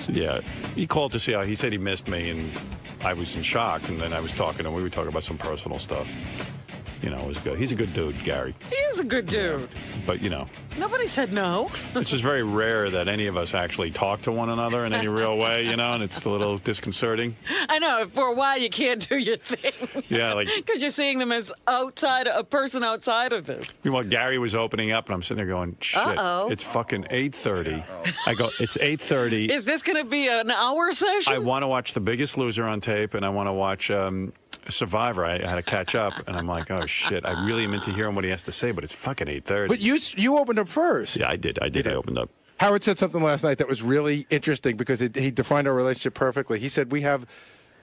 Yeah, he called to see how he said he missed me, and I was in shock. And then I was talking to him. We were talking about some personal stuff. You know, it was good. He's a good dude, Gary. He is a good dude. Yeah. But, you know. Nobody said no. It's just very rare that any of us actually talk to one another in any real way, you know, and it's a little disconcerting. I know. For a while, you can't do your thing. Yeah, like. Because you're seeing them as a person outside of this. Meanwhile, Gary was opening up, and I'm sitting there going, shit, it's fucking 8:30. I go, it's 8:30. Is this going to be an hour session? I want to watch The Biggest Loser on tape, and I want to watch Survivor. I had to catch up, and I'm like, oh, shit. I really am into hearing what he has to say, but it's fucking 8:30. But you opened up first. Yeah, I did. I opened up. Howard said something last night that was really interesting because he defined our relationship perfectly. He said we have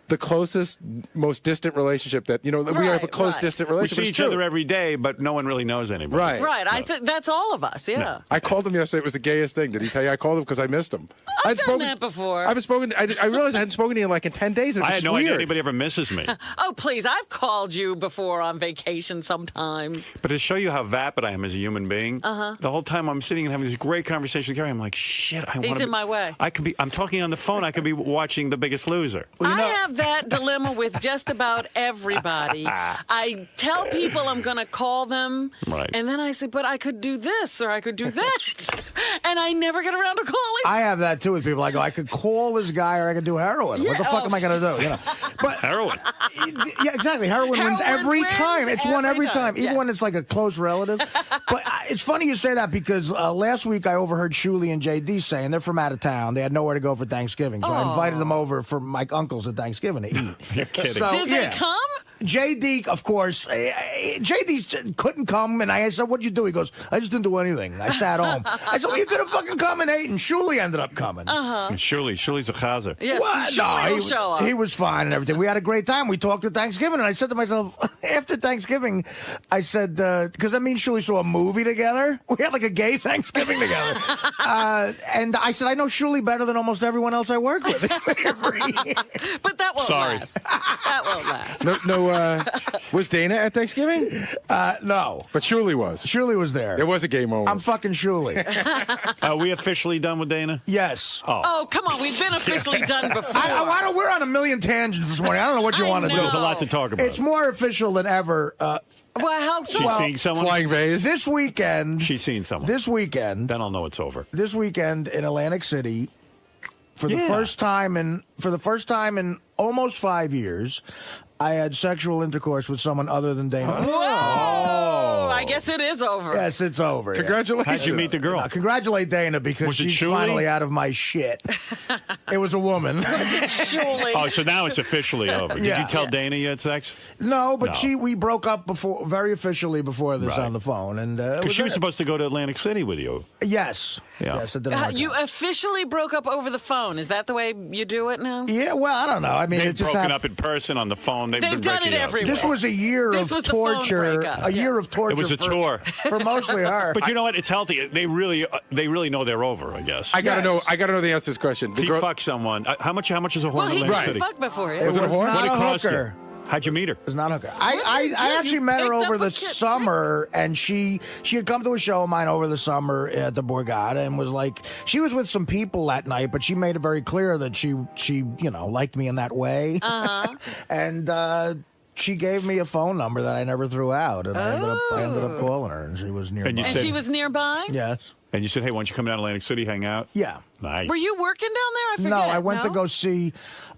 the closest, most distant relationship that, we have a close, distant relationship. We see each other every day, but no one really knows anybody. Right. Right. No. I think that's all of us, yeah. No. I called him yesterday. It was the gayest thing. Did he tell you I called him because I missed him? I've done that before. I realized I hadn't spoken to you in 10 days. I had no idea anybody ever misses me. Oh, please. I've called you before on vacation sometime. But to show you how vapid I am as a human being, the whole time I'm sitting and having this great conversation with Gary, I'm like, shit, He's in my way. I'm talking on the phone. I could be watching The Biggest Loser. Well, I have that dilemma with just about everybody. I tell people I'm going to call them, right. And then I say, but I could do this or I could do that. And I never get around to calling. I have that, too, with people. I go, I could call this guy or I could do heroin. Yeah, what the fuck am I going to do? But heroin. Yeah, exactly. Heroin wins every time. It's won every time, even when it's like a close relative. But it's funny you say that because last week I overheard Shuli and JD saying they're from out of town. They had nowhere to go for Thanksgiving. So I invited them over for my uncles at Thanksgiving to eat. You're kidding. So, Did they come? JD, of course, JD couldn't come, and I said, what'd you do? He goes, I just didn't do anything. I sat home. I said, well, you could have fucking come and ate, and Shuli ended up coming. And Shuli's a chazer. Yes, What? No, he was fine and everything. We had a great time. We talked at Thanksgiving, and I said to myself, after Thanksgiving, I said, because that means Shuli saw a movie together. We had like a gay Thanksgiving together. And I said, I know Shuli better than almost everyone else I work with. But that won't last. That won't last. No, was Dana at Thanksgiving? No. But Shuli was. Shuli was there. There was a gay moment. I'm fucking Shuli. Are we officially done with Dana? Yes. Oh, come on. We've been officially done before. We're on a million tangents this morning. I don't know what you want to do. There's a lot to talk about. It's more official than ever. Well, how so? She's seeing someone? Flying vase. This weekend. She's seen someone. This weekend. Then I'll know it's over. This weekend in Atlantic City, for the first time in almost 5 years, I had sexual intercourse with someone other than Dana. Whoa! I guess it is over. Yes, it's over. Congratulations. How'd you meet the girl? Congratulate Dana because Was it she's Shuli? finally out of my shit. It was a woman. Surely. Oh, so now it's officially over. Did Yeah. you tell Dana you had sex? No, but No. we broke up very officially before this Right. on the phone, and Because she was supposed to go to Atlantic City with you. Yes. Yeah. Yes, it didn't work You out. officially broke up over the phone. Is that the way you do it now? Yeah, well, I don't know. I mean, They've it just broken happened. up in person, on the phone. They've been done breaking it up. everywhere. This was a year This of was the phone torture. breakup. A year of torture. It was a tour. For mostly her. But you know what? It's healthy. They really know they're over, I guess. I gotta know the answer to this question. The He girl, fucked someone. How much is a whore Well, in he Atlantic City? fucked before. Yeah. Was it a whore? not What did it a cost hooker. you? How'd you meet her? It's not a hooker. I actually met her picked over up the a kid. summer, and she had come to a show of mine over the summer at the Borgata, and was like, she was with some people that night, but she made it very clear that she liked me in that way. And she gave me a phone number that I never threw out, and I ended up calling her, and she was nearby. And you And said- she was nearby? Yes. And you said, hey, why don't you come down to Atlantic City, hang out? Yeah. Nice. Were you working down there? I forget. No, I went to go see.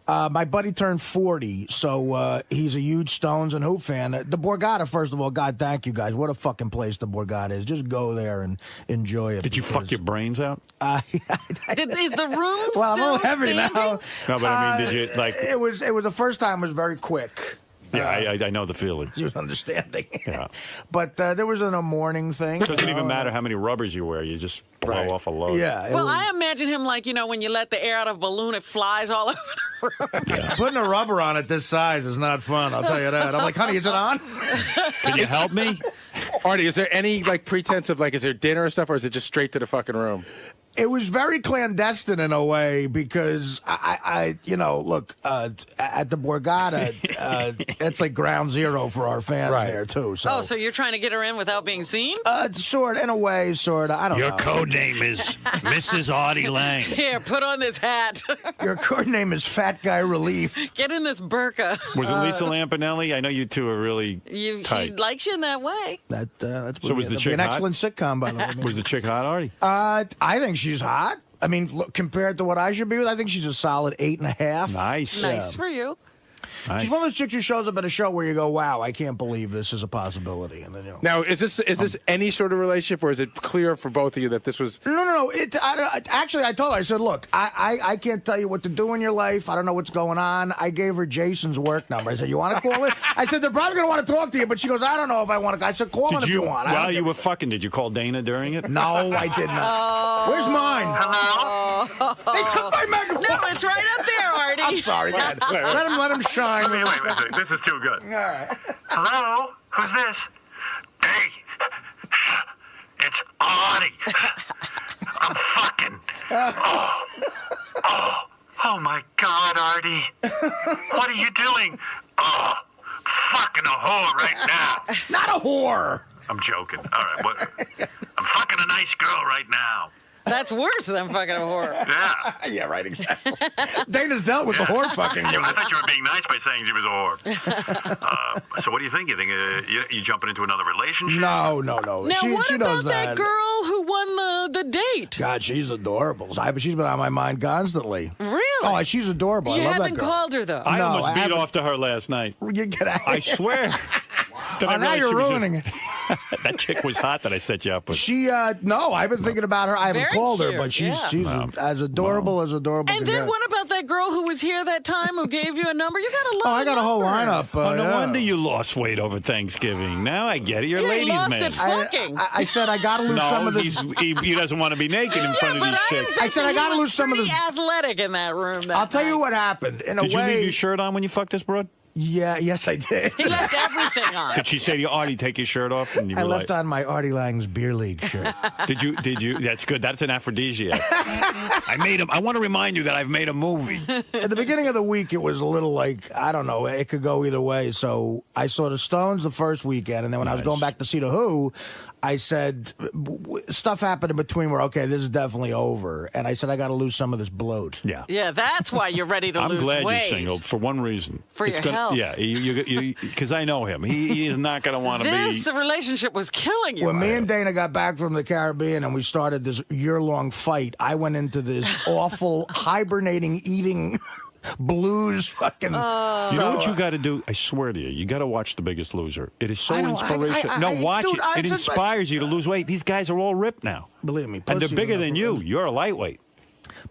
My buddy turned 40, so he's a huge Stones and Who fan. The Borgata, first of all, God, thank you guys. What a fucking place the Borgata is. Just go there and enjoy it. Did you fuck your brains out? Is the room Well, I'm a still little heavy standing? now. No, but I mean, did you, like... It was the first time was very quick. Yeah, I know the feeling. She was understanding. Yeah. But there was a morning thing. It doesn't even matter how many rubbers you wear. You just blow off a load. Yeah. it Well, was- I imagine him like, when you let the air out of a balloon, it flies all over the room. Putting a rubber on it this size is not fun, I'll tell you that. I'm like, honey, is it on? Can you help me? Artie, is there any pretense of is there dinner or stuff, or is it just straight to the fucking room? It was very clandestine in a way because I look, at the Borgata, it's like ground zero for our fans there too. So. So you're trying to get her in without being seen? Sort in a way, sort of. I don't know. Your code name is Mrs. Artie Lang. Here, put on this hat. Your code name is Fat Guy Relief. Get in this burqa. Was it Lisa Lampanelli? I know you two are really tight. She likes you in that way. That's So was the chick an hot? excellent sitcom, by the way. Was the chick hot, Artie? I think she's hot. I mean, look, compared to what I should be with, I think she's a solid 8.5. Nice. Nice for you. Nice. She's one of those chicks who shows up at a show where you go, "Wow, I can't believe this is a possibility." And then Now, is this any sort of relationship, or is it clear for both of you that this was? No. Actually, I told her. I said, "Look, I can't tell you what to do in your life. I don't know what's going on." I gave her Jason's work number. I said, "You want to call it?" I said, "They're probably going to want to talk to you," but she goes, "I don't know if I want to." I said, "Call it if you want." While you were fucking, did you call Dana during it? No, I did not. Where's mine? Hello? They took my microphone. No, it's right up there, Artie. I'm sorry, Dad. Let him shine. Wait. This is too good. All right. Hello? Who's this? Hey, it's Artie. I'm fucking. Oh my God, Artie. What are you doing? Oh, fucking a whore right now. Not a whore. I'm joking. All right, I'm fucking a nice girl right now. That's worse than fucking a whore. Yeah. Yeah, right, exactly. Dana's dealt with the whore fucking. Yeah, I thought you were being nice by saying she was a whore. So what do you think? You think you jumping into another relationship? No. Now, she what knows about that girl who won the date? God, she's adorable. She's been on my mind constantly. Really? Oh, she's adorable. You I love that haven't girl. called her, though. I No, almost I beat haven't. off to her last night. You get out. I swear. Then I Now realized you're she was ruining it. That chick was hot that I set you up with. No, I've been thinking about her. I haven't Very called her, cute, but she's yeah. as adorable as adorable. And can then get. what about that girl who was here that time who gave you a number? You got a lot. Oh, I got a whole lineup. Oh, no yeah. wonder you lost weight over Thanksgiving. Now I get it. You're a Yeah, he ladies' lost man. it fucking. I said I got to lose some of this. he doesn't want to be naked in front of but these I chicks. am I said I gotta he was lose some of pretty this- athletic in that room. That I'll tell you night. what happened. In a Did you way, leave your shirt on when you fucked this broad? Yeah, yes, I did. He left everything on. Did she say to you, Artie, take your shirt off? And you I were left like, on my Artie Lang's beer league shirt. Did you? That's good. That's an aphrodisiac. I want to remind you that I've made a movie. At the beginning of the week, it was a little like, I don't know, it could go either way. So I saw the Stones the first weekend, and then when I was Nice. going back to see the Who, I said, stuff happened in between where, okay, this is definitely over. And I said, I got to lose some of this bloat. Yeah. Yeah, that's why you're ready to I'm lose glad weight. you're single for one reason. For your health. Yeah, because I know him. He is not going to want to be. This relationship was killing you. When me and Dana got back from the Caribbean and we started this year-long fight, I went into this awful hibernating, eating blues fucking. You know what you got to do? I swear to you, you got to watch The Biggest Loser. It is so I know, inspirational. No, watch dude, it. It inspires you to lose weight. These guys are all ripped now. Believe me. And they're pussy's bigger enough than of you. it. You're a lightweight.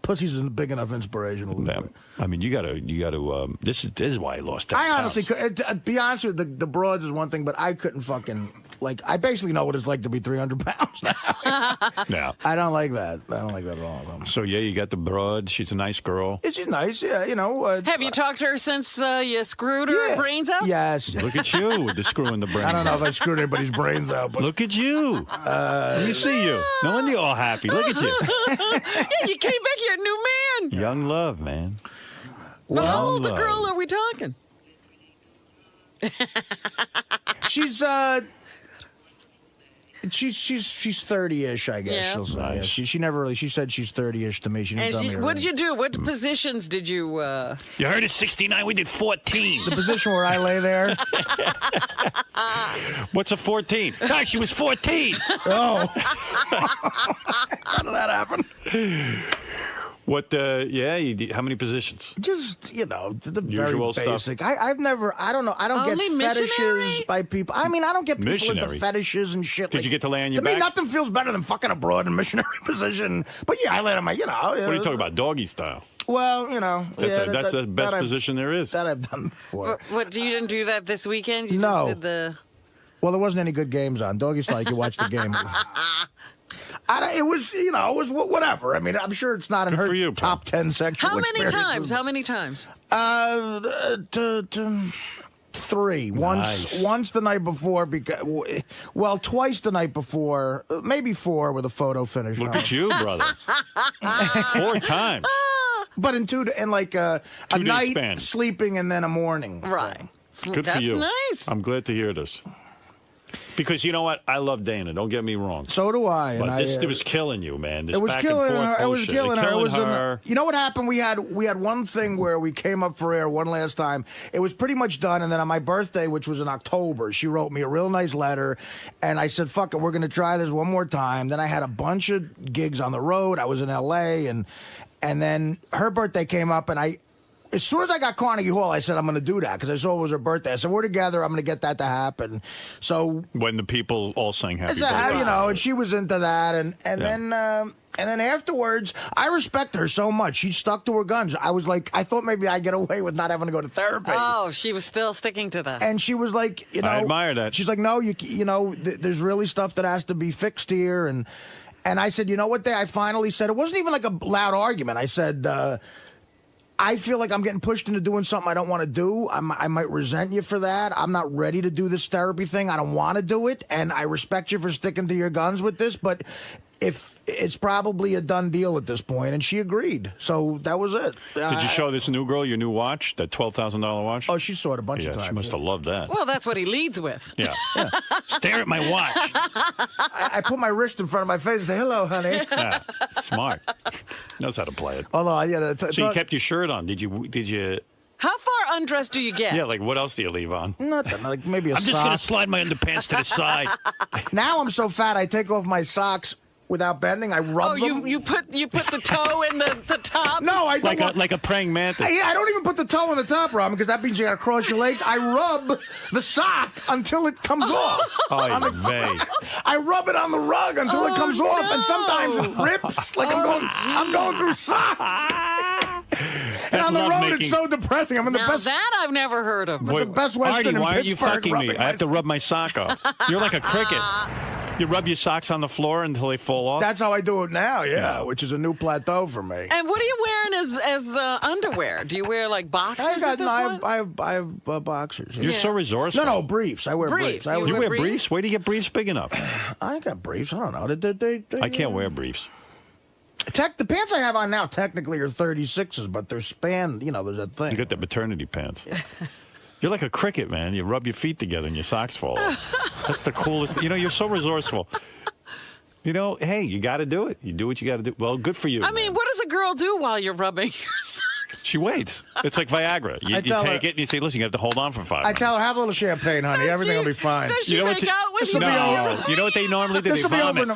Pussy's a big enough inspiration to lose Yeah. weight. I mean, you got to. This is why I lost 10 I honestly pounds. could. To be honest with you, the broads is one thing, but I couldn't fucking. Like, I basically know what it's like to be 300 pounds now. Yeah. I don't like that. I don't like that at all. So yeah, you got the broad. She's a nice girl. She's nice, yeah, you know. Have you talked to her since you screwed her yeah. brains out? Yes. Look at you with the screw in the brain. I don't know if I screwed anybody's brains out, but Look at you. Let me see you. No wonder you're all happy. Look at you. Yeah, you came back. You're a new man. Young love, man. But how old the love. girl are we talking? she's 30-ish, I guess. Yeah. She'll say. Nice. Yeah, she never really. She said she's 30-ish to me. She didn't tell me. her What did age. you do? What positions did you? You heard it's 69. We did 14. The position where I lay there. What's a 14? Ah, she was 14. Oh, how did that happen? What? Yeah. How many positions? Just, you know, the Usual very stuff. basic. I've never. I don't know. I don't Only get fetishes missionary? by people. I mean, I don't get people Missionary? into fetishes and shit. Did you get to lay on your To me, back? nothing feels better than fucking abroad in missionary position. But yeah, I laid on my. You know. What are you talking about? Doggy style. Well, you know. That's the best position there is. That I've done before. What? You didn't do that this weekend? You No. Just did the. Well, there wasn't any good games on. Doggy style, you could watch the game. It was, you know, it was whatever. I mean, I'm sure it's not in Good her for you, top 10 sexual How many experiences. times? How many times? 3. Nice. Once the night before, well, twice the night before, maybe 4 with a photo finish. Look at you, brother. 4 times. But in like a night, span. sleeping, and then a morning. Right. Good That's for you. nice. I'm glad to hear this. Because you know what? I love Dana. Don't get me wrong. So do I. But And this was killing you, man. This It was back killing and forth her. It was bullshit. killing her. It was her. you know what happened? We had one thing where we came up for air one last time. It was pretty much done, and then on my birthday, which was in October, she wrote me a real nice letter, and I said, "Fuck it, we're going to try this one more time." Then I had a bunch of gigs on the road. I was in L.A. and then her birthday came up, and as soon as I got Carnegie Hall, I said, I'm going to do that because I saw it was her birthday. I said, we're together. I'm going to get that to happen. So When the people all sang happy birthday. and she was into that. And then afterwards, I respect her so much. She stuck to her guns. I was like, I thought maybe I'd get away with not having to go to therapy. Oh, she was still sticking to that. And she was like, I admire that. She's like, no, there's really stuff that has to be fixed here. And I said, you know what? I finally said, it wasn't even like a loud argument. I said, I feel like I'm getting pushed into doing something I don't want to do. I might resent you for that. I'm not ready to do this therapy thing. I don't want to do it. And I respect you for sticking to your guns with this. But if it's probably a done deal at this point, and she agreed. So that was it. Did you show this new girl your new watch, that $12,000 watch? Oh, she saw it a bunch of times. She must have loved that. Well, that's what he leads with. Yeah. Stare at my watch. I put my wrist in front of my face and say, hello, honey. Yeah. Smart. Knows how to play it. Although, So you kept your shirt on. Did you? How far undressed do you get? Yeah, like what else do you leave on? Nothing. Like maybe a I'm sock. just going to slide my underpants to the side. Now I'm so fat, I take off my socks without bending. I rub them. You put the toe in the top? No, I don't. Like a praying mantis. I don't even put the toe on the top, Robin, because that means you got to cross your legs. I rub the sock until it comes off. I rub it on the rug until it comes off, and sometimes it rips. Like I'm going through socks. And on the road, it's so depressing. I'm in the best. That I've never heard of. The Best Western Artie, in why are you Pittsburgh, fucking me? I have to rub my sock off. You're like a cricket. You rub your socks on the floor until they fall off? That's how I do it now, which is a new plateau for me. And what are you wearing as underwear? Do you wear like boxers at this point? I have boxers. You're so resourceful. No, briefs. I wear briefs. You wear briefs? Where do you get briefs big enough? I got briefs. I don't know. I can't wear briefs. The pants I have on now technically are 36s, but they're spanned. There's that thing. You got the maternity pants. You're like a cricket, man. You rub your feet together and your socks fall off. That's the coolest. You're so resourceful. Hey, you got to do it. You do what you got to do. Well, good for you. I mean, what does a girl do while you're rubbing your socks? She waits. It's like Viagra. You take it and you say, listen, you have to hold on for 5 minutes. I tell her, have a little champagne, honey. Everything will be fine. Does she make out with you? No. You know what they normally do? They vomit.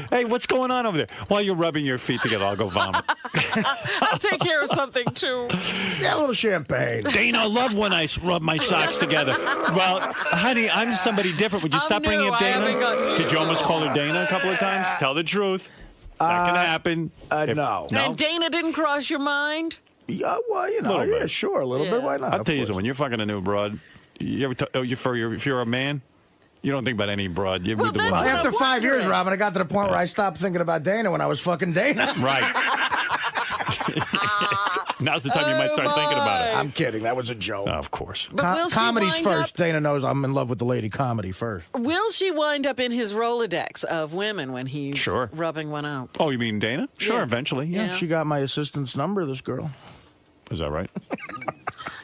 Hey, what's going on over there? While you're rubbing your feet together, I'll go vomit. I'll take care of something, too. Yeah, a little champagne. Dana, I love when I rub my socks together. Well, honey, I'm somebody different. Would you stop bringing up Dana? Did you almost call her Dana a couple of times? Tell the truth. That can happen. No. And Dana didn't cross your mind? Yeah, well, sure, a little bit. Why not? I'll tell you something. When you're fucking a new broad, you ever if you're a man, you don't think about any broad. You Well, the that's woman. what After I'm 5 years, wondering. Robin, I got to the point where I stopped thinking about Dana when I was fucking Dana. Right. Now's the time you might start thinking about it. I'm kidding. That was a joke. Of course. But will she Comedy's wind first. up- Dana knows I'm in love with the lady. Comedy first. Will she wind up in his Rolodex of women when he's Sure. rubbing one out? Oh, you mean Dana? Sure, Yeah. eventually. Yeah. She got my assistant's number, this girl. Is that right?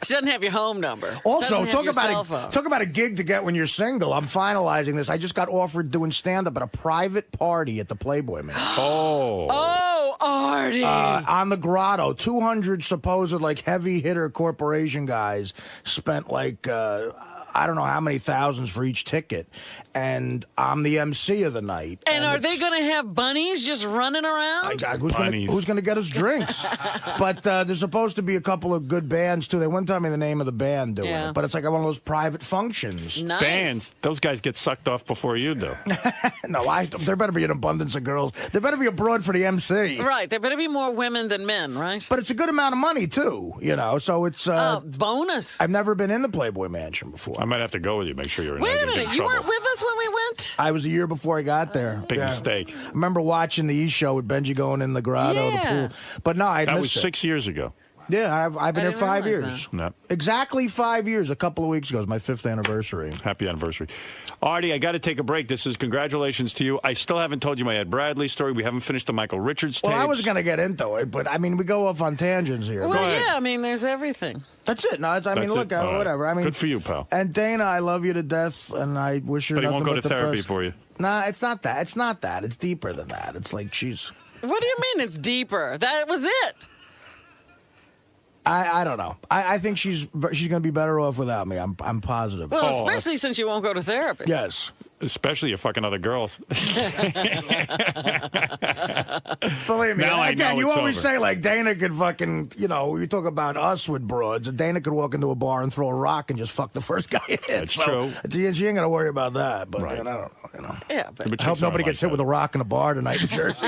She doesn't have your home number. Also, Doesn't have your cell phone. talk about a gig to get when you're single. I'm finalizing this. I just got offered doing stand-up at a private party at the Playboy Mansion. Oh, Artie. On the Grotto. 200 supposed heavy hitter corporation guys spent I don't know how many thousands for each ticket, and I'm the MC of the night. and are they going to have bunnies just running around? Who's going to get us drinks? But there's supposed to be a couple of good bands, too. They wouldn't tell me the name of the band doing it, but it's like one of those private functions. Nice. Bands, those guys get sucked off before you do. No, there better be an abundance of girls. There better be a broad for the MC. Right. There better be more women than men, right? But it's a good amount of money, too, so it's... bonus. I've never been in the Playboy Mansion before. I might have to go with you. Make sure you're in Wait a there. minute. You weren't with us when we went? I was a year before I got there. Big mistake. I remember watching the E! Show with Benji going in the grotto, the Yeah. pool. But no, I That was missed it. 6 years ago. Yeah, I've been I here 5 didn't years. No. Exactly 5 years. A couple of weeks ago is my 5th anniversary. Happy anniversary. Artie, I got to take a break. This is congratulations to you. I still haven't told you my Ed Bradley story. We haven't finished the Michael Richards tapes. Well, I was going to get into it, but I mean, we go off on tangents here. Well, ahead. yeah, I mean, there's everything. That's it. No, it's, I mean, That's look, it? All right. whatever. I mean, Good for you, pal. And Dana, I love you to death, and I wish her But he nothing won't go but to the therapy best. for you. Nah, it's not that. It's not that. It's deeper than that. It's like she's. What do you mean it's deeper? That was it. I don't know. I think she's going to be better off without me. I'm positive. Well, especially since you won't go to therapy. Yes. Especially if fucking other girls. Believe me. Now I Again, know you it's always over. say, like, Dana could fucking, you know, you talk about us with broads. Dana could walk into a bar and throw a rock and just fuck the first guy in. That's true. She ain't going to worry about that. But Right. I don't know, you know. Yeah, but But I hope chicks nobody aren't gets like hit with a that. rock in a bar tonight in Jersey.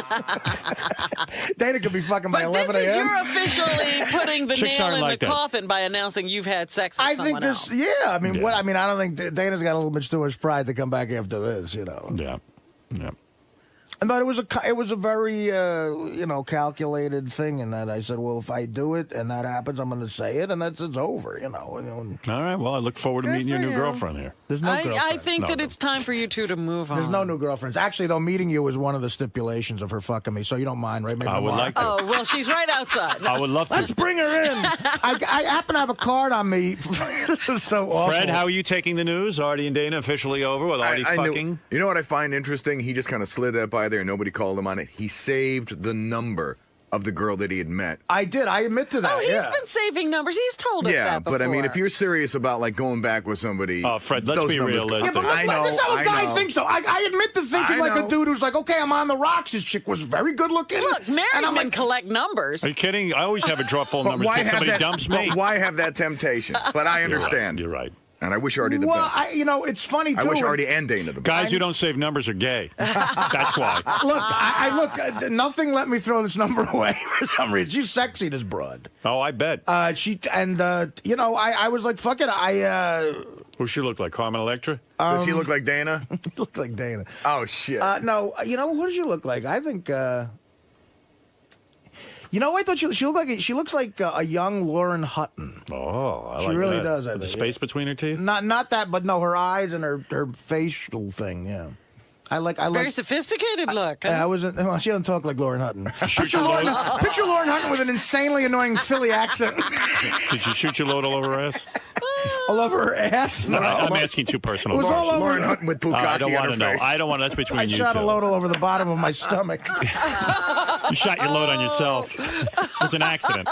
Dana could be fucking by 11 this is a.m. you're officially putting the Chicks nail aren't in like the that. coffin by announcing you've had sex with I someone think this, else. yeah. I mean, Yeah. what? I mean, I don't think Dana's got a little bit too much pride to come back after this, you know. Yeah. Yeah. But it was a very you know, calculated thing in that I said, well, if I do it and that happens, I'm going to say it, and it's over, you know. All right. Well, I look forward to Good meeting your for new you. girlfriend here. There's no I girlfriend. think No, that no. it's time for you two to move on. There's no new girlfriends. Actually, though, meeting you was one of the stipulations of her fucking me, so you don't mind, right? Maybe I would tomorrow. like to. Oh, well, she's right outside. I would love Let's to. bring her in. I happen to have a card on me. This is so awful. Fred, how are you taking the news? Artie and Dana officially over with Artie I fucking? knew, you know what I find interesting? He just kind of slid that by there and nobody called him on it. He saved the number of the girl that he had met. I did. I admit to that. Oh, he's yeah. been saving numbers. He's told us Yeah, that before. but I mean, if you're serious about like going back with somebody, Oh, Fred, let's those be numbers- realistic. Yeah, but look, I know, this is how a I guy know. thinks, though. I admit to thinking I like a know. dude who's like, okay, I'm on the rocks. His chick was very good looking. Look, married and I'm men like, collect numbers. Are you kidding? I always have a draw full of But numbers why because have somebody that? dumps me. But why have that temptation? But I You're right. understand. You're right. And I wish Artie the well, best. you know, it's funny, too. I wish and- Artie and Dana the best. Guys who don't save numbers are gay. That's why. Look, nothing let me throw this number away for some reason. She's sexy, this broad. Oh, I bet. You know, I was like, fuck it. Who she look like? Carmen Electra? Does she look like Dana? Looked like Dana. Oh shit. No, you know, what does she look like? I think, you know, I thought she looks like a young Lauren Hutton. Oh, I She like really that. does, I With the think, space between her teeth? Not that, but no, her eyes and her facial thing, yeah. I like. Very sophisticated look. I wasn't. Well, she doesn't talk like Lauren Hutton. Picture Lauren Hutton with an insanely annoying Philly accent Did she shoot your load all over her ass? all over her ass. No, I'm asking too personal. It was all over. Lauren Hutton with Bukaki I don't want to on her know. face. I don't want. That's between I you shot two. a load all over the bottom of my stomach. You shot your load on yourself. It was an accident.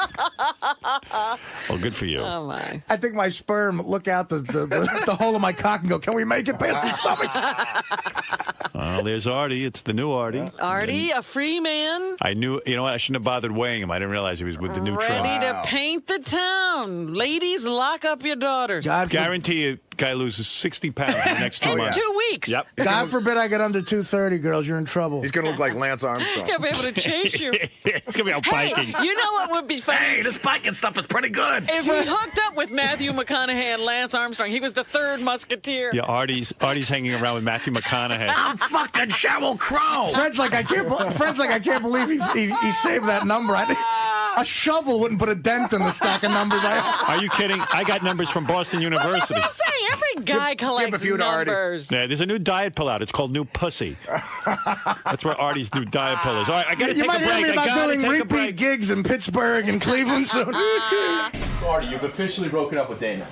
Well, good for you. Oh, my. I think my sperm look out the hole of my cock and go, "Can we make it past the stomach?" Well, there's Artie. It's the new Artie. Artie, a free man, I knew, you know what? I shouldn't have bothered weighing him. I didn't realize he was with the new trim. ready to paint the town. Ladies, lock up your daughters. God, Guarantee you, guy loses 60 pounds in the next 2 In months. 2 weeks. Yep. God forbid I get under 230, girls. You're in trouble. He's gonna look like Lance Armstrong. He'll be able to chase you. It's going to be out Hey, biking. you know what would be funny? Hey, this biking stuff is pretty good. If we hooked up with Matthew McConaughey and Lance Armstrong, he was the third musketeer. Yeah, Artie's hanging around with Matthew McConaughey. I'm fucking Sheryl Crow. Fred's like, I can't believe he saved that number. A shovel wouldn't put a dent in the stack of numbers. Are you kidding? I got numbers from Boston University. That's what I'm saying. Every guy collects a few to Artie. numbers. Yeah, there's a new diet pill out. It's called New Pussy. That's where Artie's new diet pill is. All right, I got to You take might a break. hear me I about got to doing take a repeat break. gigs in Pittsburgh and Cleveland soon. Artie, you've officially broken up with Dana.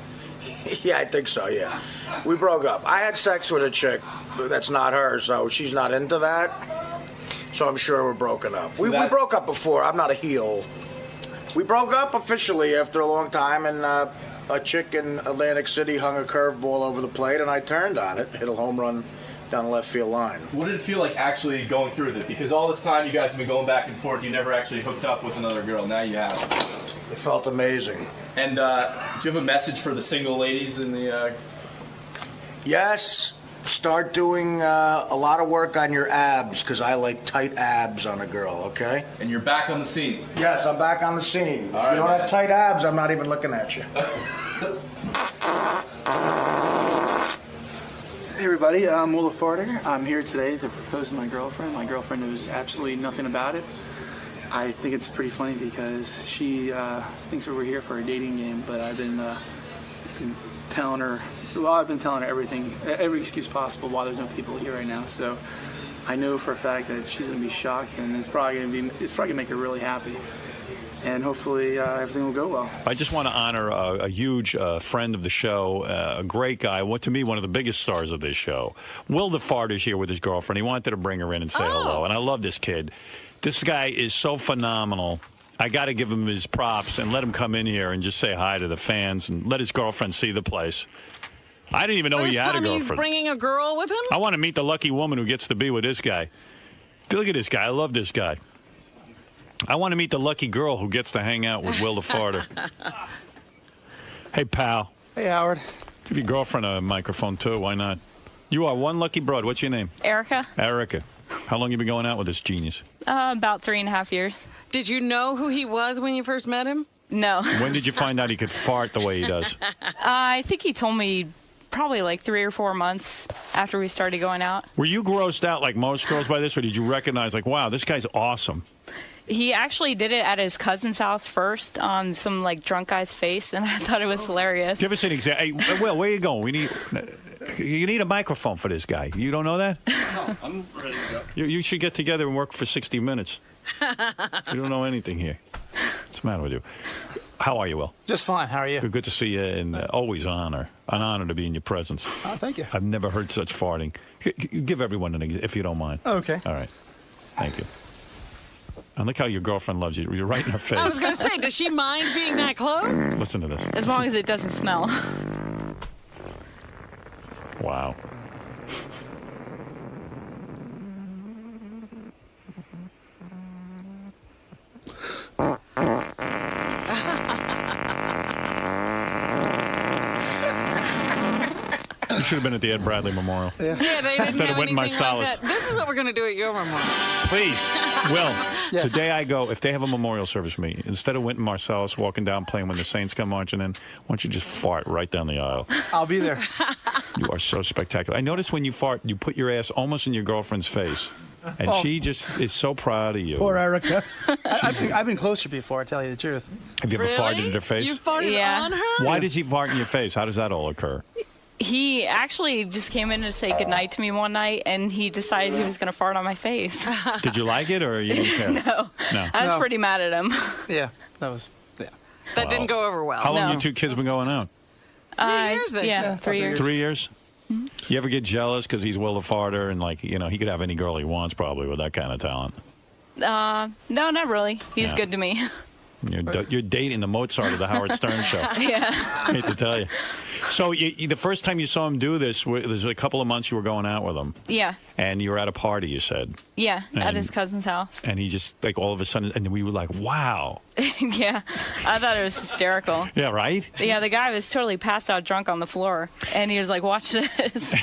Yeah, I think so, yeah. We broke up. I had sex with a chick that's not her, so she's not into that. So I'm sure we're broken up. So we that- broke up before. I'm not a heel. We broke up officially after a long time, and a chick in Atlantic City hung a curveball over the plate, and I turned on it, hit a home run down the left field line. What did it feel like actually going through with it? Because all this time you guys have been going back and forth, you never actually hooked up with another girl. Now you have. It felt amazing. And do you have a message for the single ladies in the... Yes, start doing a lot of work on your abs, because I like tight abs on a girl, okay? And you're back on the scene. Yes, I'm back on the scene. If All right, you don't man. have tight abs, I'm not even looking at you. Hey everybody, I'm Willa Farter. I'm here today to propose to my girlfriend. My girlfriend knows absolutely nothing about it. I think it's pretty funny because she thinks that we're here for a dating game, but I've been telling her, everything, every excuse possible why there's no people here right now. So I know for a fact that she's going to be shocked, and it's probably going to make her really happy. And hopefully everything will go well. I just want to honor a huge friend of the show, a great guy, to me, one of the biggest stars of this show. Will the Fart is here with his girlfriend. He wanted to bring her in and say hello, and I love this kid. This guy is so phenomenal. I got to give him his props and let him come in here and just say hi to the fans and let his girlfriend see the place. I didn't even know he had a girlfriend. He's bringing a girl with him? I want to meet the lucky woman who gets to be with this guy. Look at this guy. I love this guy. I want to meet the lucky girl who gets to hang out with Will the Farter. Hey, pal. Hey, Howard. Give your girlfriend a microphone, too. Why not? You are one lucky broad. What's your name? Erica. Erica. How long you been going out with this genius? About 3.5 years. Did you know who he was when you first met him? No. When did you find out he could fart the way he does? I think he told me probably like 3 or 4 months after we started going out. Were you grossed out like most girls by this, or did you recognize, like, wow, this guy's awesome? He actually did it at his cousin's house first on some like drunk guy's face, and I thought it was hilarious. Give us an example. Hey, Will, where you going? You need a microphone for this guy. You don't know that? No, I'm ready to go. You should get together and work for 60 minutes. You don't know anything here. What's the matter with you? How are you, Will? Just fine. How are you? Good to see you, and always an honor to be in your presence. Oh, thank you. I've never heard such farting. Give everyone an example, if you don't mind. Okay. All right. Thank you. And look how your girlfriend loves you. You're right in her face. I was going to say, does she mind being that close? Listen to this. As long as it doesn't smell. Wow. You should have been at the Ed Bradley Memorial. Yeah, they didn't Instead of have Wynton anything Marsalis. like that. This is what we're going to do at your memorial. Please, Will, Yes. the day I go, if they have a memorial service for me, instead of Wynton Marsalis walking down playing when the Saints come marching in, why don't you just fart right down the aisle? I'll be there. You are so spectacular. I notice when you fart, you put your ass almost in your girlfriend's face. And she just is so proud of you. Poor Erica. I've been closer before, I tell you the truth. Have you ever farted in her face? You farted Yeah. on her? Why does he fart in your face? How does that all occur? He actually just came in to say goodnight to me one night, and he decided he was going to fart on my face. Did you like it, or you didn't care? No. I was pretty mad at him. Yeah, That Wow. didn't go over well. How long No. you two kids been going out? 3 years then. Yeah, 3 years. 3 years? Mm-hmm. You ever get jealous because he's Will the Farter and, like, you know, he could have any girl he wants probably with that kind of talent? No, not really. He's Yeah. good to me. You're dating the Mozart of the Howard Stern show. Yeah. I hate to tell you. So the first time you saw him do this, there's a couple of months you were going out with him. Yeah. And you were at a party, you said. Yeah, at And- his cousin's house. And he just, like, all of a sudden, and we were like, wow. Yeah, I thought it was hysterical. Yeah, right? Yeah, the guy was totally passed out drunk on the floor, and he was like, watch this.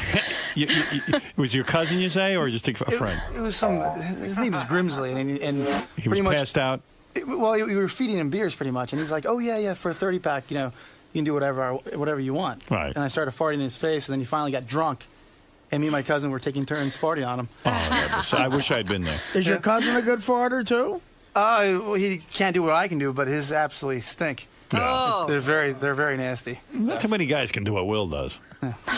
Was your cousin, you say, or just a friend? It was his name was Grimsley, and He was passed out? we were feeding him beers pretty much, and he's like, oh, yeah, for a 30-pack, you can do whatever you want. Right. And I started farting in his face, and then he finally got drunk, and me and my cousin were taking turns farting on him. Oh, I wish I'd been there. Is your cousin a good farter, too? Well, he can't do what I can do, but his absolutely stink. Yeah. Oh. They're very nasty. Not too many guys can do what Will does.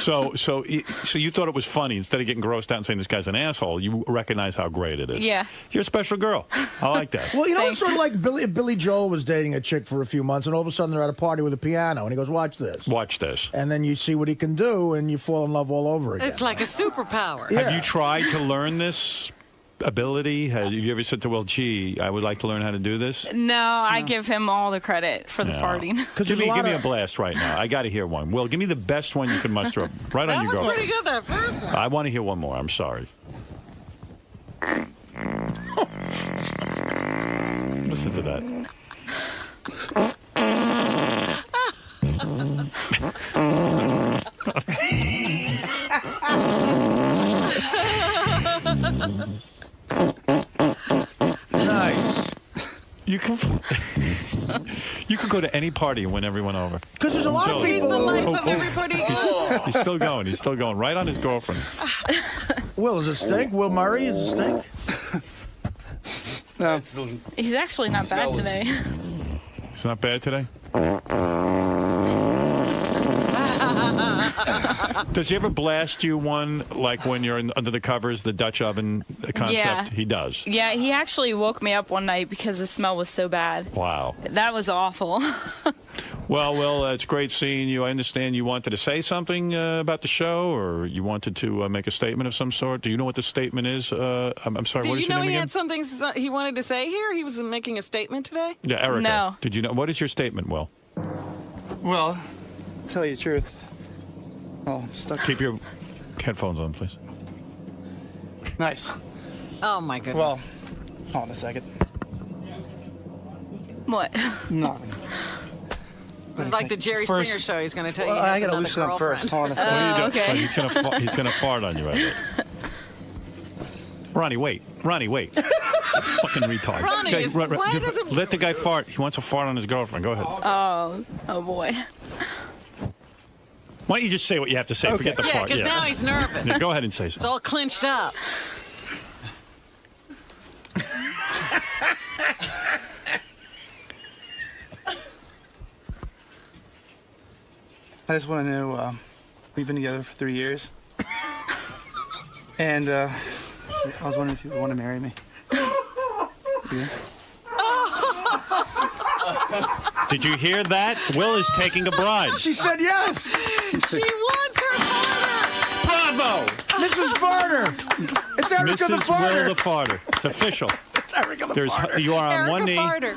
So you thought it was funny. Instead of getting grossed out and saying this guy's an asshole, you recognize how great it is. Yeah. You're a special girl. I like that. Well, you know, it's sort of like if Billy Joel was dating a chick for a few months, and all of a sudden they're at a party with a piano, and he goes, watch this. Watch this. And then you see what he can do, and you fall in love all over again. It's like a superpower. Yeah. Have you tried to learn this ability? Have you ever said to Will, gee, I would like to learn how to do this? No, I give him all the credit for the farting. Give me a blast right now. I got to hear one. Will, give me the best one you can muster up right on your That was girlfriend. pretty good, that first one. I want to hear one more. I'm sorry. Listen to that. Nice. You can go to any party and win everyone over. Because there's a lot of He's people. the life of everybody. He's still going. He's still going. Right on his girlfriend. Will, does it stink? Will Murray, does it stink? No. He's actually not bad today. It's not bad today? Does he ever blast you one, like when you're under the covers, the Dutch oven concept? Yeah. He does. Yeah, he actually woke me up one night because the smell was so bad. Wow. That was awful. Well, Will, it's great seeing you. I understand you wanted to say something about the show, or you wanted to make a statement of some sort. Do you know what the statement is? I'm sorry, what is your name he again? had something he wanted to say here? He was making a statement today? Yeah, Erica. No. Did you know? What is your statement, Will? Well, tell you the truth. Oh, I'm stuck. Keep your headphones on, please. Nice. Oh, my goodness. Well, hold on a second. What? No. It's like the Jerry First- Springer show. He's going to tell you Well, he has I gotta another loosen up girlfriend. first. Hold on a second. Okay. He's gonna fart on you right there. Ronnie, wait. Ronnie, wait. You fucking retard. Ronnie, Okay, why doesn't- let the guy fart. He wants to fart on his girlfriend. Go ahead. Oh boy. Why don't you just say what you have to say? Forget the Yeah, fart. because now he's nervous. Yeah, go ahead and say It's something. all clinched up. I just want to know, we've been together for 3 years. And I was wondering if you want to marry me. Yeah. Did you hear that? Will is taking a bride. She said yes. She wants her father. Bravo! Mrs. Farter. It's Erica the Mrs. Farter. Will the farter. It's official. It's Erica the Farter. You are on Erica one knee. Farter.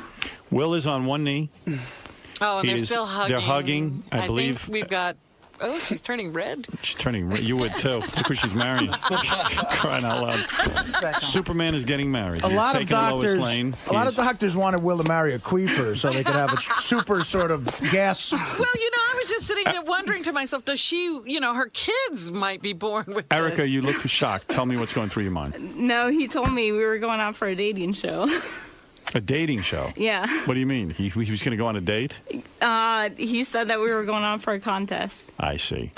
Will is on one knee. Oh, and He they're is- still hugging. they're hugging, I believe. think we've got... Oh, she's turning red. She's turning red. You would too. Look who she's marrying. Crying out loud. Superman is getting married. A He's lot of taking Lois doctors. Lane. A lot of He's- doctors wanted Will to marry a queefer so they could have a super sort of gas. Well, I was just sitting there wondering to myself, does she, her kids might be born with Erica, this. you look shocked. Tell me what's going through your mind. No, he told me we were going out for a dating show. A dating show. Yeah. What do you mean? He was going to go on a date? He said that we were going on for a contest. I see.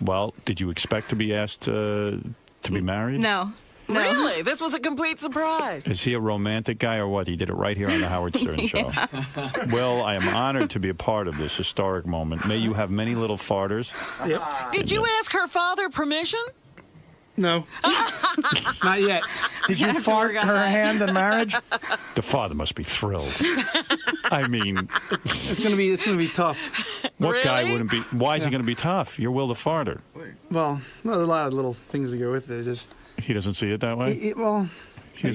Well, did you expect to be asked to be married? No. No. Really? This was a complete surprise. Is he a romantic guy or what? He did it right here on the Howard Stern Show. Will, I am honored to be a part of this historic moment. May you have many little farters. Yep. Did you ask her father permission? No. Not yet. Did you Yes, fart work on her that. hand in marriage? The father must be thrilled. I mean, It's gonna be tough. what guy Really? wouldn't be? Why is he going to be tough? You're Will the farter. Well, a lot of little things to go with it. Just He doesn't see it that way. you doesn't-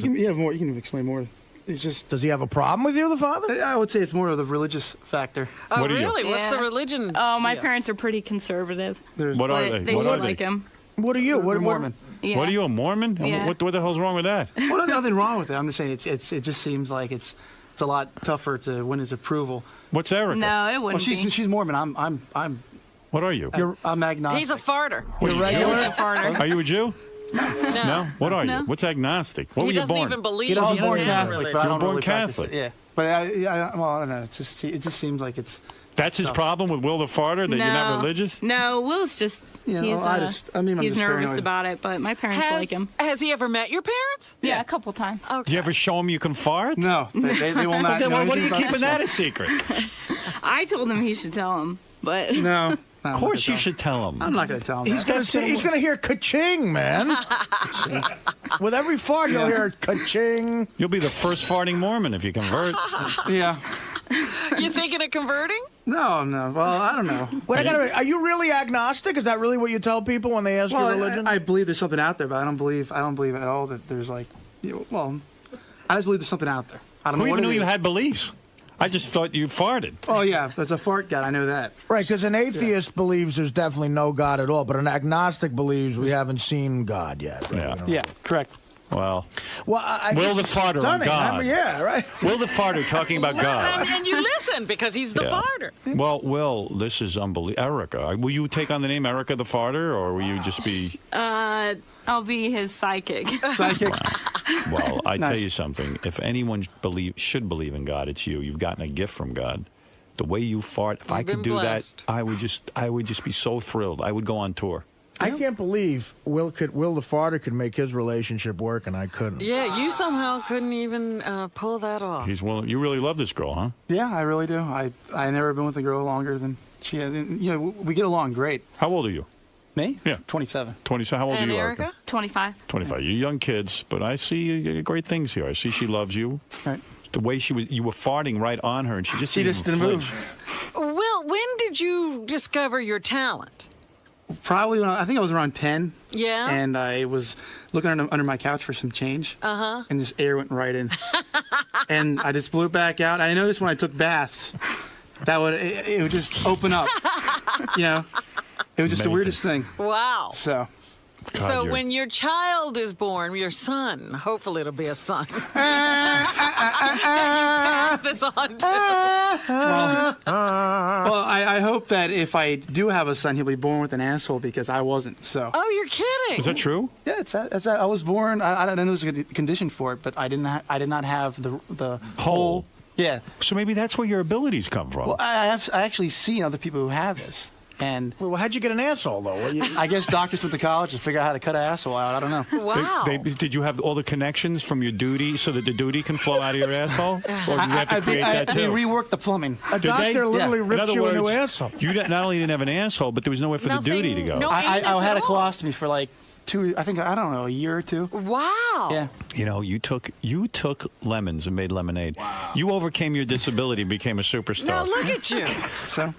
can, you have more. You can explain more. It's just. Does he have a problem with you, the father? I would say it's more of the religious factor. Oh, What are you? really? What's Yeah. the religion? Oh, my deal? parents are pretty conservative. There's, What are But they? they What should are like they? him. What are you? they're Mormon. Yeah. What are you, a Mormon? Yeah. What the hell's wrong with that? Well, there's nothing wrong with it. I'm just saying it just seems like it's a lot tougher to win his approval. What's Erica? No, it Well, wouldn't be. she's Mormon. I'm What are you? I'm agnostic. He's a farter. You're regular? He's a farter. Are you a Jew? No. What are No. you? What's agnostic? What He were you doesn't born? even believe I was in born the Catholic, religion. but I You were don't born really practice Catholic. it. Yeah, but well, I don't know. It just seems like it's. That's his problem with Will the farter, that no. you're not religious? No, Will's just. You know, he's, I'm he's just nervous paranoid. about it, but my parents like him. Has he ever met your parents? Yeah, a couple times. Did you ever show him you can fart? No, they will not. Then know what are you anything about keeping this that a secret? I told him he should tell him, but No. Of course you should tell him. I'm not going to tell him. He's gonna say, he's gonna hear ka-ching, man. With every fart, you'll hear ka-ching. You'll be the first farting Mormon if you convert. Yeah. You thinking of converting? No. Well, I don't know. Wait, are you really agnostic? Is that really what you tell people when they ask your Well, religion? I believe there's something out there, but I don't believe at all that there's like, well, I just believe there's something out there. I don't Who know what even knew it you is. had beliefs? I just thought you farted. Oh yeah, that's a fart god. I know that. Right, because an atheist believes there's definitely no God at all, but an agnostic believes we haven't seen God yet. Right? Yeah. We don't- Yeah, correct. Well, Well, I Will this the is farter on stunning. God. I mean, yeah, right. Will the farter talking about God. And you listen because he's the Yeah. farter. Well, Will, this is unbelievable. Erica, will you take on the name Erica the farter, or will you just be... I'll be his psychic. Psychic. Well, I Nice. tell you something. If anyone should believe in God, it's you. You've gotten a gift from God. The way you fart, if I You've could been do blessed. that, I would just be so thrilled. I would go on tour. I can't believe Will the farter could make his relationship work, and I couldn't. Yeah, you somehow couldn't even pull that off. He's willing. You really love this girl, huh? Yeah, I really do. I never been with a girl longer than she has. You know, we get along great. How old are you? Me? Yeah. 27. 27. How old And are you, Erica? 25. 25. You're young kids, but I see great things here. I see she loves you. Right. The way you were farting right on her, and she just didn't move. Will, when did you discover your talent? Probably when I think I was around 10. Yeah? And I was looking under my couch for some change. Uh-huh. And this air went right in. And I just blew it back out. I noticed when I took baths, it would just open up. You know? It was just the weirdest thing. Wow. So. So when your child is born, your son, hopefully it'll be a son. you pass this on to. Well, I hope that if I do have a son, he'll be born with an asshole because I wasn't. So. Oh, you're kidding? Is that true? Yeah, I was born. I don't know there's a condition for it, but I did not have the hole. Yeah. So maybe that's where your abilities come from. Well, I actually see other people who have this. And well, how'd you get an asshole, though? I guess doctors went to college to figure out how to cut an asshole out. I don't know. Wow. Did you have all the connections from your duty so that the duty can flow out of your asshole? Or do you have to create that too? They reworked the plumbing. A doctor literally ripped you a new asshole. You not only didn't have an asshole, but there was nowhere for the duty to go. No I had a colostomy for like a year or two. Wow. Yeah. You know, you took lemons and made lemonade. Wow. You overcame your disability and became a superstar. Now look at you. So.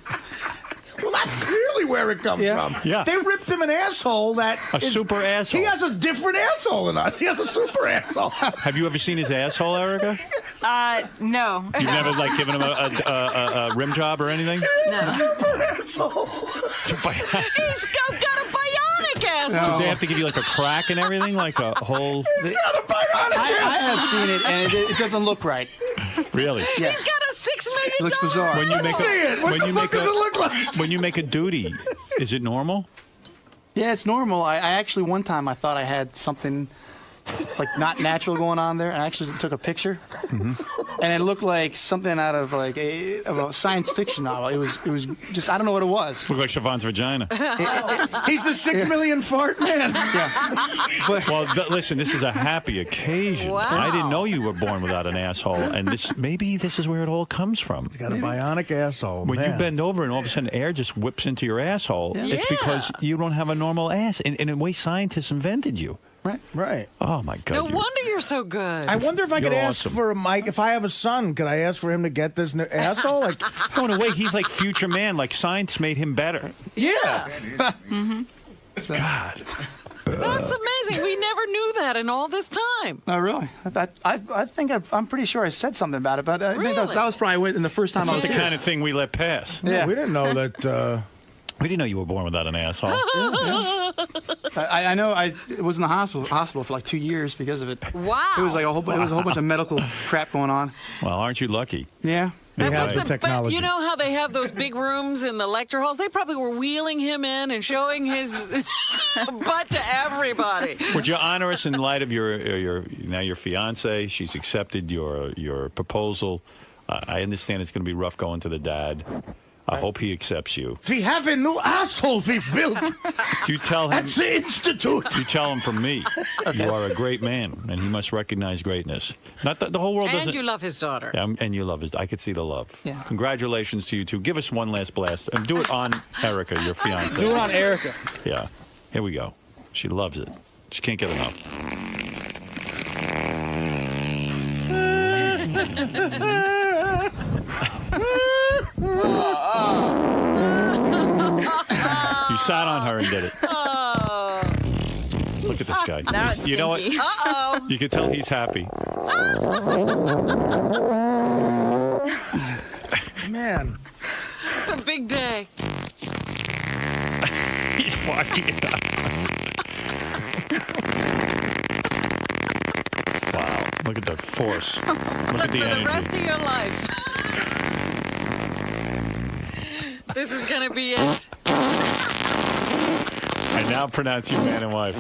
Well, that's clearly where it comes from. Yeah. They ripped him an asshole super asshole. He has a different asshole than us. He has a super asshole. Have you ever seen his asshole, Erica? No. You've never given him a rim job or anything? No. Super asshole. He's got a bionic asshole. Did they have to give you like a crack and everything, like a whole? He got a bionic asshole. I have seen it, and it doesn't look right. Really? Yes. He's got a $6 million. It looks bizarre. When you make see it. What the fuck does it look like? When you make a duty, is it normal? Yeah, it's normal. I actually one time I thought I had something like not natural going on there. I actually took a picture, and it looked like something out of like a science fiction novel. It was just I don't know what it was. Looked like Siobhan's vagina. He's the 6 million fart man. Yeah. But, well, listen, this is a happy occasion. Wow. I didn't know you were born without an asshole, and maybe this is where it all comes from. He's got a bionic asshole. When man. you bend over and all of a sudden air just whips into your asshole, it's because you don't have a normal ass. In a way, scientists invented you. Right. Oh, my God. No wonder you're so good. I wonder if I could You're ask awesome. for a mic. If I have a son, could I ask for him to get this new asshole? Like, No, in a way, he's like future man. Like science made him better. yeah. God. That's amazing. We never knew that in all this time. no, really. I think I'm pretty sure I said something about it, but I think that was probably in the first time I was That's the here. kind of thing we let pass. Yeah. We didn't know that. We didn't know you were born without an asshole. I know I was in the hospital for like 2 years because of it. Wow. It was like a whole bunch of medical crap going on. Well, aren't you lucky? Yeah. We have the But technology. you know how they have those big rooms in the lecture halls? They probably were wheeling him in and showing his butt to everybody. Would you honor us in light of your fiance? She's accepted your proposal. I understand it's going to be rough going to the dad. I hope he accepts you. We have a new asshole we've built Do you tell him? at the Institute. You tell him from me. You are a great man, and he must recognize greatness. Not that the whole world doesn't. And you love his daughter. Yeah, and you love his. I could see the love. Yeah. Congratulations to you two. Give us one last blast, and do it on Erica, your fiance. Do it on Erica. Yeah. Here we go. She loves it. She can't get enough. You sat on her and did it. Look at this guy. Now it's You know what? stinky. Uh-oh. You can tell he's happy. Man. It's a big day. He's farting. Wow. Look at the force. Look at the For the energy. rest of your life. This is going to be it. I now pronounce you man and wife.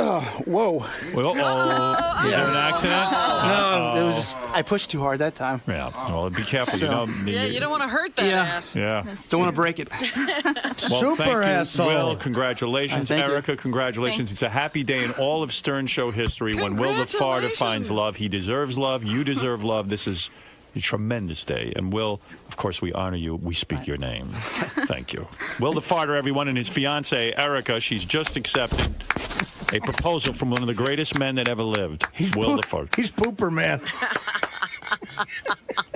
Whoa. Well, was there an accident? No, it was just, I pushed too hard that time. Yeah. Well, be careful. So- Yeah, you don't want to hurt that ass. Yeah. Don't want to break it. Well, Super thank you, asshole. Will, congratulations. Thank you. Erica, congratulations. It's a happy day in all of Stern Show history when Will the Farter finds love. He deserves love. You deserve love. This is a tremendous day. And Will, of course, we honor you. We speak your name. Thank you. Will the Farter, everyone, and his fiancee, Erica, she's just accepted a proposal from one of the greatest men that ever lived. Will the Farter. He's Pooper Man.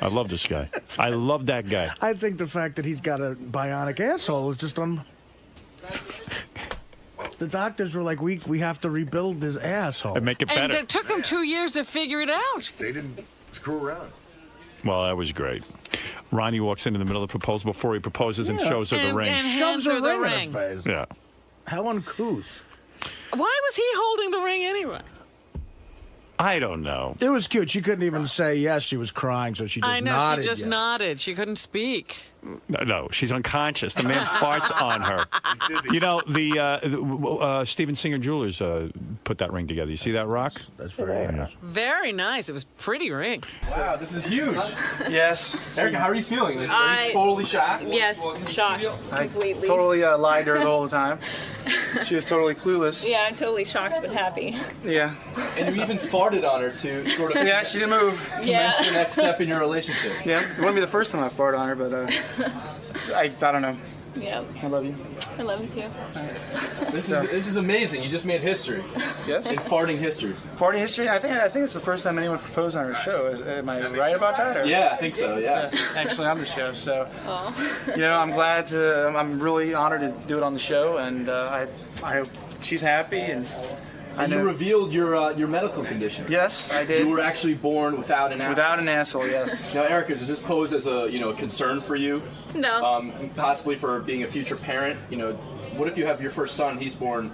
I love this guy. I love that guy. I think the fact that he's got a bionic asshole is just The doctors were like, we have to rebuild his asshole. And make it And better. it took them 2 years to figure it out. They didn't screw around. Well, that was great. Ronnie walks in the middle of the proposal before he proposes and shows her the ring. And Shoves hands a her the ring in ring. her face. Yeah. How uncouth. Why was he holding the ring anyway? I don't know. It was cute. She couldn't even say yes. She was crying, so she just I know, nodded. she just yes. nodded. She couldn't speak. No, she's unconscious. The man farts on her. You know, the Steven Singer Jewelers put that ring together. You see that rock? That's very nice. Very nice. It was a pretty ring. Wow, this is huge. Yes. Erica, how are you feeling? Are you totally shocked? Yes, shocked. I Completely. totally lied to her the whole time. She was totally clueless. Yeah, I'm totally shocked but happy. Yeah. And you even farted on her to sort of Yeah, she didn't move. Yeah. commence the next step in your relationship. Yeah, it wouldn't be the first time I farted on her, but I don't know. Yeah. I love you. I love you too. This is amazing. You just made history. Yes. In farting history. Farting history. I think it's the first time anyone proposed on our show. Am I right about that? Or? Yeah, I think so. Yeah. Actually, on the show. So, I'm glad to. I'm really honored to do it on the show, and I hope she's happy and. And you revealed your medical condition. Yes, I did. You were actually born without an asshole. Without an asshole, yes. Now, Erica, does this pose as a concern for you? No. Possibly for being a future parent. What if you have your first son? He's born,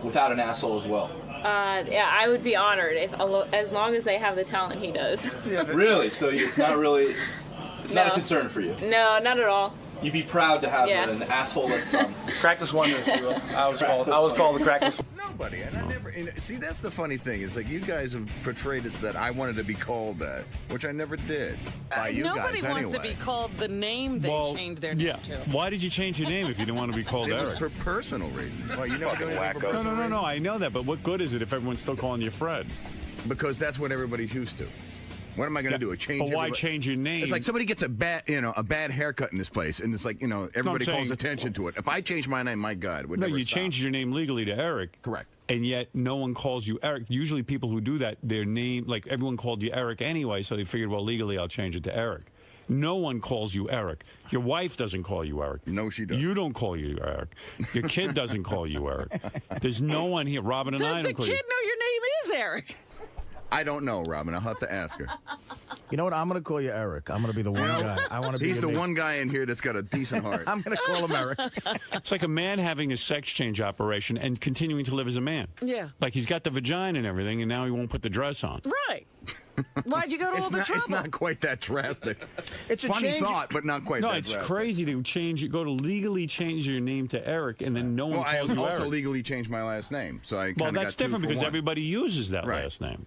without an asshole as well. Yeah, I would be honored as long as they have the talent he does. Really? So it's not really. It's not a concern for you. No, not at all. You'd be proud to have an asshole-less son. Crackless wonder, if you will. I was called the crackless. Nobody, and I never. See, that's the funny thing. Is like you guys have portrayed it that I wanted to be called that, which I never did. By you Nobody guys, wants anyway. to be called the name they changed their name to. Why did you change your name if you didn't want to be called It Eric? was for personal reasons. Well, you never do anything for personal reasons? No. I know that, but what good is it if everyone's still calling you Fred? Because that's what everybody's used to. What am I going to do? Change? But why change your name? It's like somebody gets a bad haircut in this place, and it's like everybody calls attention to it. If I change my name, my God, it would never you stop. changed your name legally to Eric. Correct. And yet no one calls you Eric. Usually people who do that, their name, like everyone called you Eric anyway, so they figured, well, legally I'll change it to Eric. No one calls you Eric. Your wife doesn't call you Eric. No, she doesn't. You don't call you Eric. Your kid doesn't call you Eric. There's no one here. Robin and I Does don't the call kid you. know your name is Eric? I don't know, Robin. I'll have to ask her. You know what? I'm going to call you Eric. I'm going to be the one guy. I want to be. He's the one guy in here that's got a decent heart. I'm going to call him Eric. It's like a man having a sex change operation and continuing to live as a man. Yeah. Like he's got the vagina and everything, and now he won't put the dress on. Right. Why'd you go to all the trouble? It's not quite that drastic. It's a funny change. thought, but not quite No, that it's drastic. crazy to go to legally change your name to Eric, and then no one Well, I calls you also Eric. legally changed my last name, so I Well, kinda that's got two different for because one. everybody uses that Right. last name.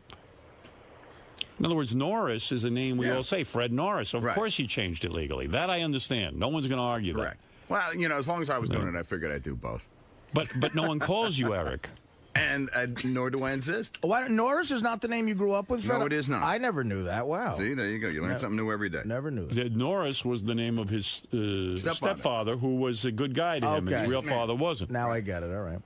In other words, Norris is a name we all say, Fred Norris. Of course he changed it legally. That I understand. No one's going to argue Correct. Well, as long as I was doing it, I figured I'd do both. that. But no one calls you Eric. And nor do I insist. What, Norris is not the name you grew up with, Fred? No, it is not. I never knew that. Wow. See, there you go. You learn something new every day. Never knew that. Norris was the name of his stepfather, who was a good guy to him. Okay. His real father wasn't. Now I get it. All right.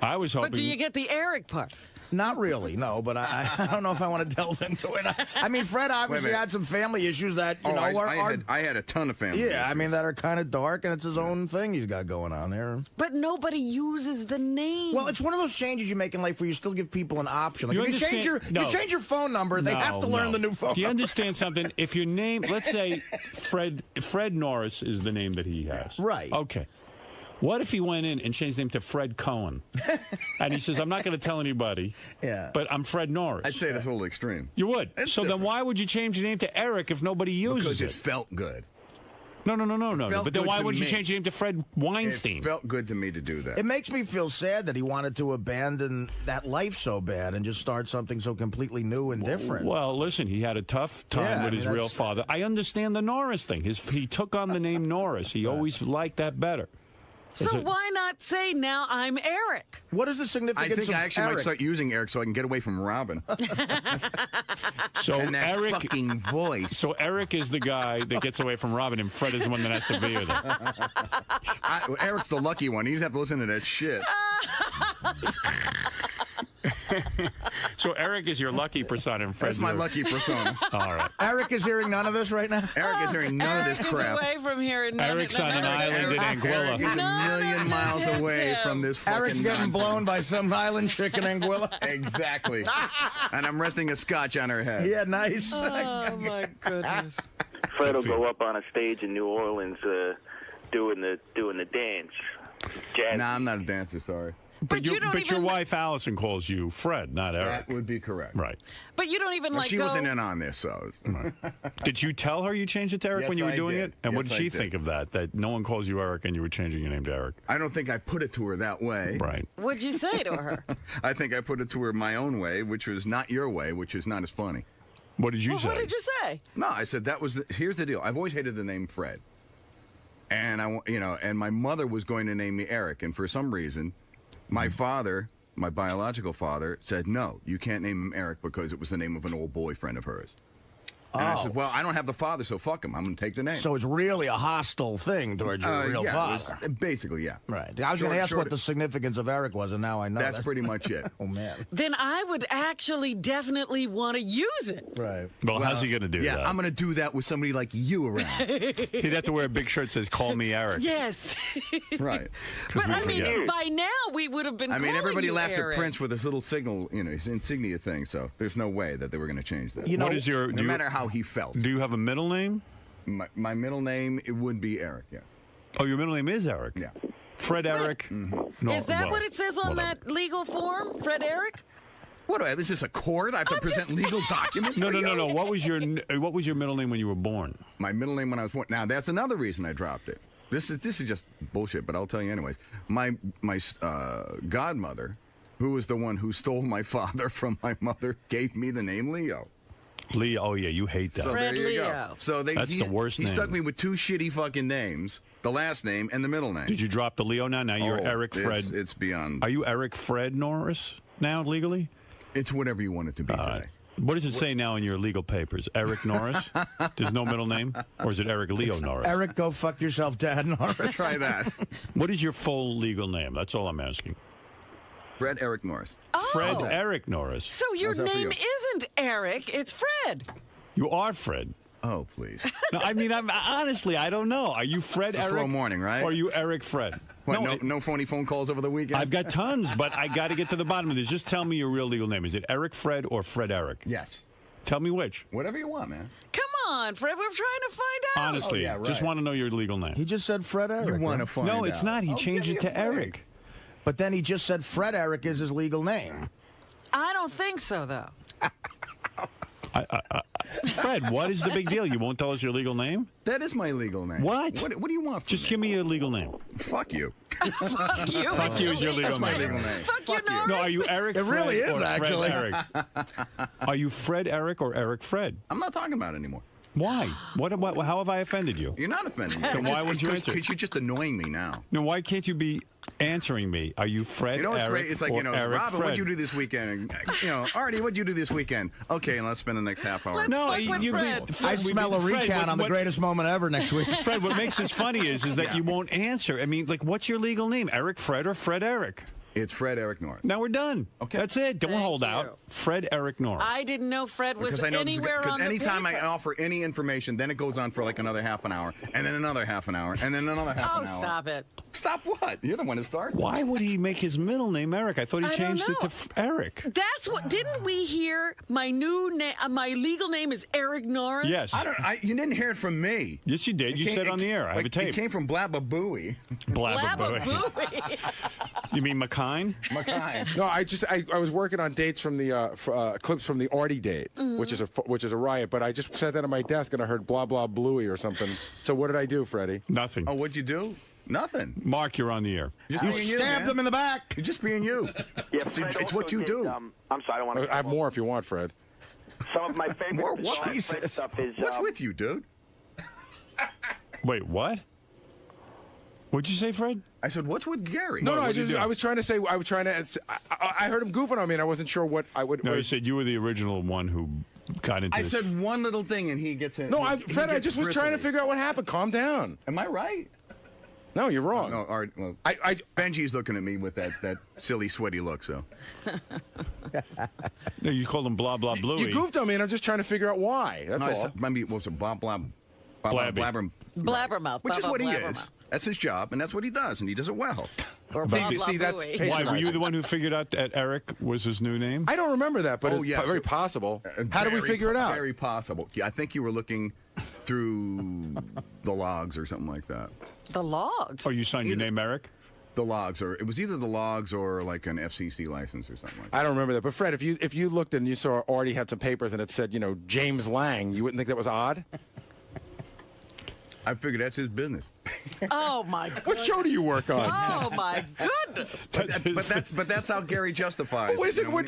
I was hoping. But do you get the Eric part? Not really, no, but I don't know if I want to delve into it. I mean, Fred obviously had some family issues that, I had a ton of family issues. I mean, that are kind of dark, and it's his own thing he's got going on there. But nobody uses the name. Well, it's one of those changes you make in life where you still give people an option. Like You if you change understand- you change your phone number, they have to learn the new phone Do you number. understand something? If your name, let's say Fred Norris is the name that he has. Right. Okay. What if he went in and changed his name to Fred Cohen? And he says, I'm not going to tell anybody, but I'm Fred Norris. I'd say that's a little extreme. You would. So then why would you change your name to Eric if nobody uses Because it? it felt good. No. felt But then good why to would you me. change your name to Fred Weinstein? It felt good to me to do that. It makes me feel sad that he wanted to abandon that life so bad and just start something so completely new and different. Well, listen, he had a tough time Yeah, with I his mean, real that's- father. I understand the Norris thing. He took on the name Norris. He always liked that better. So why not say, now I'm Eric? What is the I significance think of I actually might Eric? start using Eric so I can get away from Robin. So and that Eric, fucking voice. so Eric is the guy that gets away from Robin, and Fred is the one that has to be with him. Eric's the lucky one. He doesn't have to listen to that shit. So Eric is your lucky persona, and Fred's That's my your- lucky persona. All right. Eric is hearing none of this right now? Eric is hearing none of this Eric crap. is away from here. And Eric's on an island in Anguilla. Eric is a million miles away from this fucking Eric's getting nonsense. blown by some island chick in Anguilla. Exactly. And I'm resting a scotch on her head. Yeah, nice. Oh, my goodness. Fred will go up on a stage in New Orleans doing the dance. Jazz. Nah, I'm not a dancer, sorry. But you don't your even- wife Allison calls you Fred, not Eric. That would be correct. Right. But you don't even But like she go... wasn't in on this, so. Did you tell her you changed it to Eric Yes, when you were I doing did. it? And what Yes, did I she did. think of that? That no one calls you Eric and you were changing your name to Eric? I don't think I put it to her that way. Right. What'd you say to her? I think I put it to her my own way, which was not your way, which is not as funny. What did you Well, say? what did you say? No, I said here's the deal. I've always hated the name Fred. And and my mother was going to name me Eric, and for some reason, my father, my biological father, said no, you can't name him Eric because it was the name of an old boyfriend of hers. And I said, well, I don't have the father, so fuck him. I'm going to take the name. So it's really a hostile thing towards your real yeah, father. Basically, yeah. Right. I was going to ask what the significance of Eric was, and now I know. That's pretty much it. Oh, man. Then I would actually definitely want to use it. Right. Well, how's he going to do that? Yeah, I'm going to do that with somebody like you around. He'd have to wear a big shirt that says, call me Eric. Yes. Right. But we I mean, forget. by now we would have been I mean, calling everybody you laughed Eric. at Prince with his little signal, his insignia thing, so there's no way that they were going to change that. What is your... no matter how he felt. Do you have a middle name? My middle name, it would be Eric, yeah. Oh, your middle name is Eric? Yeah. Fred Eric? Mm-hmm. No, Is that well, what it says on whatever. that legal form, Fred Eric? What do I have? Is this a court? I have to present legal documents? No, for no, you? no, no. What was your middle name when you were born? My middle name when I was born. Now, that's another reason I dropped it. This is just bullshit, but I'll tell you anyways. My godmother, who was the one who stole my father from my mother, gave me the name Leo. Leo. Oh, yeah, you hate that. So Fred there you Leo. go. So That's the worst He name. stuck me with two shitty fucking names, the last name and the middle name. Did you drop the Leo now? Now you're Oh, Eric Fred. It's beyond. Are you Eric Fred Norris now legally? It's whatever you want it to be today. What does it say now in your legal papers? Eric Norris? There's no middle name? Or is it Eric Leo Norris? Eric, go fuck yourself, Dad Norris. Try that. What is your full legal name? That's all I'm asking. Fred Eric Norris. Oh. Fred Eric Norris. So your How's that for name you? isn't Eric, it's Fred. You are Fred. Oh, please. No, I mean, honestly, I don't know. Are you Fred It's a Eric? slow morning, right? Or are you Eric Fred? What, no phony phone calls over the weekend? I've got tons, but I got to get to the bottom of this. Just tell me your real legal name. Is it Eric Fred or Fred Eric? Yes. Tell me which. Whatever you want, man. Come on, Fred, we're trying to find out. Honestly, yeah, right. just want to know your legal name. He just said Fred Eric. You want to right? find No, it's out. not. He Oh, changed give it me to a break. Eric. But then he just said Fred Eric is his legal name. I don't think so, though. Fred, what is the big deal? You won't tell us your legal name? That is my legal name. What? What do you want from Just me? give me your legal name. Fuck you. Fuck you. Fuck you is your legal That's my name. legal name. Fuck you, Norris. No, are you Eric It Fred really is, or Fred actually. Eric? Are you Fred Eric or Eric Fred? I'm not talking about it anymore. Why? What? How have I offended you? You're not offending me. Then why wouldn't you answer? Because you're just annoying me now. No, why can't you be answering me? Are you Fred You know what's Eric great? It's like, or Eric Robin, Fred? what'd you do this weekend? And, Artie, what'd you do this weekend? Okay, and let's spend the next half hour. No, fuck with you Fred. I smell a recount on the greatest moment ever next week. Fred, what makes this funny is that Yeah. you won't answer. I mean, like, what's your legal name? Eric Fred or Fred Eric? It's Fred Eric Norris. Now we're done. Okay. That's it. Don't Thank hold you. out. Fred Eric Norris. I didn't know Fred was Because I know anywhere because on the anytime I paper. offer any information, then it goes on for like another half an hour, and then another half an hour, and then another half Oh, an hour. stop it. Stop what? You're the one that started. Why would he make his middle name Eric? I thought he I don't changed it know. to Eric. That's what, didn't we hear my new name, my legal name is Eric Norris? Yes. You didn't hear it from me. Yes, you did. You said on the air. I have a tape. It came from Blabba Booey. Blabba. Blabba Booey. You mean McConaughey? McKine? McKine. No, I was working on dates from the clips from the Artie date, which is a riot. But I just sat that on my desk and I heard blah blah bluey or something. So what did I do, Freddie? Nothing. Oh, what'd you do? Nothing. Mark, you're on the air. Just You being stabbed man. them in the back. You're just being you. Yeah, It's Fred what also you did, do. I'm sorry, I don't want to. I have more if you want, Fred. Some of my favorite More bizarre what? Fred stuff is. What's with you, dude? Wait, what? What'd you say, Fred? I said, what's with Gary? No, What'd you do? I was trying to say, I heard him goofing on me, and I wasn't sure what I would. No, you said you were the original one who got into I this. said one little thing, and he gets in. No, he Fred, I gets just was trying to bristly. figure out what happened. Calm down. Am I right? No, you're wrong. No, Art. Well, I Benji's looking at me with that silly, sweaty look. So No, you called him blah blah bluey. you goofed on me, and I'm just trying to figure out why. That's no, I all. said, maybe what was it? Blabber, Blabby. Blabbermouth. which is Blah, what he blah, is. blabbermouth. That's his job, and that's what he does, and he does it well. Or See, blah, blah, see, that's bluey. patronizing. Why, were you the one who figured out that Eric was his new name? I don't remember that, but Oh, it's yeah, very so- possible. How did we figure it out? Very possible. Yeah, I think you were looking through the logs or something like that. The logs. Oh, you signed your name Eric? The logs, or it was either the logs or like an FCC license or something like that. I don't remember that. But Fred, if you looked and you saw Artie had some papers and it said, James Lang, you wouldn't think that was odd? I figured that's his business. Oh my god. What show do you work on? Oh my goodness. But that's how Gary justifies. What is it? When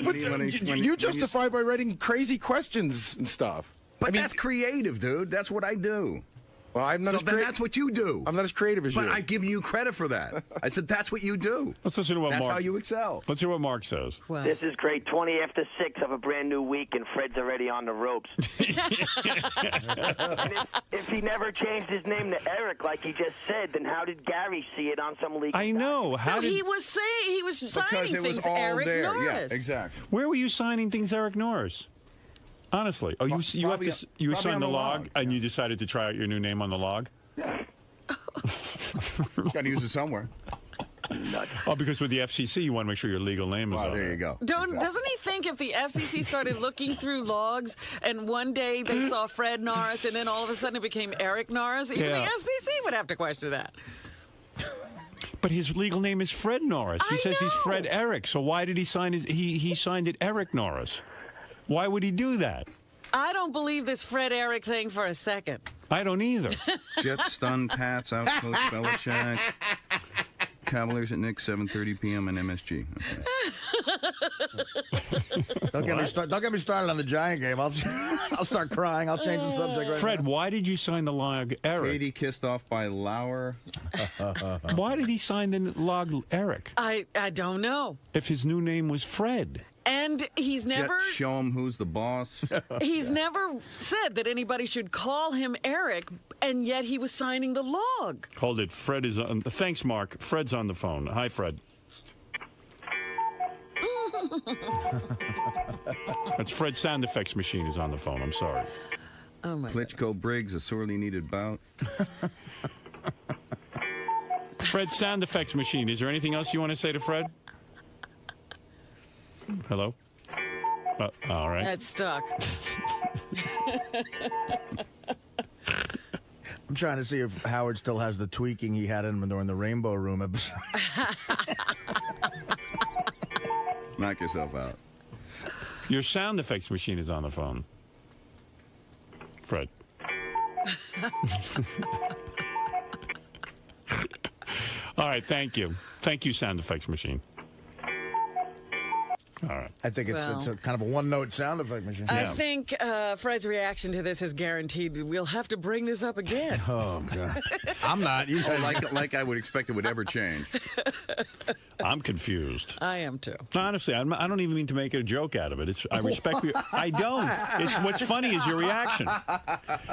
You justify by writing crazy questions and stuff. But that's creative, dude. That's what I do. Well, I'm not So as then that's what you do. I'm not as creative as But you. I give you credit for that. I said that's what you do. Let's listen to what That's Mark. how you excel. Let's hear what Mark says. Well, This is great. 20 after 6 of a brand new week, and Fred's already on the ropes. And if he never changed his name to Eric, like he just said, then how did Gary see it on some legal I know. How so did? he was signing Because it was things all Eric there. Norris. Yeah, exactly. Where were you signing things, Eric Norris? Honestly, you Probably- signed probably the on log, and you decided to try out your new name on the log. Got to use it somewhere. Oh, because with the FCC, you want to make sure your legal name is Oh, on there there. you go. Doesn't he think if the FCC started looking through logs and one day they saw Fred Norris and then all of a sudden it became Eric Norris, even Yeah. the FCC would have to question that. But his legal name is Fred Norris. He I says he's know. Fred Eric. So why did he sign he signed it Eric Norris? Why would he do that? I don't believe this Fred Eric thing for a second. I don't either. Jets stun Pats out Coach Belichick. Cavaliers at Knicks 7:30 p.m. on MSG. Okay. Don't get me started on the Giant game. I'll start crying. I'll change the subject right Fred, now. why did you sign the log Eric? Katie kissed off by Lauer. Why did he sign the log Eric I don't know. if his new name was Fred? And he's never Jet, show him who's the boss. he's never said that anybody should call him Eric, and yet he was signing the log. Hold it. Fred is on. Thanks, Mark. Fred's on the phone. Hi, Fred. That's Fred's sound effects machine is on the phone. I'm sorry. Oh my Klitschko Briggs, a sorely needed bout. Fred's sound effects machine. Is there anything else you want to say to Fred? Hello? All right. That's stuck. I'm trying to see if Howard still has the tweaking he had in him during the Rainbow Room episode. Knock yourself out. Your sound effects machine is on the phone. Fred. All right, thank you. Thank you, sound effects machine. All right. I think it's a kind of a one-note sound effect machine. I think Fred's reaction to this is guaranteed. We'll have to bring this up again. Oh, God. I'm not. You like I would expect it would ever change. I'm confused. I am too. Honestly, I don't even mean to make a joke out of it. I respect you. I don't. It's what's funny is your reaction.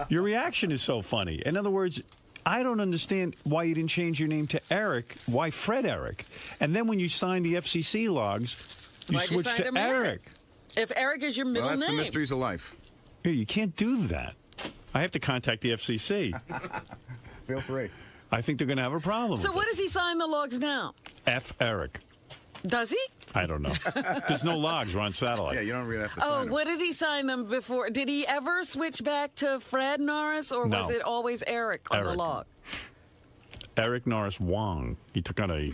Your reaction is so funny. In other words, I don't understand why you didn't change your name to Eric. Why Fred Eric? And then when you signed the FCC logs, you Why'd switched sign to him Eric. If Eric is your middle Well, that's name. the mysteries of life. Hey, you can't do that. I have to contact the FCC. Feel free. I think they're going to have a problem. So with what does he sign the logs now? F Eric. Does he? I don't know. There's no logs. We're on satellite. Yeah, you don't really have to Oh, sign them. what did he sign them before? Did he ever switch back to Fred Norris, or No. was it always Eric on the Eric. log? Eric Norris Wong. He took on a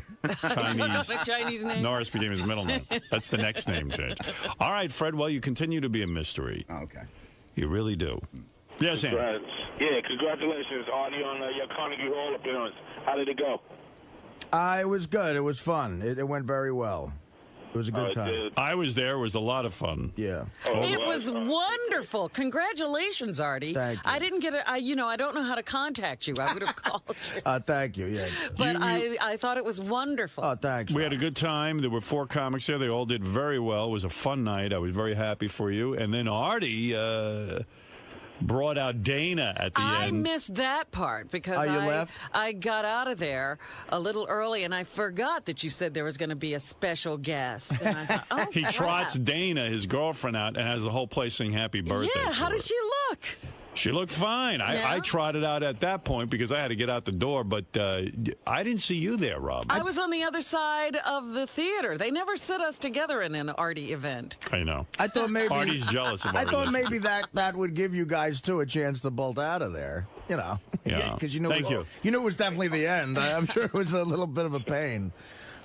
Chinese name. Norris became his middle name. That's the next name change. All right, Fred. Well, you continue to be a mystery. Oh, okay. You really do. Yes, Ann. Yeah, congratulations, Artie, on your Carnegie Hall appearance. How did it go? It was good. It was fun. It went very well. It was a good time. I was there. It was a lot of fun. Yeah. It was wonderful. Congratulations, Artie. Thank you. I didn't get I don't know how to contact you. I would have called you. Thank you. Yeah. But I thought it was wonderful. Oh, thanks. We had a good time. There were 4 comics there. They all did very well. It was a fun night. I was very happy for you. And then Artie brought out Dana at the end. I missed that part because I got out of there a little early and I forgot that you said there was going to be a special guest. And I thought, oh, he trots Dana, his girlfriend, out and has the whole place sing happy birthday. Yeah, how did she look? She looked fine. Yeah? I trotted out at that point because I had to get out the door, but I didn't see you there, Rob. I was on the other side of the theater. They never sit us together in an Artie event. I know. I thought maybe Artie's jealous of our I thought maybe relationship. that would give you guys too a chance to bolt out of there. You know. Yeah. Because you know. Thank you. You knew it was definitely the end. I'm sure it was a little bit of a pain.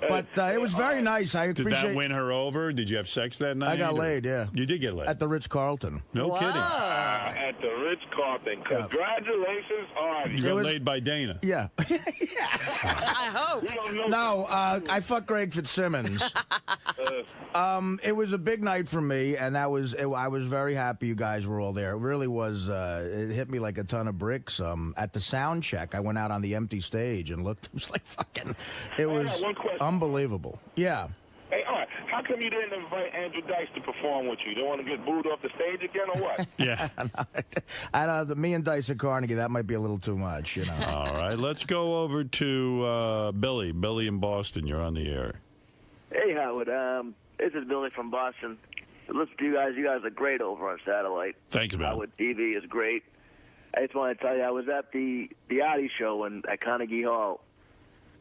But it was very nice. I appreciate. Did that win her over? Did you have sex that night? I got laid, yeah. You did get laid? At the Ritz-Carlton. No kidding. At the Ritz-Carlton. Congratulations, Artie. You got laid by Dana. Yeah. I hope. No, I fucked Greg Fitzsimmons. It was a big night for me, and I was very happy you guys were all there. It really was. It hit me like a ton of bricks. At the sound check, I went out on the empty stage and looked. It was like fucking. It was unbelievable. Yeah. Hey, all right. How come you didn't invite Andrew Dice to perform with you? You don't want to get booed off the stage again, or what? Yeah. Me and Dice at Carnegie, that might be a little too much, you know. All right, let's go over to Billy. Billy in Boston, you're on the air. Hey, Howard. This is Billy from Boston. Listen to you guys. You guys are great over on satellite. Thanks, man. Howard TV is great. I just want to tell you, I was at the Artie show at Carnegie Hall,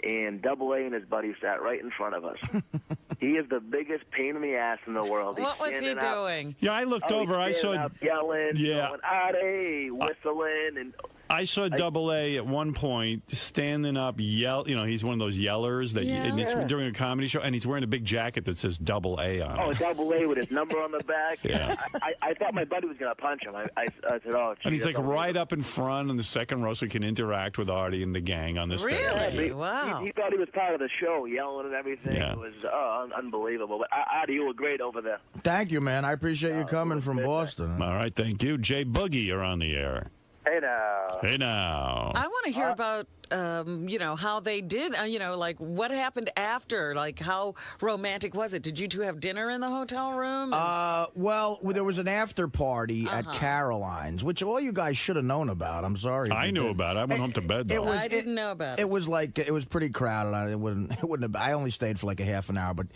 and Double A and his buddy sat right in front of us. He is the biggest pain in the ass in the world. What was he doing? Yeah, I looked over. I saw yelling, going, Artie, whistling, and I saw Double A at one point standing up, yell. You know, he's one of those yellers that and it's during a comedy show, and he's wearing a big jacket that says Double A on it. Oh, Double A with his number on the back. Yeah. I thought my buddy was going to punch him. I said, oh, and he's like right up in front in the second row so he can interact with Artie and the gang on the stage. Really? Wow. He thought he was part of the show, yelling and everything. Yeah. It was unbelievable. But Artie, you were great over there. Thank you, man. I appreciate you coming from Boston. All right, thank you. Jay Boogie, you're on the air. Hey now. Hey now. I want to hear about, how they did, like what happened after, like how romantic was it? Did you two have dinner in the hotel room? Well, there was an after party at Caroline's, which all you guys should have known about. I'm sorry. I knew about it. I went home to bed, though. I didn't know about it. It was like, it was pretty crowded. It wouldn't have, I only stayed for like a half an hour, but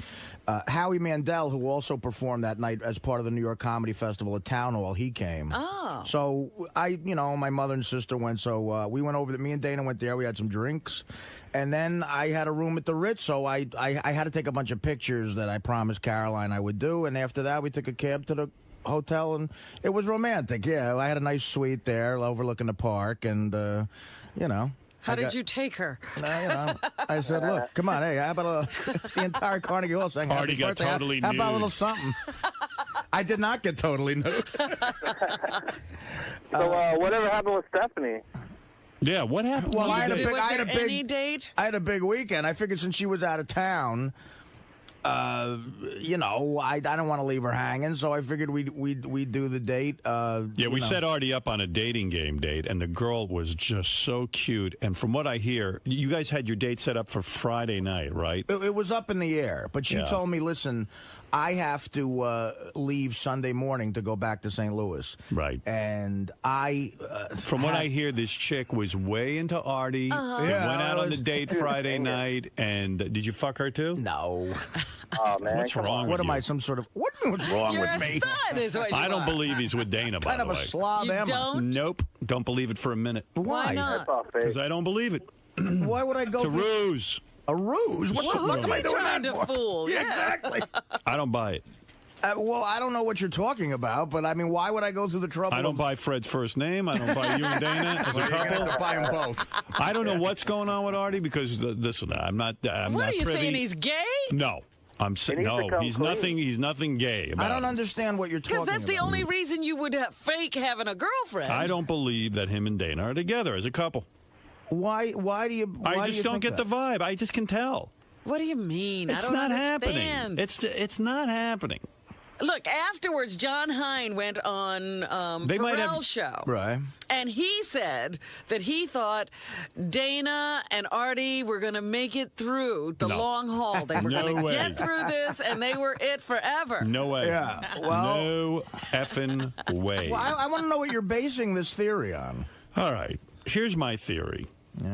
Howie Mandel, who also performed that night as part of the New York Comedy Festival at Town Hall, he came. Oh. So my mother and sister went, so we went over me and Dana went there. We had some drinks, and then I had a room at the Ritz, so I had to take a bunch of pictures that I promised Caroline I would do, and after that we took a cab to the hotel, and it was romantic. Yeah, I had a nice suite there overlooking the park, and How did you take her? I said, look, come on, hey, how about the entire Carnegie Hall saying Artie happy got birthday? totally How nude. about a little something? I did not get totally nude. So whatever happened with Stephanie? Yeah, what happened? Well, I had any date? I had a big weekend. I figured since she was out of town, I don't want to leave her hanging, so I figured we'd do the date. We set Artie up on a dating game date, and the girl was just so cute. And from what I hear, you guys had your date set up for Friday night, right? It was up in the air, but she told me, listen, I have to leave Sunday morning to go back to St. Louis. Right. And from what I hear, this chick was way into Artie. Uh-huh. They Yeah, went out on the date Friday night, and did you fuck her too? No. Oh, man. What's wrong with What you? am I, some sort of... What's wrong You're with a me? stud, is what you I don't are. believe he's with Dana, by Kind the of a way. slob, You am I? don't? Nope. Don't believe it for a minute. Why not? That's all fake. Because I don't believe it. Why would I go It's a for ruse. a ruse? What the fuck am I doing trying that to for? fool? Yeah, Yeah. exactly. I don't buy it. Well, I don't know what you're talking about, but I mean, why would I go through the trouble? I don't buy Fred's first name. I don't buy you and Dana as a You're couple. gonna have to buy them both. I don't know what's going on with Artie because this or that. I'm not. I'm What not are you privy. saying? He's gay? No, I'm saying no. He's nothing. He's nothing gay. I don't it. understand what you're talking Because about. that's the only reason you would fake having a girlfriend. I don't believe that him and Dana are together as a couple. Why do you? Why I do just you don't think get that? the vibe. I just can tell. What do you mean? It's I don't not understand. happening. It's not happening. Look, afterwards, John Hine went on They might Pharrell's have- show. Right. And he said that he thought Dana and Artie were going to make it through the No. long haul. They were No going to way. get through this, and they were it forever. No way. Yeah, well- no effing way. Well, I want to know what you're basing this theory on. All right. Here's my theory.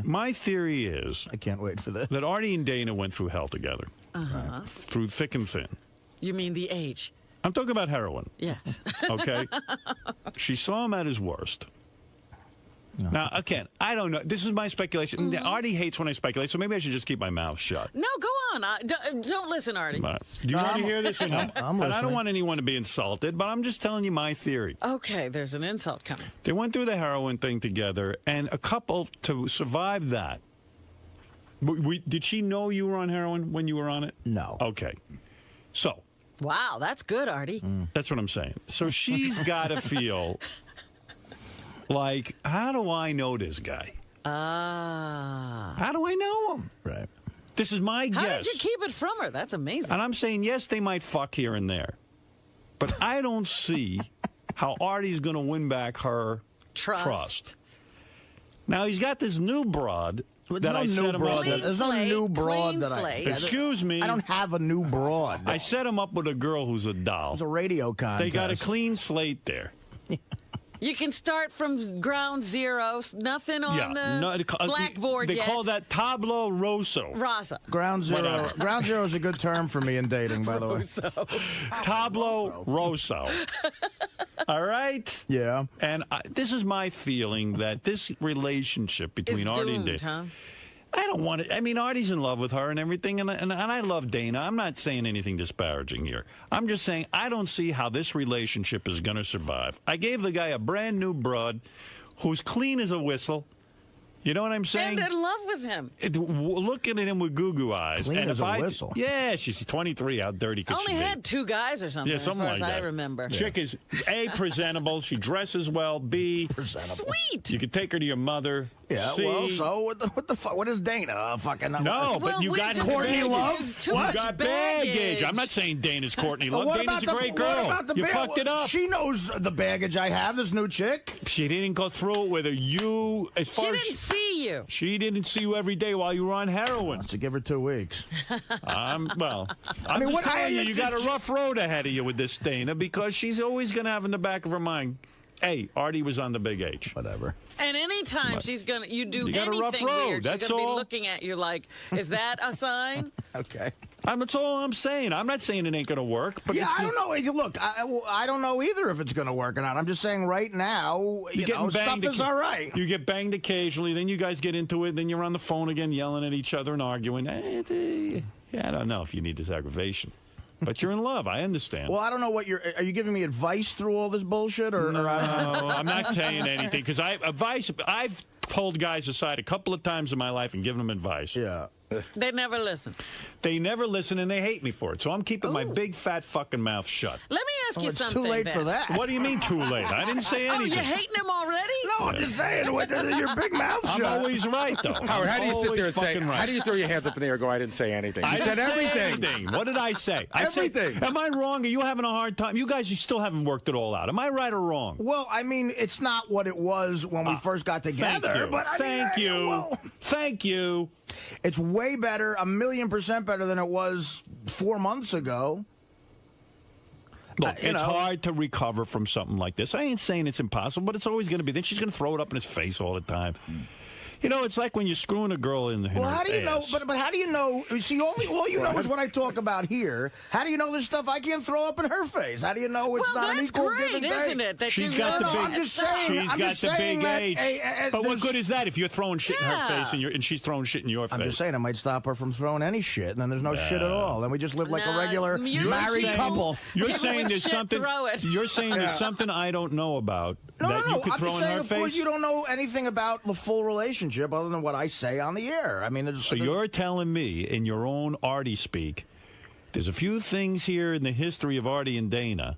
My theory is I can't wait for this. that Artie and Dana went through hell together, through thick and thin. You mean the age? I'm talking about heroin. Yes. Okay. She saw him at his worst. Now, again, I don't know. This is my speculation. Artie hates when I speculate, so maybe I should just keep my mouth shut. No, go on. Don't listen, Artie. But, do you want to hear this or not? I'm And I don't listening. want anyone to be insulted, but I'm just telling you my theory. Okay, there's an insult coming. They went through the heroin thing together, and a couple to survive that. Did she know you were on heroin when you were on it? No. Okay. So, Wow, that's good, Artie. that's what I'm saying. So she's got to feel like, how do I know this guy? How do I know him? Right. This is my How guess. did you keep it from her? That's amazing. And I'm saying, yes, they might fuck here and there. But I don't see how Artie's going to win back her trust. Now, he's got this new broad that I set him up with. There's no new broad that I... Excuse me. I don't have a new broad. I set him up with a girl who's a doll. It's a radio contest. They got a clean slate there. You can start from ground zero. Nothing on the blackboard They yet. call that tableau rosso. Rasa. Ground zero. Whatever. Ground zero is a good term for me in dating, by the way. Tableau rosso. All right? Yeah. And this is my feeling that this relationship between It's Artie and doomed, Dana. huh? I don't want it. I mean, Artie's in love with her and everything, and I love Dana. I'm not saying anything disparaging here. I'm just saying I don't see how this relationship is going to survive. I gave the guy a brand new broad who's clean as a whistle. You know what I'm saying? And in love with him. Looking at him with goo-goo eyes. Clean and as if a whistle. Yeah, she's 23. How dirty could she Only be? had 2 guys or something, Yeah, something as far like as that. I remember. Chick is A, presentable. She dresses well. B, presentable. Sweet. You could take her to your mother. Yeah, C, well, so what the fuck? What is Dana? Fucking no, but you got Courtney baggage. Love. You What? got baggage. I'm not saying Dana's Courtney Love. What Dana's about a great the, girl. What about the You bag- fucked it up. She knows the baggage I have. This new chick. She didn't go through it with her. You, as She far as didn't see you. she didn't see you every day while you were on heroin. To give her 2 weeks. I'm I mean, just what telling I- you got a rough road ahead of you with this Dana because she's always going to have in the back of her mind, hey, Artie was on the big H. Whatever. And anytime But she's gonna, you do you got a rough anything road, weird, that's she's gonna all. be looking at you like, is that a sign? Okay. That's all I'm saying. I'm not saying it ain't going to work. But Yeah, it's I don't know. Look, I don't know either if it's going to work or not. I'm just saying right now, you know, stuff is all right. You get banged occasionally, then you guys get into it, then you're on the phone again yelling at each other and arguing. Yeah, I don't know if you need this aggravation. But you're in love. I understand. Well, I don't know what are you giving me advice through all this bullshit? Or No, I don't know. I'm not saying anything because I've pulled guys aside a couple of times in my life and given them advice. Yeah. They never listen. They never listen and they hate me for it. So I'm keeping my Ooh. big fat fucking mouth shut. Let me ask you it's something. too late then. for that. What do you mean too late? I didn't say Oh, anything. you're hating him already? No, I'm just saying, your big mouth I'm shut. always right, though. Howard, how do you sit there and say? Fucking right. How do you throw your hands up in the air and go, I didn't say anything? You I said didn't say everything. anything. What did I say? I said- Everything. am I wrong? Are you having a hard time? You guys, you still haven't worked it all out. Am I right or wrong? Well, I mean, it's not what it was when we first got together. Thank you. But I Thank mean, you. well, Thank you. it's way better, 1,000,000% better than it was 4 months ago. Look, you it's know. hard to recover from something like this. I ain't saying it's impossible, but it's always going to be. Then she's going to throw it up in his face all the time. You know, it's like when you're screwing a girl in Well, her how do you know? ass. But how do you know? See, all you know is what I talk about here. How do you know there's stuff I can't throw up in her face? How do you know it's not an equal give and take? Isn't it? That She's you got the know? big. I'm just saying. She's I'm got just the saying big that, age. But what there's- good is that if you're throwing shit in her face and she's throwing shit in your face? I'm just saying, I might stop her from throwing any shit, and then there's no shit at all. Then we just live like a regular married couple. You're saying there's something. You're saying there's something I don't know about that you could I'm throw just in saying, her of face. course, you don't know anything about the full relationship other than what I say on the air. I mean, So you're telling me, in your own Artie speak, there's a few things here in the history of Artie and Dana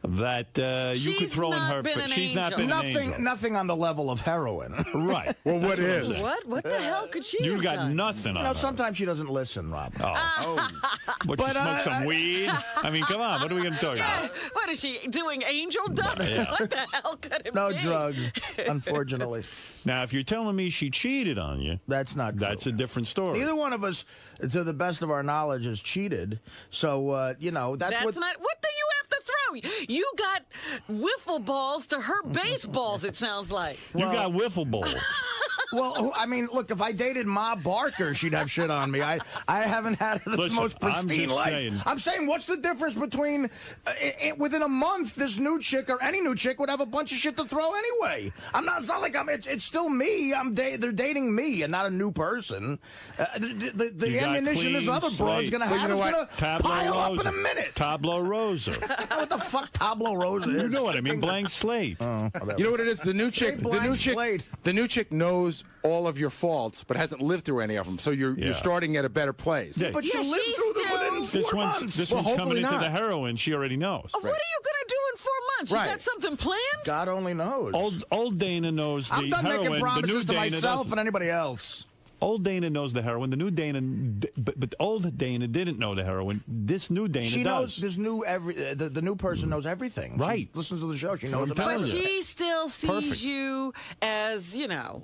that you could throw in her face. She's not been an angel. Nothing on the level of heroin. Right. Well, what is? What the hell could she You have got done? nothing on her. Sometimes she doesn't listen, Rob. Oh. What, you smoke some weed? I mean, come on. What are we going to talk about? What is she doing? Angel dust? Yeah. What the hell could it No be? drugs, unfortunately. Now, if you're telling me she cheated on you, that's not true. That's a different story. Neither one of us, to the best of our knowledge, has cheated. So, that's what... not. What do you have to throw? You got wiffle balls to her baseballs, it sounds like. You got wiffle balls. Well, I mean, look, if I dated Ma Barker, she'd have shit on me. I haven't had the Listen, most pristine I'm just life. saying. I'm saying, what's the difference between within a month, this new chick or any new chick would have a bunch of shit to throw anyway? It's not like it's still me. They're dating me and not a new person. The ammunition this other broad's going to have is going to pile up in a minute. Tableau Rosa. What the fuck Tableau Rosa is? You know what I mean? Blank slate. You know what it is? The new chick. The new chick knows all of your faults, but hasn't lived through any of them. So you're starting at a better place. Yeah. But you lived through them within 4 months. This one's coming into the heroin. She already knows. What are you going to do in 4 months? You got something planned? God only knows. Old Dana knows the I'm done heroin. making promises the new to Dana myself doesn't. and anybody else. Old Dana knows the heroin. The new Dana, but old Dana didn't know the heroin. This new Dana She does. knows. This new the new person knows everything. Right. She listens to the show. She knows about But everything. she still sees you as,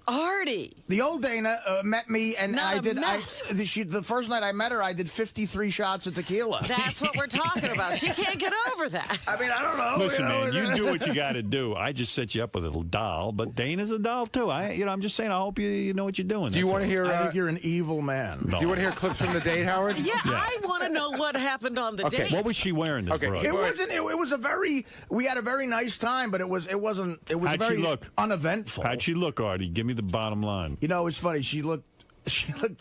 Artie. The old Dana met me, and Not I a did. mess. The first night I met her, I did 53 shots of tequila. That's what we're talking about. She can't get over that. I mean, I don't know. Listen, man, you do what you got to do. I just set you up with a little doll, but Dana's a doll too. I'm just saying. I hope you know what you're doing. Do you want to hear? I think you're an evil man. No. Do you want to hear clips from the date, Howard? Yeah, I want to know what happened on the date. What was she wearing? This broad? It wasn't. It was a very. We had a very nice time, but it wasn't. It was How'd very she look? uneventful. How'd she look, Artie? Give me the bottom line. It's funny. She looked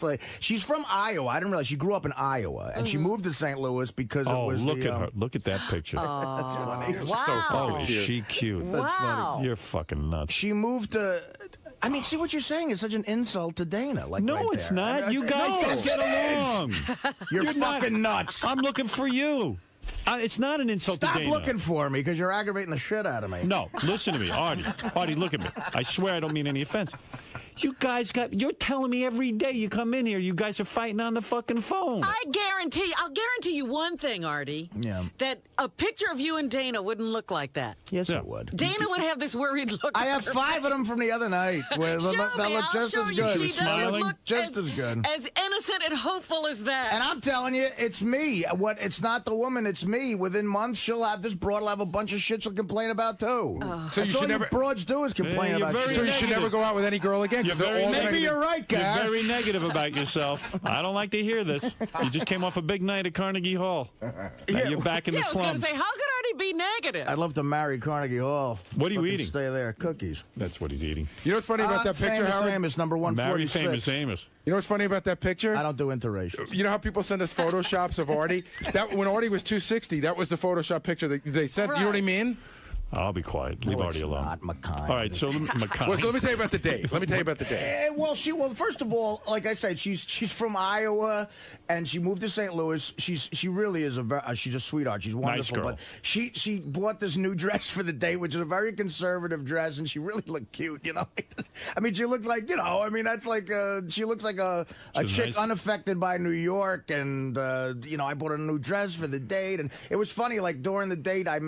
like she's from Iowa. I didn't realize she grew up in Iowa, and she moved to St. Louis because it was. Look at her! Look at that picture. That's wow. So fucking is she cute? Wow. That's funny. You're fucking nuts. She moved to. I mean, see what you're saying is such an insult to Dana. Like, No, right it's there. not. You guys don't get along. You're fucking nuts. I'm looking for you. It's not an insult Stop to Dana. looking for me because you're aggravating the shit out of me. No, listen to me, Artie. Artie, look at me. I swear I don't mean any offense. You guys you're telling me every day you come in here, you guys are fighting on the fucking phone. I'll guarantee you one thing, Artie. Yeah. That a picture of you and Dana wouldn't look like that. Yes, it would. Dana would have this worried look. I have 5 of them from the other night. Where they'll look just as good. She doesn't look just as good. As innocent and hopeful as that. And I'm telling you, it's me. It's not the woman, it's me. Within months, this broad will have a bunch of shit she'll complain about too. So you should never. Broads do is complain about shit. So you should never go out with any girl again. Maybe you're right, guy. You're very negative about yourself. I don't like to hear this. You just came off a big night at Carnegie Hall. Now you're back in the I was going slums. to say, how could Artie be negative? I'd love to marry Carnegie Hall. What are you Fucking eating? Stay there. Cookies. That's what he's eating. You know what's funny about that picture, Howard? Famous number Marry 146. famous Amos. You know what's funny about that picture? I don't do interracial. You know how people send us photoshops of Artie? That when Artie was 260, that was the Photoshop picture they sent. Right. You know what I mean? I'll be quiet. Leave Artie alone. Not McKine. All right, so McKine. Well, so let me tell you about the date. Well, first of all, like I said, she's from Iowa, and she moved to St. Louis. She really is she's a sweetheart. She's wonderful. girl. But she bought this new dress for the date, which is a very conservative dress, and she really looked cute. I mean, she looked like that's like she looks like a chick nice. unaffected by New York, and I bought her a new dress for the date, and it was funny. Like during the date, I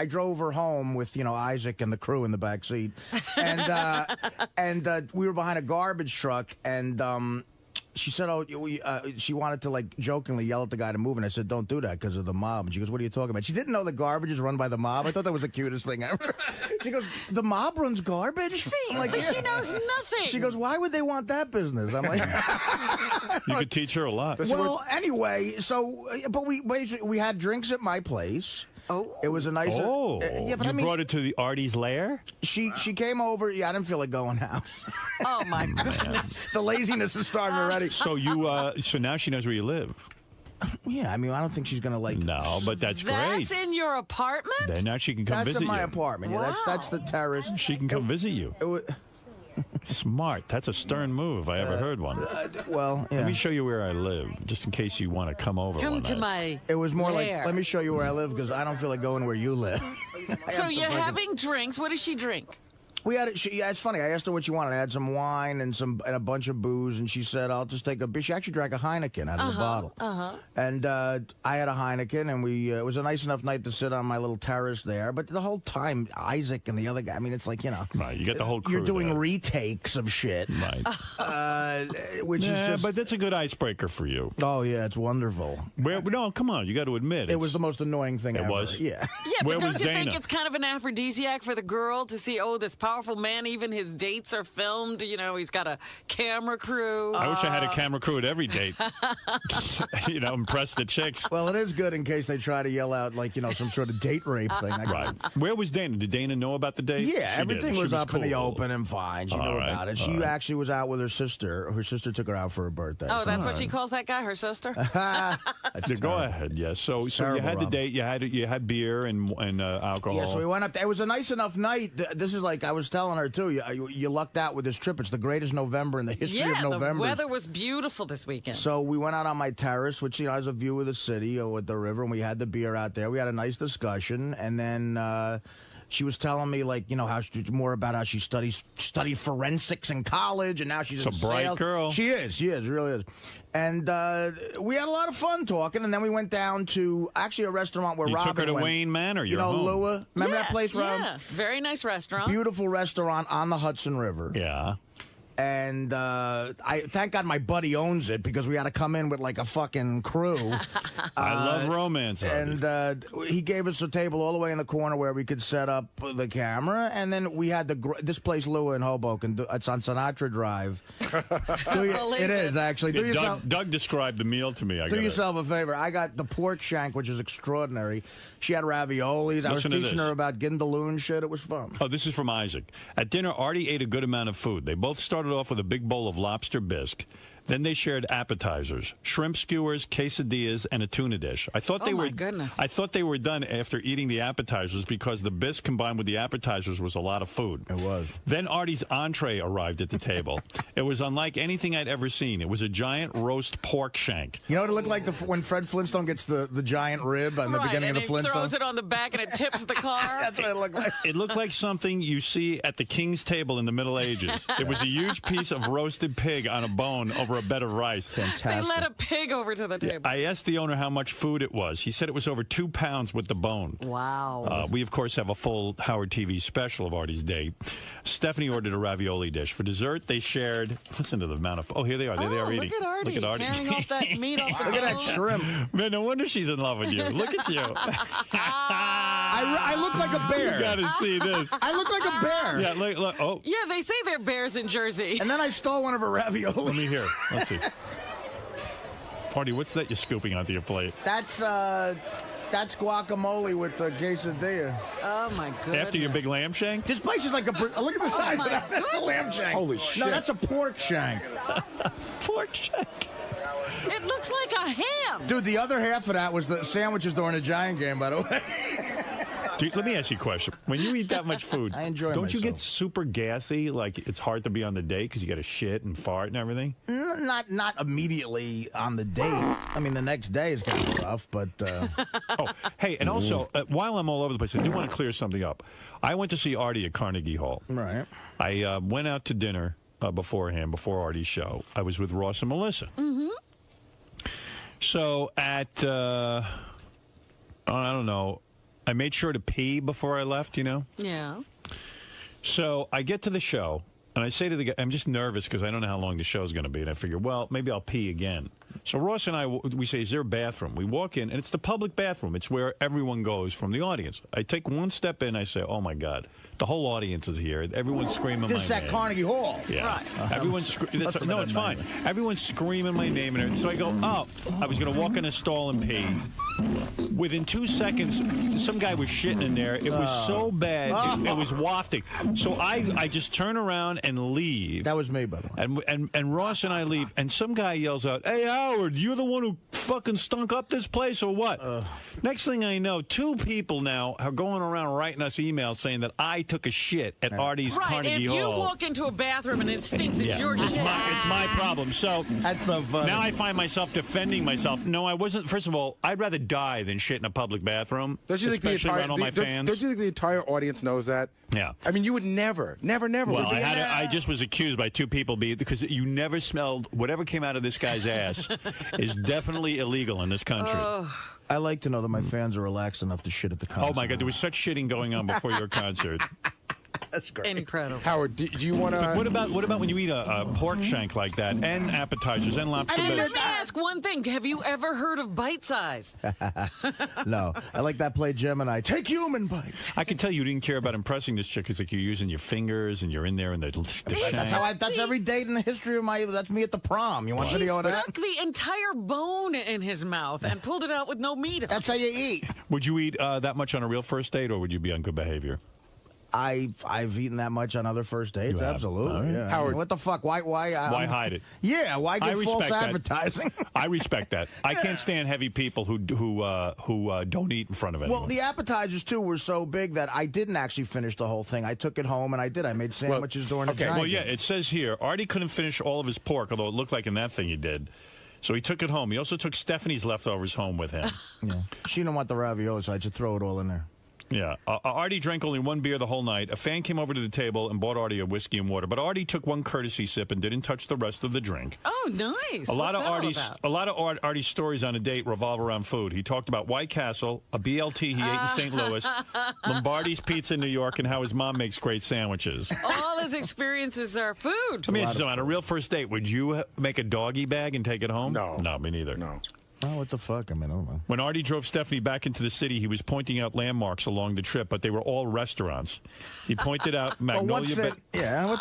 drove her home with Isaac and the crew in the back seat, and we were behind a garbage truck, and she said, "Oh, she wanted to like jokingly yell at the guy to move," and I said, "Don't do that because of the mob." And she goes, "What are you talking about?" She didn't know the garbage is run by the mob. I thought that was the cutest thing ever. She goes, "The mob runs garbage." See, I'm like, but she knows nothing. She goes, "Why would they want that business?" I'm like, You could teach her a lot. well, anyway, so but we had drinks at my place. Oh, it was a nice. Yeah, but you I mean, brought it to the Artie's lair? She came over. Yeah, I didn't feel like going out. Oh my goodness. The laziness is starting already. So so now she knows where you live. Yeah, I mean, I don't think she's gonna like. No, but that's great. That's in your apartment? Then now she can come That's visit in my you. apartment. Yeah, that's the terrace. She can come visit you. Smart. That's a stern move if I ever heard one. Well, yeah. Let me show you where I live, just in case you want to come over. Come one to night. my. It was more lair. like, let me show you where I live because I don't feel like going where you live. So you're having drinks. What does she drink? We had it. Yeah, it's funny. I asked her what she wanted. I had some wine and a bunch of booze, and she said, "I'll just take a beer." She actually drank a Heineken out of the bottle. And I had a Heineken, and it was a nice enough night to sit on my little terrace there. But the whole time, Isaac and the other guy. I mean, it's like right. You get the whole crew. You're doing there. retakes of shit, right? Which is just. But that's a good icebreaker for you. Oh yeah, it's wonderful. No, come on. You got to admit it was the most annoying thing ever. It was. Yeah. Yeah, but Where don't was you Dana? think it's kind of an aphrodisiac for the girl to see, this powerful man, even his dates are filmed. He's got a camera crew. I wish I had a camera crew at every date. Impress the chicks. Well, it is good in case they try to yell out some sort of date rape thing. Right. Where was Dana? Did Dana know about the date? Yeah, everything was up in the cool. open and fine. She knew about it. She actually was out with her sister. Her sister took her out for her birthday. Oh, that's what she calls that guy, her sister? Go ahead. Yeah. So you had the date. You had beer and alcohol. Yeah. So we went up. It was a nice enough night. This is like I was telling her too. You lucked out with this trip. It's the greatest November in the history of November. The weather was beautiful this weekend. So we went out on my terrace, which has a view of the city or with the river, and we had the beer out there. We had a nice discussion, and then she was telling me more about how she studied forensics in college, and now she's a bright sales. girl. She really is. And we had a lot of fun talking, and then we went down to actually a restaurant where you Robin took her to went. Wayne Manor. Your home. Lua. Remember that place, Rob? Yeah, very nice restaurant. Beautiful restaurant on the Hudson River. Yeah. And I thank God my buddy owns it because we had to come in with like a fucking crew. I love romance. And he gave us a table all the way in the corner where we could set up the camera. And then we had this place, Lua in Hoboken. It's on Sinatra Drive. It is, actually. Yeah, Doug described the meal to me. Do yourself a favor. I got the pork shank, which is extraordinary. She had raviolis. I was teaching her about Gindaloon shit. It was fun. Oh, this is from Isaac. At dinner, Artie ate a good amount of food. They both started off with a big bowl of lobster bisque. Then they shared appetizers, shrimp skewers, quesadillas, and a tuna dish. I thought goodness. I thought they were done after eating the appetizers because the bisque combined with the appetizers was a lot of food. It was. Then Artie's entree arrived at the table. It was unlike anything I'd ever seen. It was a giant roast pork shank. You know what it looked like when Fred Flintstone gets the giant rib on the beginning of the Flintstones? He throws it on the back and it tips the car. That's what it looked like. It looked like something you see at the king's table in the Middle Ages. It was a huge piece of roasted pig on a bone over a bed of rice. Fantastic. They let a pig over to the table. I asked the owner how much food it was. He said it was over 2 pounds with the bone. Wow. We, of course, have a full Howard TV special of Artie's date. Stephanie ordered a ravioli dish. For dessert, they shared, listen to the amount of, here they are. There they are eating. Look at Artie. Carrying off that meat off the Look at that shrimp. Man, no wonder she's in love with you. Look at you. I look like a bear. You got to see this. I look like a bear. Yeah, look. Oh. Yeah, they say they're bears in Jersey. And then I stole one of her raviolis. Let me hear. Let's see. Artie, what's that you're scooping onto your plate? That's guacamole with the quesadilla. Oh, my goodness. After your big lamb shank? This place is like look at the size of that. That's the lamb shank. Holy shit. No, that's a pork shank. Pork shank. It looks like a ham. Dude, the other half of that was the sandwiches during the Giant game, by the way. Dude, let me ask you a question. When you eat that much food, I enjoy don't you myself. get super gassy? Like it's hard to be on the date because you got to shit and fart and everything? Not immediately on the date. I mean, the next day is kind of rough, but... Oh, hey, and also, while I'm all over the place, I do want to clear something up. I went to see Artie at Carnegie Hall. Right. I went out to dinner beforehand, before Artie's show. I was with Ross and Melissa. Mm-hmm. So at, I don't know, I made sure to pee before I left, Yeah. So I get to the show, And I say to the guy, I'm just nervous because I don't know how long the show's going to be. And I figure, well, maybe I'll pee again. So Ross and I, we say, is there a bathroom? We walk in, and it's the public bathroom. It's where everyone goes from the audience. I take one step in, I say, oh, my God. The whole audience is here. Everyone's screaming my name. This is at Carnegie Hall. Yeah. Right. Everyone's no, it's fine. Everyone's screaming my name. And so I go, oh, I was going to walk in a stall and pee. Within 2 seconds, some guy was shitting in there. It was so bad. It was wafting. So I just turn around and leave. That was me, by the way. And Ross and I leave, and some guy yells out, hey, Howard, you're the one who fucking stunk up this place or what? Next thing I know, 2 people now are going around writing us emails saying that I took a shit at Artie's Carnegie Hall. If you walk into a bathroom and it stinks, it's your shit. It's my problem. So that's so funny. Now I find myself defending myself. No, I wasn't. First of all, I'd rather die than shit in a public bathroom, don't you especially think around all my fans. Don't you think the entire audience knows that? Yeah. I mean, you would never. Well, I just was accused by 2 people because you never smelled whatever came out of this guy's ass is definitely illegal in this country. I like to know that my fans are relaxed enough to shit at the concert. Oh my God, there was such shitting going on before your concert. That's great. Incredible. Howard, do you want to? What about when you eat a pork shank like that and appetizers and lobster? Let me ask one thing: have you ever heard of bite size? No, I like that play Gemini. Take human bite. I can tell you didn't care about impressing this chick. It's like you're using your fingers and you're in there and the that's how that's every date in the history of my. That's me at the prom. You want video of that? He stuck the entire bone in his mouth and pulled it out with no meat on it. That's how you eat. Would you eat that much on a real first date, or would you be on good behavior? I've eaten that much on other first dates. Absolutely. Yeah. Howard, what the fuck? Why hide it? Yeah. Why give false advertising? I respect that. I can't stand heavy people who don't eat in front of anyone. Well, the appetizers too were so big that I didn't actually finish the whole thing. I took it home and I did. I made sandwiches during the drive. Well, yeah. It says here Artie couldn't finish all of his pork, although it looked like in that thing he did. So he took it home. He also took Stephanie's leftovers home with him. Yeah. She didn't want the ravioli, so I just throw it all in there. Yeah. Artie drank only 1 beer the whole night. A fan came over to the table and bought Artie a whiskey and water. But Artie took 1 courtesy sip and didn't touch the rest of the drink. Oh, nice. A lot of Artie's stories on a date revolve around food. He talked about White Castle, a BLT he ate in St. Louis, Lombardi's Pizza in New York, and how his mom makes great sandwiches. All his experiences are food. I mean, on a real first date, would you make a doggy bag and take it home? No. No, me neither. No. Oh, what the fuck? I mean, I don't know. When Artie drove Stephanie back into the city, he was pointing out landmarks along the trip, but they were all restaurants. He pointed out Magnolia...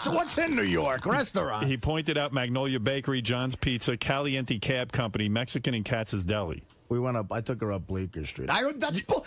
what's in New York? Restaurant. He pointed out Magnolia Bakery, John's Pizza, Caliente Cab Company, Mexican, and Katz's Deli. We went up. I took her up Bleecker Street. First of all,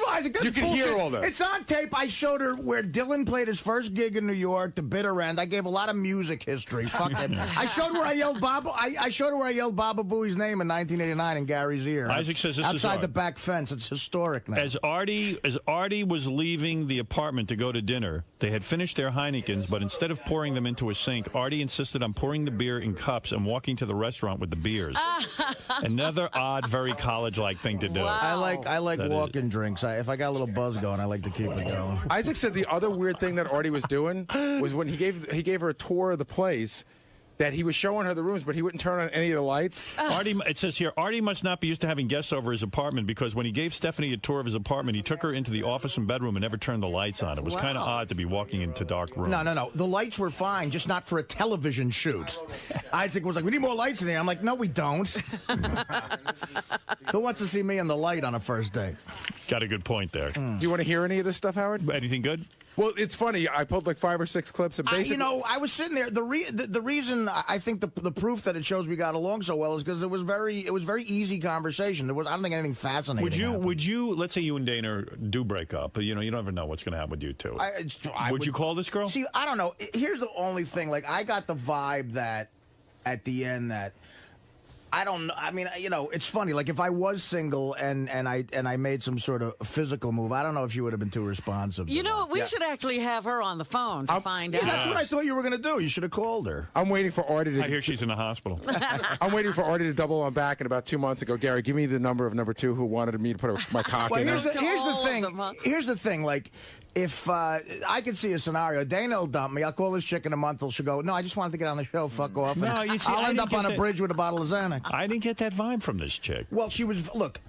Isaac, that's you can bullshit. hear all that. It's on tape. I showed her where Dylan played his first gig in New York, the bitter end. I gave a lot of music history. Fuck him. I showed where I yelled Baba. I showed her where I yelled Baba Booey's name in 1989 in Gary's ear. Isaac says this outside the back fence. It's historic now. As Artie was leaving the apartment to go to dinner, they had finished their Heinekens, but instead of pouring them into a sink, Artie insisted on pouring the beer in cups and walking to the restaurant with the beers. Another odd, very college-like thing to do. Wow. I like walking drinks. If I got a little buzz going, I like to keep it going. Isaac said the other weird thing that Artie was doing was when he gave her a tour of the place, that he was showing her the rooms, but he wouldn't turn on any of the lights. Artie, it says here, Artie must not be used to having guests over his apartment, because when he gave Stephanie a tour of his apartment, he took her into the office and bedroom and never turned the lights on. It was kind of odd to be walking into dark rooms. No. The lights were fine, just not for a television shoot. Isaac was like, we need more lights in here. I'm like, no, we don't. Who wants to see me in the light on a first date? Got a good point there. Do you want to hear any of this stuff, Howard? Anything good? Well, it's funny. I pulled like 5 or 6 clips. And basically, I was sitting there. The reason I think the proof that it shows we got along so well is because it was very easy conversation. I don't think anything fascinating. Would you? Let's say you and Dana do break up. You never know what's going to happen with you two. Would you call this girl? See, I don't know. Here's the only thing. Like, I got the vibe that at the end that. I don't know. I mean, it's funny. Like, if I was single and I made some sort of physical move, I don't know if you would have been too responsive. You know what? We should actually have her on the phone to find out. Yeah, that's what I thought you were going to do. You should have called her. I'm waiting for Artie to... I hear she's in the hospital. I'm waiting for Artie to double on back in about 2 months and go, Gary, give me the number of number 2 who wanted me to put my cock in. Here's the thing. Like, if I could see a scenario, Dana will dump me. I'll call this chick in a month. She'll go, no, I just wanted to get on the show. Fuck off. No, And you see, I'll I end didn't up on get a that- bridge with a bottle of Xanax. I didn't get that vibe from this chick. Well, she was, look,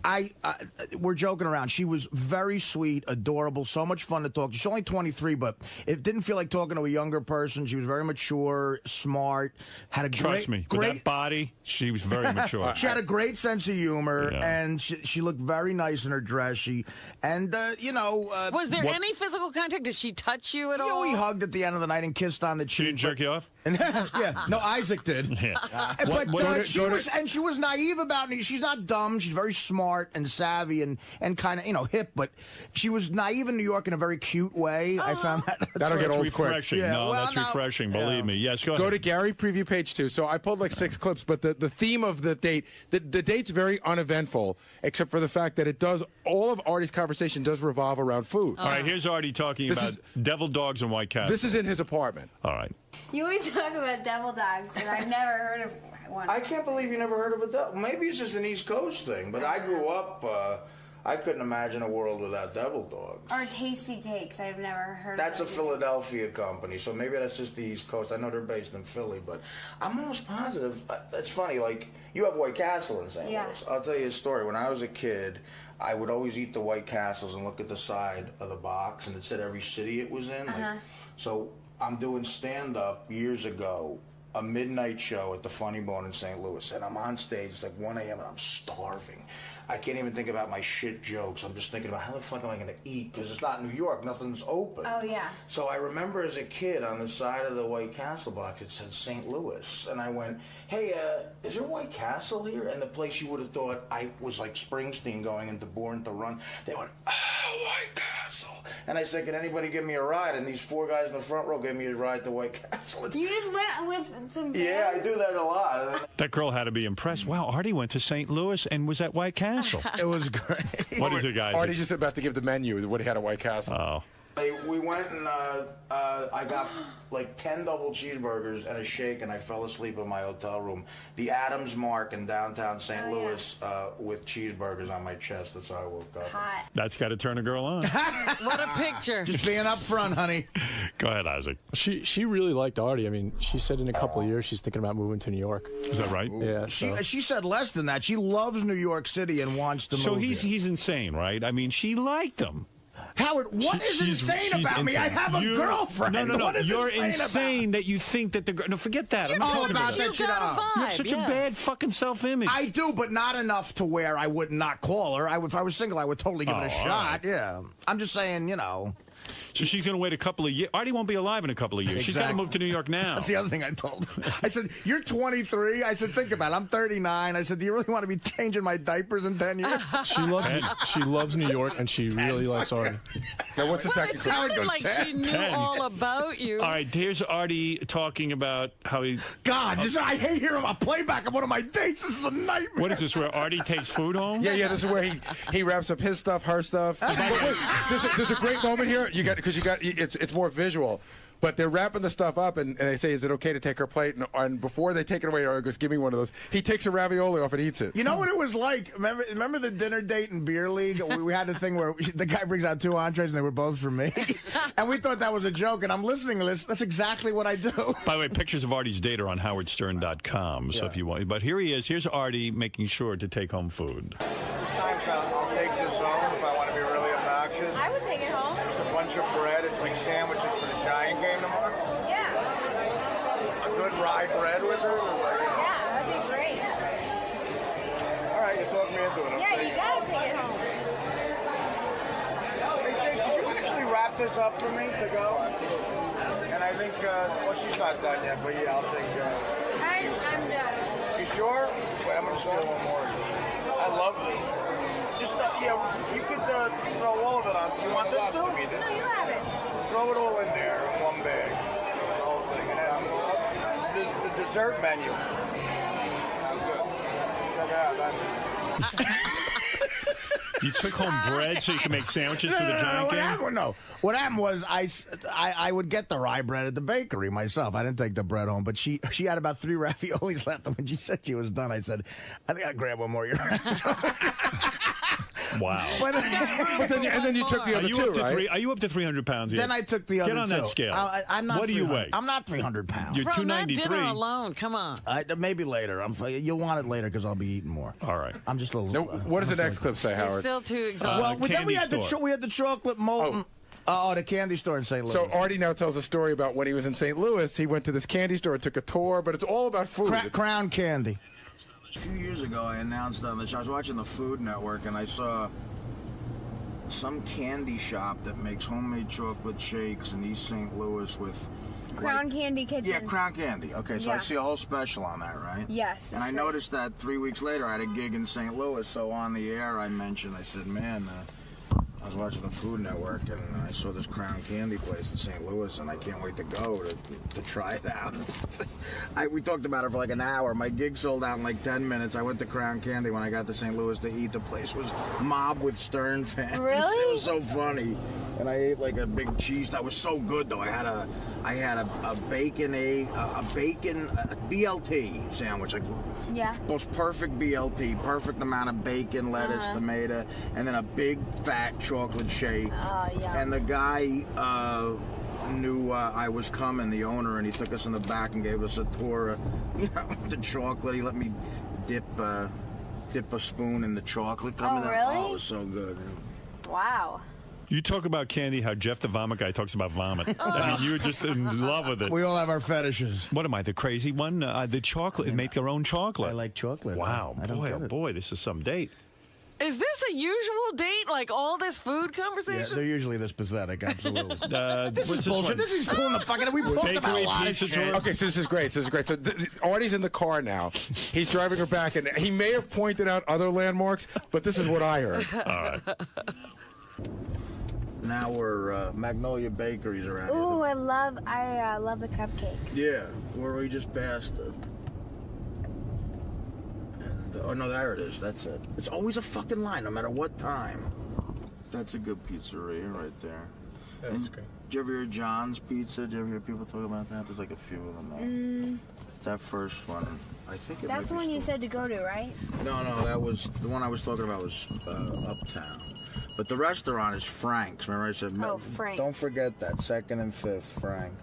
we're joking around. She was very sweet, adorable, so much fun to talk to. She's only 23, but it didn't feel like talking to a younger person. She was very mature, smart, had a Trust me, with that body, she was very mature. She had a great sense of humor, Yeah. and she looked very nice in her dress. Was there any physical contact? Did she touch you at all? We hugged at the end of the night and kissed on the cheek. She didn't jerk you off? Yeah, no, Isaac did. Yeah. But she was naive about it. She's not dumb. She's very smart and savvy and kind of hip. But she was naive in New York in a very cute way. I found that. That'll get old quick. Refreshing. Yeah, No, well, that's no. refreshing. Believe me. Yes, go Go ahead. to Gary preview page 2. So I pulled like 6 clips, but the theme of the date, the date's very uneventful, except for the fact that all of Artie's conversation does revolve around food. All right, here's Artie talking about devil dogs and White Castle. This is in his apartment. All right. You always talk about devil dogs, and I've never heard of one. I can't believe you never heard of a devil. Maybe it's just an East Coast thing, but I grew up. I couldn't imagine a world without devil dogs. Or tasty cakes. I've never heard That's a of Philadelphia company, so maybe that's just the East Coast. I know they're based in Philly, but I'm almost positive. It's funny, like, you have White Castle in St. Yeah. Louis. I'll tell you a story. When I was a kid, I would always eat the White Castles and look at the side of the box, and it said every city it was in. So I'm doing stand-up years ago, a midnight show at the Funny Bone in St. Louis, and I'm on stage. It's like 1 a.m. and I'm starving. I can't even think about my shit jokes. I'm just thinking about how the fuck am I going to eat? Because it's not New York. Nothing's open. Oh, yeah. So I remember as a kid on the side of the White Castle box, it said St. Louis. And I went, hey, is there White Castle here? And the place you would have thought I was like Springsteen going into Born to Run. They went, White Castle. And I said, can anybody give me a ride? And these 4 guys in the front row gave me a ride to White Castle. You just went with some Yeah, I do that a lot. That girl had to be impressed. Wow, Artie went to St. Louis and was at White Castle. It was great. What is it, guys? Artie's just about to give the menu of what he had at White Castle. Oh. We went and I got like 10 double cheeseburgers and a shake, and I fell asleep in my hotel room. The Adams Mark in downtown St. Louis with cheeseburgers on my chest. That's how I woke up. Hot. That's got to turn a girl on. What a picture. Just being up front, honey. Go ahead, Isaac. She really liked Artie. I mean, she said in a couple of years she's thinking about moving to New York. Is that right? Yeah. She said less than that. She loves New York City and wants to move. So he's insane, right? I mean, she liked him. Howard, what is insane about me? I have a girlfriend. No. What is You're insane that you think that the girl. No, forget that. I'm not all talking about that shit. You have such a bad fucking self-image. I do, but not enough to where I would not call her. If I was single, I would totally give it a all shot. right. Yeah. I'm just saying, So she's going to wait a couple of years. Artie won't be alive in a couple of years. She's got to Exactly. move to New York now. That's the other thing I told her. I said, you're 23. I said, think about it. I'm 39. I said, do you really want to be changing my diapers in 10 years? She loves New York, and she really likes Artie. Now, what's the Well, second it clip? sounded like she knew all about you. All right, here's Artie talking about how he... God, I hate hearing a playback of one of my dates. This is a nightmare. What is this, where Artie takes food home? Yeah, this is where he wraps up his stuff, her stuff. But wait, there's a great moment here. It's more visual. But they're wrapping the stuff up, and they say, is it okay to take her plate? And before they take it away, Artie goes, give me one of those. He takes a ravioli off and eats it. You know what it was like? Remember the dinner date in Beer League? We had the thing where the guy brings out 2 entrees, and they were both for me. And we thought that was a joke, and I'm listening to this. That's exactly what I do. By the way, pictures of Artie's date are on howardstern.com, so if you want. But here he is. Here's Artie making sure to take home food. This time, I'll take this home if I want to be really obnoxious. I would take it home. Just a bunch of bread. It's like sandwiches for the Giant game tomorrow. Yeah. A good rye bread with it. Yeah, that'd be great. All right, you talked me into it. Yeah, you gotta take it home. Hey, Jace, could you actually wrap this up for me to go? And I think, she's not done yet, but yeah, I'll take I'm done. You sure? Wait, I'm going to steal one more. I love it. Just, you could throw all of it on. You want this too? No, you have it. Throw it all in there in one bag. The whole thing. And the dessert menu. Sounds good. Check it out. You took home bread so you can make sandwiches for the Giant game? What happened was I would get the rye bread at the bakery myself. I didn't take the bread home, but she had about 3 raviolis left. And when she said she was done, I said, I think I'll grab one more. Wow. But then you took the other two, right? Are you up to 300 pounds yet? Then I took the other two. Get on that scale. I'm not. What do you weigh? I'm not 300 pounds. You're From that 293. dinner alone, come on. Maybe later. You'll want it later because I'll be eating more. All right. I'm just a little. Now, what does the next clip say, Howard? Still too exhausted. Well, then we had the chocolate molten. The candy store in St. Louis. So Artie now tells a story about when he was in St. Louis. He went to this candy store and took a tour, but it's all about food. Crown Candy. A few years ago, I announced on the show, I was watching the Food Network, and I saw some candy shop that makes homemade chocolate shakes in East St. Louis with... Crown Candy Kitchen. Yeah, Crown Candy. Okay, so I see a whole special on that, right? Yes. And I noticed that 3 weeks later, I had a gig in St. Louis, so on the air, I said, man... I was watching the Food Network, and I saw this Crown Candy place in St. Louis, and I can't wait to go to try it out. We talked about it for like an hour. My gig sold out in like 10 minutes. I went to Crown Candy when I got to St. Louis to eat. The place was mobbed with Stern fans. Really? It was so funny. And I ate like a big cheese. That was so good, though. I had a bacon BLT sandwich. Like, most perfect BLT, perfect amount of bacon, lettuce, tomato, and then a big fat chocolate shake. Oh, yeah. And the guy knew I was coming, the owner, and he took us in the back and gave us a tour of the chocolate. He let me dip a spoon in the chocolate coming out. Really? Oh, it was so good. Wow. You talk about candy, how Jeff the Vomit Guy talks about vomit. I mean, you're just in love with it. We all have our fetishes. What am I, the crazy one? The chocolate, make your own chocolate. I like chocolate. Wow, I don't boy, get oh it. boy, this is some date. Is this a usual date, like all this food Yeah, conversation? they're usually this pathetic, absolutely. This is bullshit. This is pulling the fucking... We've talked about a lot of shit. Okay, so this is great. So Artie's in the car now. He's driving her back, and he may have pointed out other landmarks, but this is what I heard. All right. Now we're Magnolia Bakeries around here. Ooh, I love the cupcakes. Yeah, where we just passed it. And, oh, no, there it is. That's it. It's always a fucking line, no matter what time. That's a good pizzeria right there. Yeah, and, that's great. did you ever hear John's Pizza? Did you ever hear people talk about that? There's like a few of them there. That first one, I think it That's the one you said to go to, right? No, that was... The one I was talking about was Uptown. But the restaurant is Frank's. Remember I said... Frank's. Don't forget that. 2nd and 5th, Frank's.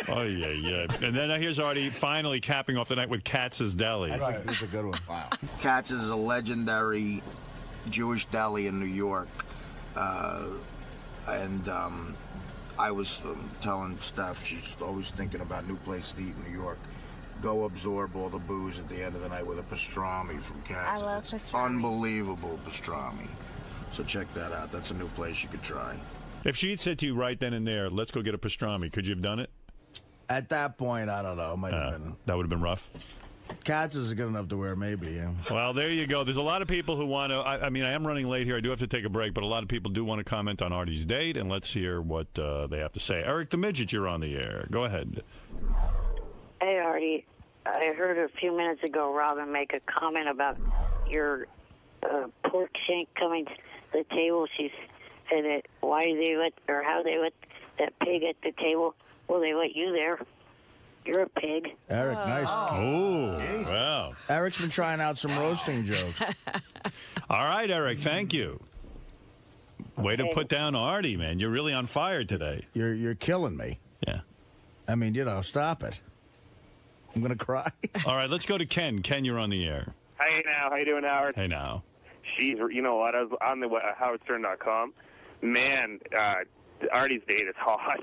Oh, yeah. And then here's Artie finally capping off the night with Katz's Deli. That's a good one. Wow. Katz's is a legendary Jewish deli in New York. I was telling Steph, she's always thinking about new places to eat in New York. Go absorb all the booze at the end of the night with a pastrami from Katz's. I love It's pastrami. unbelievable pastrami. So check that out. That's a new place you could try. If she had said to you right then and there, let's go get a pastrami, could you have done it? At that point, I don't know. It might have been. That would have been rough. Katz's is good enough to wear, maybe, yeah. Well, there you go. There's a lot of people who want to... I mean, I am running late here. I do have to take a break, but a lot of people do want to comment on Artie's date, and let's hear what they have to say. Eric the Midget, you're on the air. Go ahead. Hey, Artie. I heard a few minutes ago Robin make a comment about your pork shank coming to the table. She said that how they let that pig at the table. Well, they let you there. You're a pig. Eric, nice. Oh, wow. Eric's been trying out some roasting jokes. All right, Eric, thank you. Way to put down Artie, man. You're really on fire today. You're killing me. Yeah. I mean, stop it. I'm going to cry. All right, let's go to Ken. Ken, you're on the air. Hey, now. How you doing, Howard? Hey, now. You know what? I was on the howardstern.com. Man, Artie's date is hot.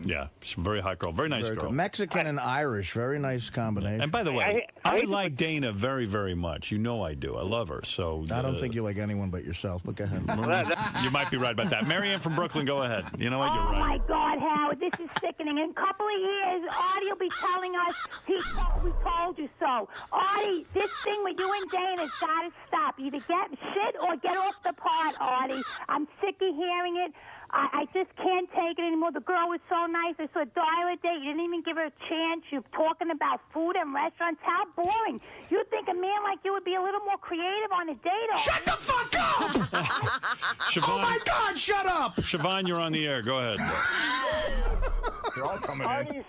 Yeah, she's a very hot girl. Very nice girl. Mexican and Irish. Very nice combination. And by the way, I like Dana very, very much. You know I do. I love her. So I don't think you like anyone but yourself, but go ahead. You might be right about that. Marianne from Brooklyn, go ahead. You know what? You're right. Oh, my God, Howard, this is sickening. In a couple of years, Artie will be telling us, we told you so. Artie, this thing with you and Dana's got to stop. Either get shit or get off the pot, Artie. I'm sick of hearing it. I just can't take it anymore. The girl was so nice. I saw a dial a date. You didn't even give her a chance. You're talking about food and restaurants. How boring. You'd think a man like you would be a little more creative on a date. Shut the fuck up! Siobhan, oh, my God, shut up! Siobhan, you're on the air. Go ahead. They're all coming in. Artie's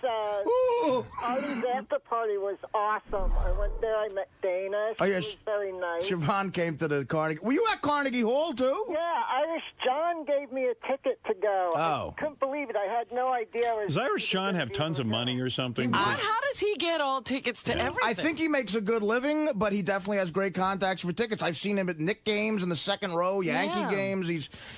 after party was awesome. I went there. I met Dana. She was very nice. Siobhan came to the Carnegie. Were you at Carnegie Hall, too? Yeah, Irish John gave me a ticket to go. Oh. I couldn't believe it. I had no idea. Does Irish John have tons of money or something? How does he get all tickets to everything? I think he makes a good living, but he definitely has great contacts for tickets. I've seen him at Knick games in the second row, Yankee games.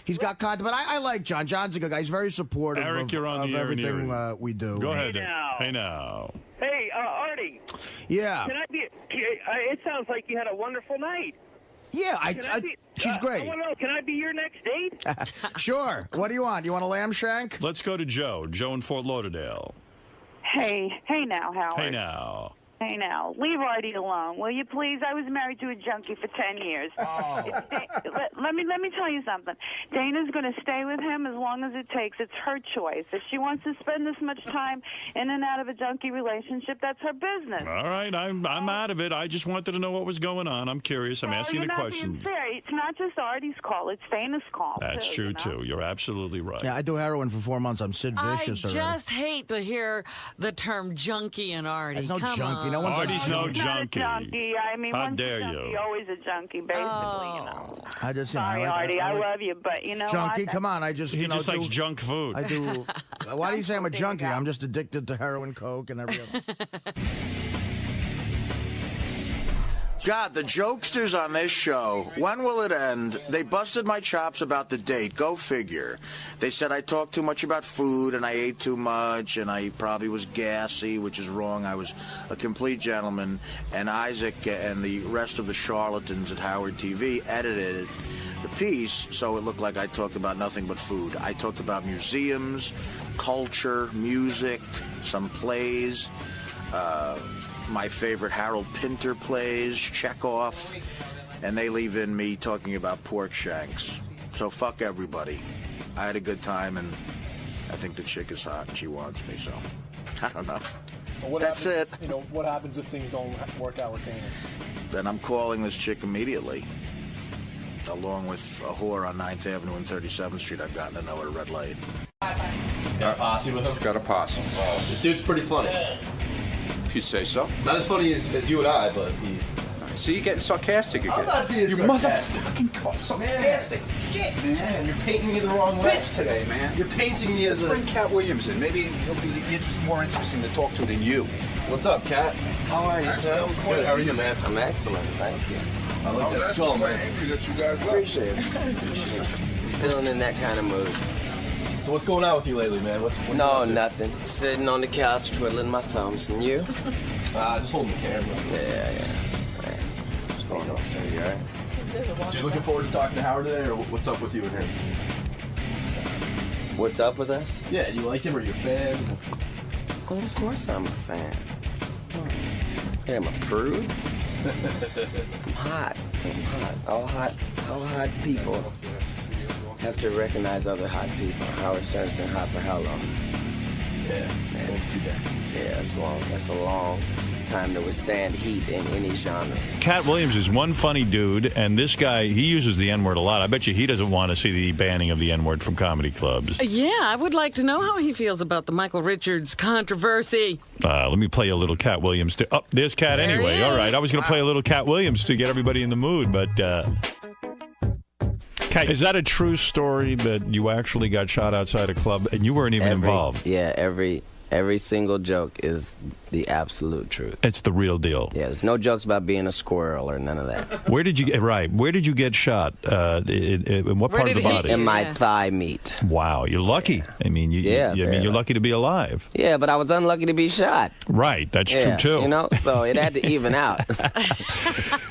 He's got contact. But I like John. John's a good guy. He's very supportive Eric, you're on of the air everything we do. Go ahead. Hey Artie. Yeah. Can I be? It sounds like you had a wonderful night. Yeah, she's great. I want to know, can I be your next date? Sure. What do you want? You want a lamb shank? Let's go to Joe. Joe in Fort Lauderdale. Hey now, Howard. Hey now. Hey now, leave Artie alone, will you please? I was married to a junkie for 10 years. Oh. Let me tell you something. Dana's going to stay with him as long as it takes. It's her choice. If she wants to spend this much time in and out of a junkie relationship, that's her business. All right, I'm out of it. I just wanted to know what was going on. I'm curious. I'm asking you're the not question. being fair. It's not just Artie's call. It's Dana's call. That's true, you know? too. You're absolutely right. Yeah, I do heroin for 4 months. I'm Sid Vicious I already. just hate to hear the term junkie and Artie. There's no Come junkie. on. No one's Artie's no junkie. Not a junkie. I mean, How once dare a junkie, you. always a junkie, basically, you know. I just, Sorry, Artie. I love you, but you know junkie, what? come on. I just, He you know, just likes junk food. I do. Why do you say I'm a junkie? I'm just addicted to heroin, coke, and every other. God, the jokesters on this show, when will it end? They busted my chops about the date. Go figure. They said I talked too much about food and I ate too much and I probably was gassy, which is wrong. I was a complete gentleman. And Isaac and the rest of the charlatans at Howard TV edited the piece so it looked like I talked about nothing but food. I talked about museums, culture, music, some plays, my favorite Harold Pinter plays, Chekhov, and they leave in me talking about pork shanks. So fuck everybody. I had a good time, and I think the chick is hot, and she wants me, so I don't know. Well, That's it. You know, what happens if things don't work out with Dana? Then I'm calling this chick immediately, along with a whore on 9th Avenue and 37th Street I've gotten to know at a red light. He's got a posse with him? Got a posse. Oh, this dude's pretty funny. If you say so. Not as funny as you and I, but he... See, you're getting sarcastic again. I'm not being You're sarcastic. motherfucking sarcastic. Shit, man. You're painting me the wrong way. Bitch today, man. You're painting me as Let's bring Cat Williams in. Maybe he'll be more interesting to talk to than you. What's up, Cat? How are you, sir? Good, how are you, man? I'm excellent, thank you. I like that skull, man. Angry that you guys love. Appreciate it. Feeling in that kind of mood. So what's going on with you lately, man? What's No, nothing. Sitting on the couch, twiddling my thumbs. And you? Just holding the camera. Yeah. What's going on, sir? You all right? So you're looking forward to talking to Howard today, or what's up with you and him? What's up with us? Yeah, you like him, or you a fan? Well, of course I'm a fan. Hey, I'm a prude. I'm hot. All hot people have to recognize other hot people. Howard Stern's been hot for how long? Yeah, 2 decades. Yeah, that's a long time to withstand heat in any genre. Cat Williams is one funny dude, and this guy, he uses the N-word a lot. I bet you he doesn't want to see the banning of the N-word from comedy clubs. Yeah, I would like to know how he feels about the Michael Richards controversy. Let me play a little Cat Williams. Oh, there's Cat anyway. All right, I was going to play a little Cat Williams to get everybody in the mood, but... Cat, is that a true story that you actually got shot outside a club and you weren't even involved? Yeah, every single joke is the absolute truth. It's the real deal. Yeah, there's no jokes about being a squirrel or none of that. Where did you get shot? In what part of the body? In my thigh meat. Wow, you're lucky. Yeah. I mean, you're lucky to be alive. Yeah, but I was unlucky to be shot. Right, that's true too. You know, so it had to even out.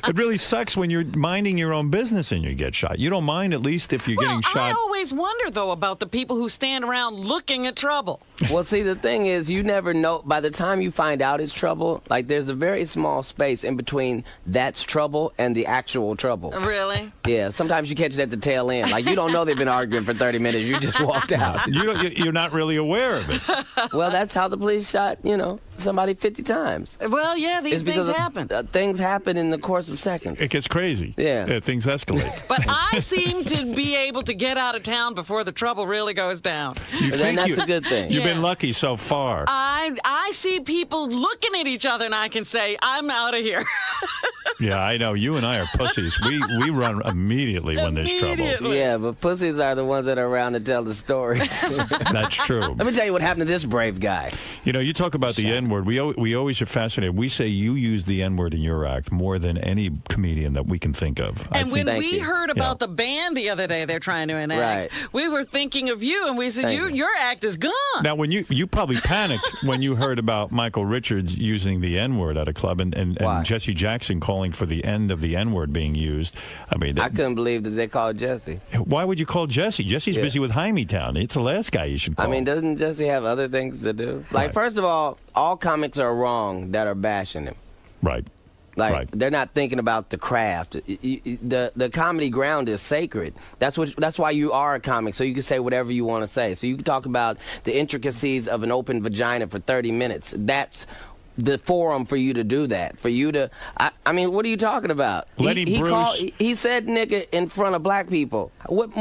It really sucks when you're minding your own business and you get shot. You don't mind, at least, if you're getting shot. I always wonder, though, about the people who stand around looking at trouble. Well, see, the thing is, you never know. By the time you find out it's trouble, like, there's a very small space in between that's trouble and the actual trouble. Really? Yeah, sometimes you catch it at the tail end. Like, you don't know they've been arguing for 30 minutes. You just walked out. You're not really aware of it. Well, that's how the police shot, somebody 50 times. Well, yeah, these It's because things happen. Things happen in the course of seconds. It gets crazy. Yeah. Things escalate. But I seem to be able to get out of town before the trouble really goes down. You And that's a good thing. You've been lucky so far. I see people looking at each other, and I can say, I'm out of here. Yeah, I know. You and I are pussies. We run immediately when there's trouble. Yeah, but pussies are the ones that are around to tell the stories. That's true. Let me tell you what happened to this brave guy. You know, you talk about the N-word. We always are fascinated. We say you use the N-word in your act more than any comedian that we can think of. And when we heard about the band the other day they're trying to enact, we were thinking of you, and we said, your act is gone. Now, when you probably panicked when you heard about Michael Richards using the N-word at a club and Jesse Jackson calling for the end of the N-word being used. I mean, I couldn't believe that they called Jesse. Why would you call Jesse? Jesse's busy with Town. It's the last guy you should call. I mean, doesn't Jesse have other things to do? Like, first of all comics are wrong that are bashing him. Right. Like they're not thinking about the craft. The comedy ground is sacred. That's why you are a comic, so you can say whatever you want to say. So you can talk about the intricacies of an open vagina for 30 minutes. That's the forum for you to do that. For you to, I mean, what are you talking about? He said nigga in front of black people.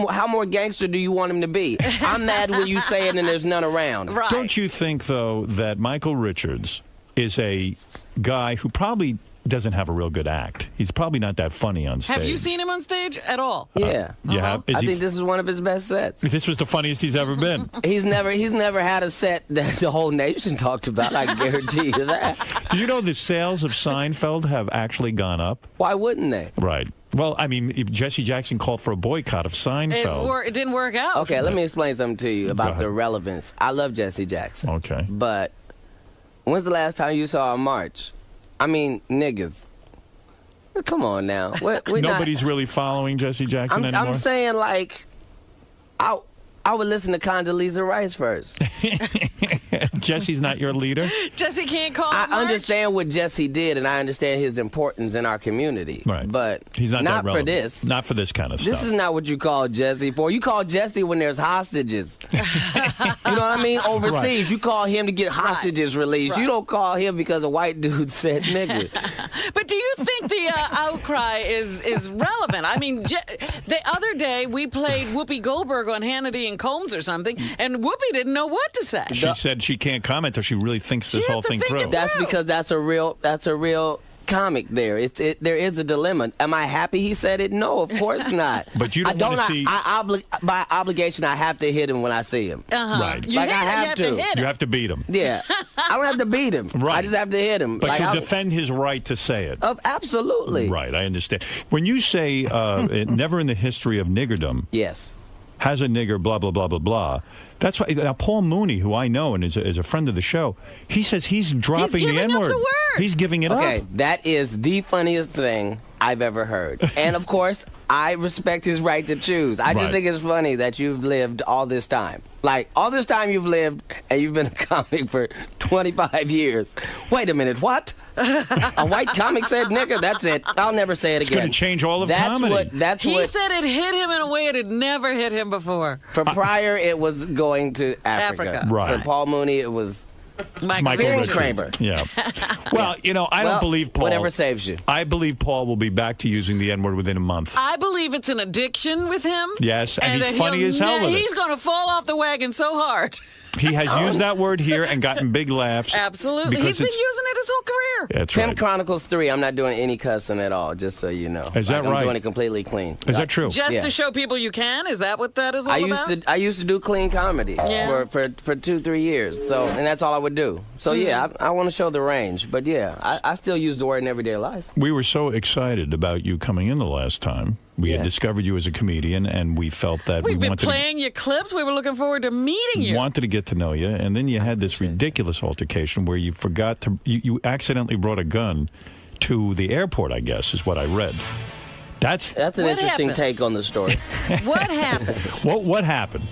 How more gangster do you want him to be? I'm mad when you say it and there's none around. Right. Don't you think, though, that Michael Richards is a guy who probably doesn't have a real good act? He's probably not that funny on stage. Have you seen him on stage at all? Yeah. You have? I think this is one of his best sets. This was the funniest he's ever been. He's never had a set that the whole nation talked about. I guarantee you that. Do you know the sales of Seinfeld have actually gone up? Why wouldn't they? Right. Well, I mean, if Jesse Jackson called for a boycott of Seinfeld. It didn't work out. Okay, let me explain something to you about the relevance. I love Jesse Jackson. Okay. But when's the last time you saw a march? I mean, niggas. Come on now. Nobody's really following Jesse Jackson anymore? I'm saying, like, I would listen to Condoleezza Rice first. Jesse's not your leader? Jesse can't call I understand what Jesse did, and I understand his importance in our community. Right. But he's not for this. Not for this kind of This stuff. is not what you call Jesse for. You call Jesse when there's hostages. You know what I mean? Overseas, Right. you call him to get hostages released. Right. You don't call him because a white dude said nigga. But do you think the outcry is relevant? I mean, the other day we played Whoopi Goldberg on Hannity and Combs or something, and Whoopi didn't know what to say. She said she can't comment until she really thinks this whole thing through. That's because that's a real comic there. There is a dilemma. Am I happy he said it? No, of course not. But you don't want to see... by obligation, I have to hit him when I see him. Right. You have to hit him. You have to beat him. Yeah. I don't have to beat him. Right. I just have to hit him. But you'll defend his right to say it. Absolutely. Right, I understand. When you say never in the history of niggerdom... Yes. Has a nigger, blah, blah, blah, blah, blah. That's why now Paul Mooney, who I know and is a friend of the show, he says he's dropping the N-word. He's giving it up. Okay, that is the funniest thing I've ever heard. And, of course, I respect his right to choose. I just think it's funny that you've lived all this time. Like, all this time you've lived, and you've been a comic for 25 years. Wait a minute, what? A white comic said nigger? That's it. I'll never say it again. It's going to change all of comedy. He said it hit him in a way it had never hit him before. For Pryor, it was going to Africa. Right. For Paul Mooney, it was... Michael Richards. Kramer. Yeah. Well, I don't believe Paul. Whatever saves you. I believe Paul will be back to using the N-word within a month. I believe it's an addiction with him. Yes, and he's funny as hell with it. He's going to fall off the wagon so hard. He has used that word here and gotten big laughs. Absolutely. He's been using it his whole career. That's Pimp right. Chronicles 3, I'm not doing any cussing at all, just so you know. Is that right? I'm doing it completely clean. Is that true? Just to show people you can? Is that what that is all about? I used to do clean comedy for 2-3 years, and that's all I would do. So, I want to show the range. But, I still use the word in everyday life. We were so excited about you coming in the last time. We had discovered you as a comedian, and we felt that We've been playing your clips. We were looking forward to meeting you. Wanted to get to know you, and then you had this ridiculous altercation where you forgot to... You accidentally brought a gun to the airport, I guess, is what I read. That's an interesting take on the story. What happened? What happened?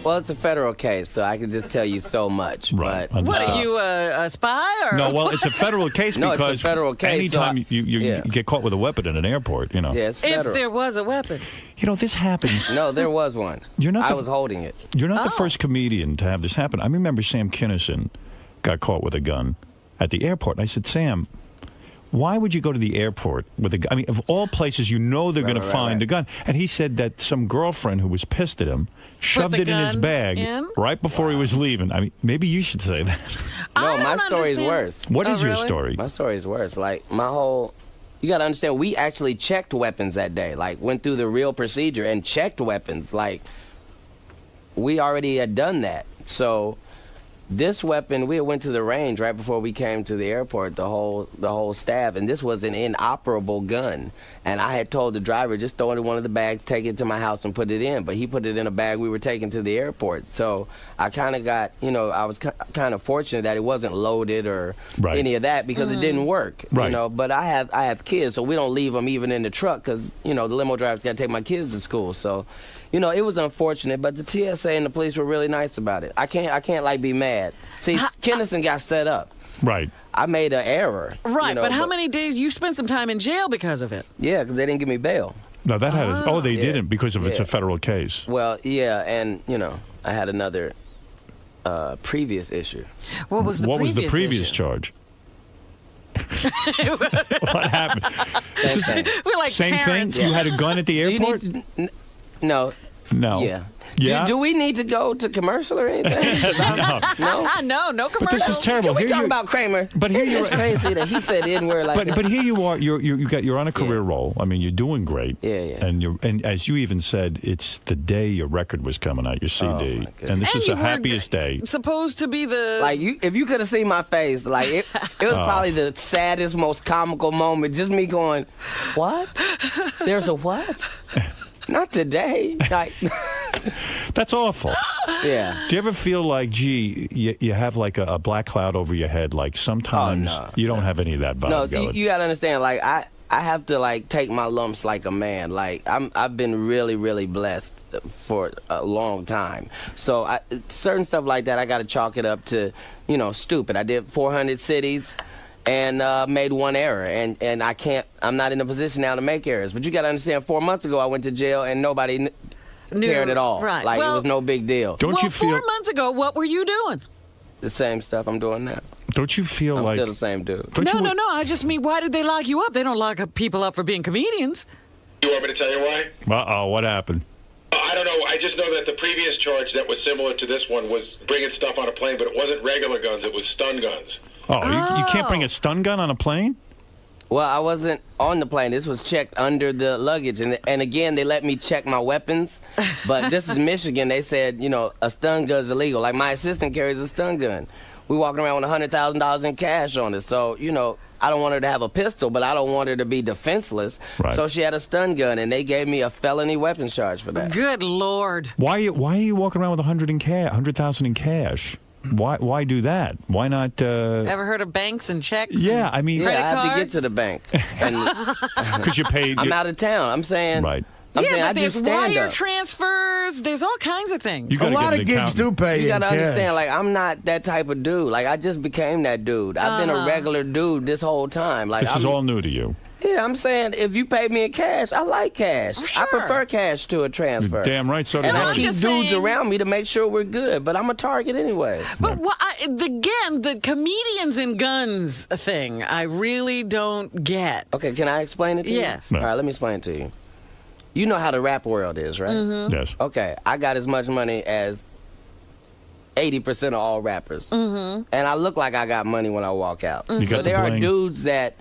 Well, it's a federal case, so I can just tell you so much. Right. But, what, are you a spy? Or? No, well, it's a federal case because it's a federal case, anytime you get caught with a weapon in an airport, Yeah, it's federal. If there was a weapon. This happens. No, there was one. I was holding it. You're not the first comedian to have this happen. I remember Sam Kinison got caught with a gun at the airport. And I said, Sam, why would you go to the airport with a gun? I mean, of all places, you know they're going to find a gun. And he said that some girlfriend who was pissed at him shoved it in his bag right before he was leaving. I mean, maybe you should say that. No, my story is worse. What is your story? My story is worse. Like, my whole... You got to understand, we actually checked weapons that day. Like, went through the real procedure and checked weapons. Like, we already had done that. So... This weapon, we went to the range right before we came to the airport, the whole staff, and this was an inoperable gun. And I had told the driver, just throw it in one of the bags, take it to my house and put it in. But he put it in a bag we were taking to the airport. So I kind of got, I was kind of fortunate that it wasn't loaded or any of that because it didn't work. But I have kids, so we don't leave them even in the truck because, the limo driver's got to take my kids to school. So, it was unfortunate, but the TSA and the police were really nice about it. I can't like be mad. See, Kennison got set up. Right. I made an error. Right, but how many days you spent some time in jail because of it? Yeah, because they didn't give me bail. No, that had. They didn't because of it's a federal case. Well, yeah, and I had another previous issue. What was the previous charge? What happened? Same thing. We're like same parents. thing. You had a gun at the airport? No. Yeah. Yeah. Do we need to go to commercial or anything? No commercial. But this is terrible. Can we talk about Kramer? But here it's crazy that he said N-word like that. But here you are. You're on a career roll. I mean, you're doing great. Yeah. And as you even said, it's the day your record was coming out, your CD, and this is the happiest day. Supposed to be the if you could have seen my face, like it was probably the saddest, most comical moment. Just me going, what? There's a what? Not today. Like, that's awful. Yeah. Do you ever feel like, gee, you have like a black cloud over your head? Like sometimes you don't have any of that vibe. No, see, you gotta understand. Like I have to like take my lumps like a man. Like I've been really, really blessed for a long time. So certain stuff like that, I gotta chalk it up to, stupid. I did 400 cities. And made one error, and I'm not in a position now to make errors. But you got to understand, 4 months ago I went to jail and nobody cared at all. Right. Like, it was no big deal. Don't you feel 4 months ago, what were you doing? The same stuff I'm doing now. Don't you feel I'm still the same dude. No. I just mean, why did they lock you up? They don't lock people up for being comedians. You want me to tell you why? Uh-oh, what happened? I don't know. I just know that the previous charge that was similar to this one was bringing stuff on a plane, but it wasn't regular guns. It was stun guns. Oh, you can't bring a stun gun on a plane? Well, I wasn't on the plane. This was checked under the luggage. And again, they let me check my weapons. But this is Michigan. They said, a stun gun is illegal. Like, my assistant carries a stun gun. We walking around with $100,000 in cash on us. So, I don't want her to have a pistol, but I don't want her to be defenseless. Right. So she had a stun gun, and they gave me a felony weapons charge for that. Good Lord. Why are you walking around with $100,000 in cash? Why do that? Why not? Ever heard of banks and checks? Yeah, I mean, I have to get to the bank because you paid. I'm out of town. I'm saying, right. But there's wire transfers. There's all kinds of things. A lot of gigs do pay. You gotta understand, like, I'm not that type of dude. Like, I just became that dude. I've been a regular dude this whole time. Like, this is all new to you. Yeah, I'm saying if you pay me in cash, I like cash. Sure. I prefer cash to a transfer. You're damn right, so do and I. I keep dudes around me to make sure we're good, but I'm a target anyway. But again, the comedians and guns thing, I really don't get. Okay, can I explain it to you? Yes. All right, let me explain it to you. You know how the rap world is, right? Mm-hmm. Yes. Okay, I got as much money as 80% of all rappers. Mm-hmm. And I look like I got money when I walk out. Mm-hmm. So there are dudes that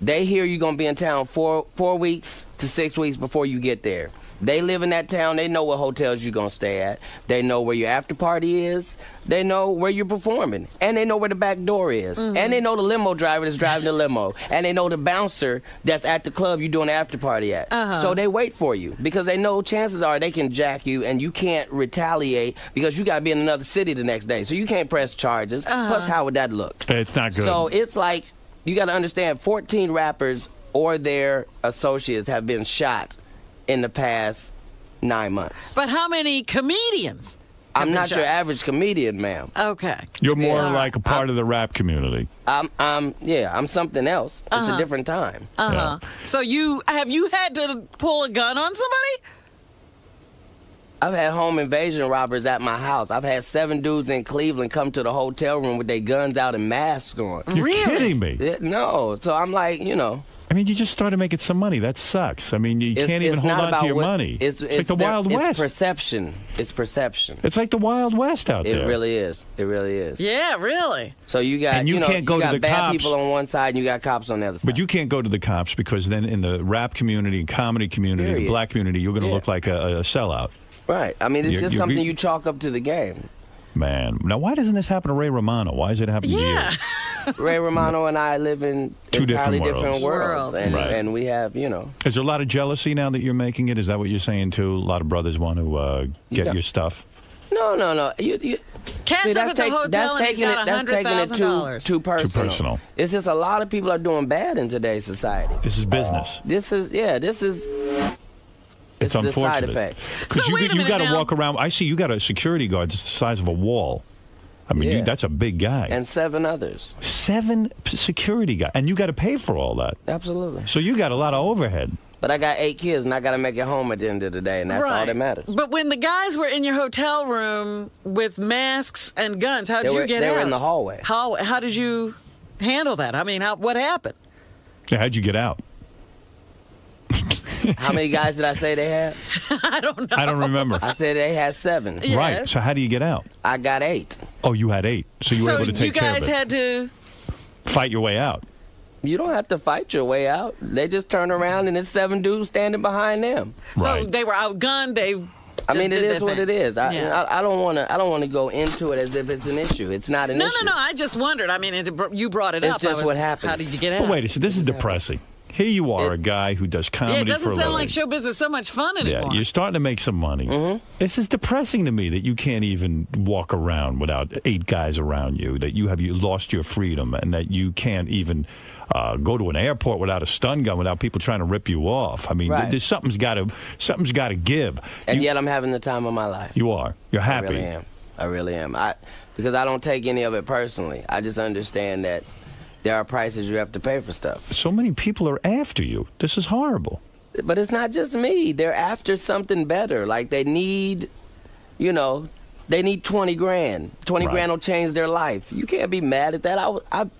they hear you're going to be in town 4 weeks to 6 weeks before you get there. They live in that town. They know what hotels you're going to stay at. They know where your after party is. They know where you're performing. And they know where the back door is. Mm-hmm. And they know the limo driver that's driving the limo. And they know the bouncer that's at the club you're doing the after party at. So they wait for you because they know chances are they can jack you and you can't retaliate because you got to be in another city the next day. So you can't press charges. Plus, how would that look? It's not good. So it's like, you got to understand, 14 rappers or their associates have been shot in the past 9 months. But how many comedians? I'm not your average comedian, ma'am. Okay. You're more like a part of the rap community. I'm something else. It's a different time. So have you had to pull a gun on somebody? I've had home invasion robbers at my house. I've had 7 dudes in Cleveland come to the hotel room with their guns out and masks on. You're kidding me. No. So I'm like, I mean, you just started making some money. That sucks. I mean, you can't even hold on to your money. It's like the Wild West. It's perception. It's perception. It's like the Wild West out there. It really is. It really is. Yeah, really. So you got, and you can't go you to got the bad cops. people on one side and you got cops on the other side. But you can't go to the cops because then in the rap community and comedy community, the Period. black community, you're going to look like a sellout. Right. I mean, it's just something you chalk up to the game. Man. Now, why doesn't this happen to Ray Romano? Why is it happening to you? Ray Romano and I live in Two entirely different worlds. And, Right. and we have, Is there a lot of jealousy now that you're making it? Is that what you're saying, too? A lot of brothers want to get your stuff? No. Cat's up at the hotel and he's got that's taking it $100,000. too personal. Too personal. It's just a lot of people are doing bad in today's society. This is business. This is It's the unfortunate. side effect. Because you got to walk around. I see you got a security guard that's the size of a wall. I mean, that's a big guy. And 7 others. 7 security guys. And you got to pay for all that. Absolutely. So you got a lot of overhead. But I got 8 kids, and I got to make it home at the end of the day, and that's all that matters. But when the guys were in your hotel room with masks and guns, how did you get out? They were in the hallway. How did you handle that? I mean, what happened? Yeah, how'd you get out? How many guys did I say they had? I don't know. I don't remember. I said they had 7. Yes. Right. So how do you get out? I got 8. Oh, you had 8. So you were able to take care of it. So you guys had to fight your way out. You don't have to fight your way out. They just turn around and there's 7 dudes standing behind them. So they were outgunned. I mean, it is what it is. I don't want to go into it as if it's an issue. It's not an issue. No. I just wondered. I mean, you brought it up. It's just what happened. How did you get out? But wait a second. This is depressing. Here you are, a guy who does comedy it doesn't for a living. sound like show business so much fun anymore. Yeah, you're starting to make some money. This is depressing to me that you can't even walk around without 8 guys around you, that you lost your freedom, and that you can't even go to an airport without a stun gun, without people trying to rip you off. I mean, there's something's got to give. And yet I'm having the time of my life. You are. You're happy. I really am. Because I don't take any of it personally. I just understand that there are prices you have to pay for stuff. So many people are after you. This is horrible. But it's not just me. They're after something better. Like they need, they need 20 grand. 20 grand will change their life. You can't be mad at that.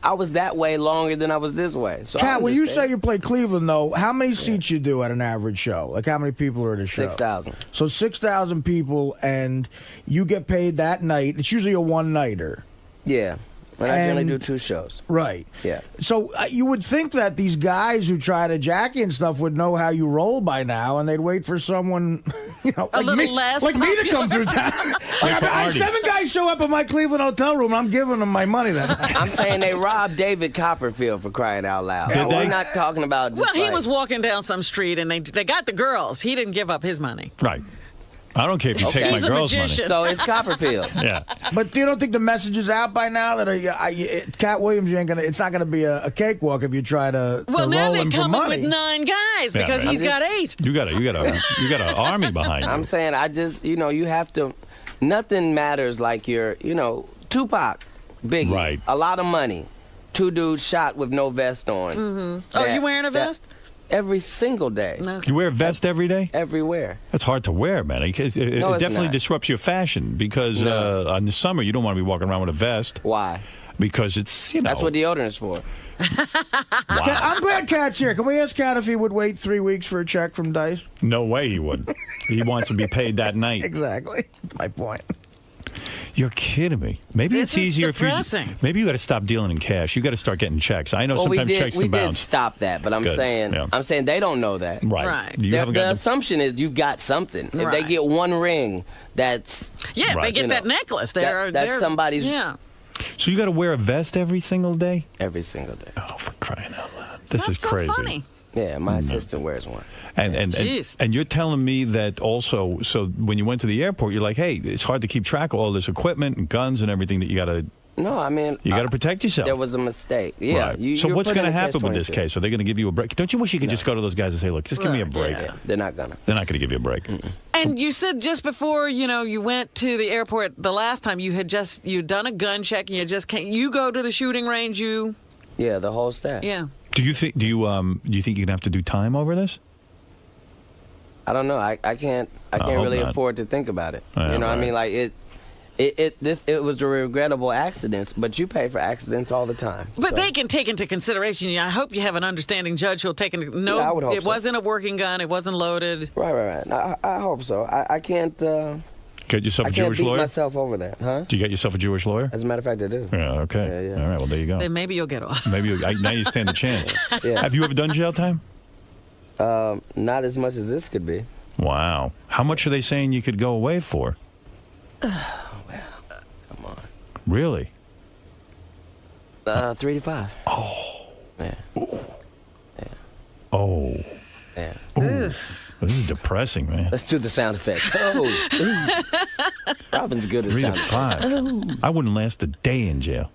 I was that way longer than I was this way. So Kat, when you say you play Cleveland, though, how many seats you do at an average show? Like how many people are at a show? 6,000. So 6,000 people, and you get paid that night. It's usually a one-nighter. Yeah. And I can only do 2 shows. Right. Yeah. So you would think that these guys who try to jack you and stuff would know how you roll by now, and they'd wait for someone, like me to come through town. I had 7 guys show up at my Cleveland hotel room. I'm giving them my money then. I'm saying they robbed David Copperfield, for crying out loud. Did they? We're not talking about just he was walking down some street, and they got the girls. He didn't give up his money. Right. I don't care if you take my girl's money. So it's Copperfield. Yeah. But you don't think the message is out by now that Cat Williams ain't gonna? It's not gonna be a cakewalk if you try to Well, now roll they him for come money. with 9 guys because he's got 8. You got an army behind you. I'm saying you have to. Nothing matters like Tupac, Biggie, right? A lot of money, 2 dudes shot with no vest on. Mm-hmm. Oh, you wearing a vest? Every single day. No. You wear a vest every day? Everywhere. That's hard to wear, man. It definitely disrupts your fashion because in the summer you don't want to be walking around with a vest. Why? Because it's, That's what deodorant's for. I'm glad Cat's here. Can we ask Cat if he would wait 3 weeks for a check from Dice? No way he would. He wants to be paid that night. Exactly. My point. You're kidding me. Maybe it's easier if you. Maybe you got to stop dealing in cash. You got to start getting checks. I know sometimes checks can bounce. We did stop that, but I'm saying they don't know that. Right. The assumption is you've got something. If they get 1 ring, that's they get that necklace. That's somebody's. Yeah. So you got to wear a vest every single day? Every single day. Oh, for crying out loud! This is crazy. So funny. Yeah, my assistant wears one. And you're telling me that also, so when you went to the airport, you're like, hey, it's hard to keep track of all this equipment and guns and everything that you got to. No, I mean, you got to protect yourself. There was a mistake. Yeah. Right. So what's going to happen with this case? Are they going to give you a break? Don't you wish you could just go to those guys and say, look, just give me a break? Yeah. They're not going to. They're not going to give you a break. And you said just before, you went to the airport the last time, you'd done a gun check and you just can't. You go to the shooting range, Yeah, the whole staff. Yeah. Do you think you can have to do time over this? I don't know. I can't really not. afford to think about it. Yeah, you know what I right. mean? Like it was a regrettable accident, but you pay for accidents all the time. But so. they can take into consideration. I hope you have an understanding judge who'll take into no. Yeah, I would hope it so. wasn't a working gun. It wasn't loaded. Right. I hope so. I can't. Get yourself a I can't Jewish beat lawyer? myself over that, huh? Did you get yourself a Jewish lawyer? As a matter of fact, I do. Yeah, okay. Yeah. All right, well, there you go. Then maybe you'll get off. Maybe now you stand a chance. Yeah. Have you ever done jail time? Not as much as this could be. Wow. How much are they saying you could go away for? Come on. Really? 3 to 5. Oh. Yeah. Oh. Yeah. Ooh. This is depressing, man. Let's do the sound effects. Oh. Robin's good at 3 to sound 5. effects. I wouldn't last a day in jail.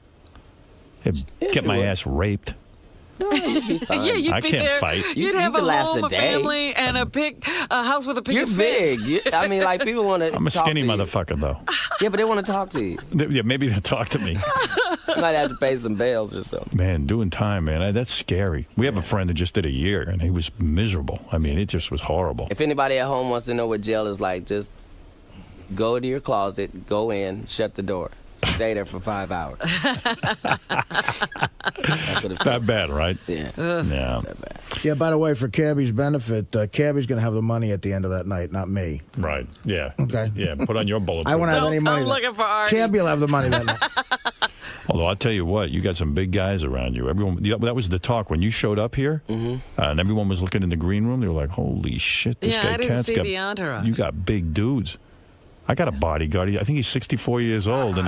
I'd get my ass raped. No, you'd be fine. Yeah, you'd I be can't there. fight. You'd You have a could last home, a a day. family, and a house with a picket You're fence. big. I mean, like, people want to I'm a skinny motherfucker, though. Yeah, but they want to talk to you. Yeah, maybe they'll talk to me. You might have to pay some bails or something. Man, doing time, man, that's scary. We have a friend that just did a year, and he was miserable. I mean, it just was horrible. If anybody at home wants to know what jail is like, just go to your closet, go in, shut the door. Stay there for 5 hours. Not bad, right? Yeah. Yeah. Yeah, by the way, for Cabby's benefit, Cabby's going to have the money at the end of that night, not me. Right. Yeah. Okay. Yeah, put on your bulletproof. I won't have any money. I'm looking for Artie. Cabby will have the money that night. Although I'll tell you what, you got some big guys around you. Everyone, that was the talk when you showed up here, and everyone was looking in the green room. They were like, "Holy shit, this Yeah, guy I didn't Kat's see got the entourage. you got big dudes." I got a bodyguard. I think he's 64 years old, and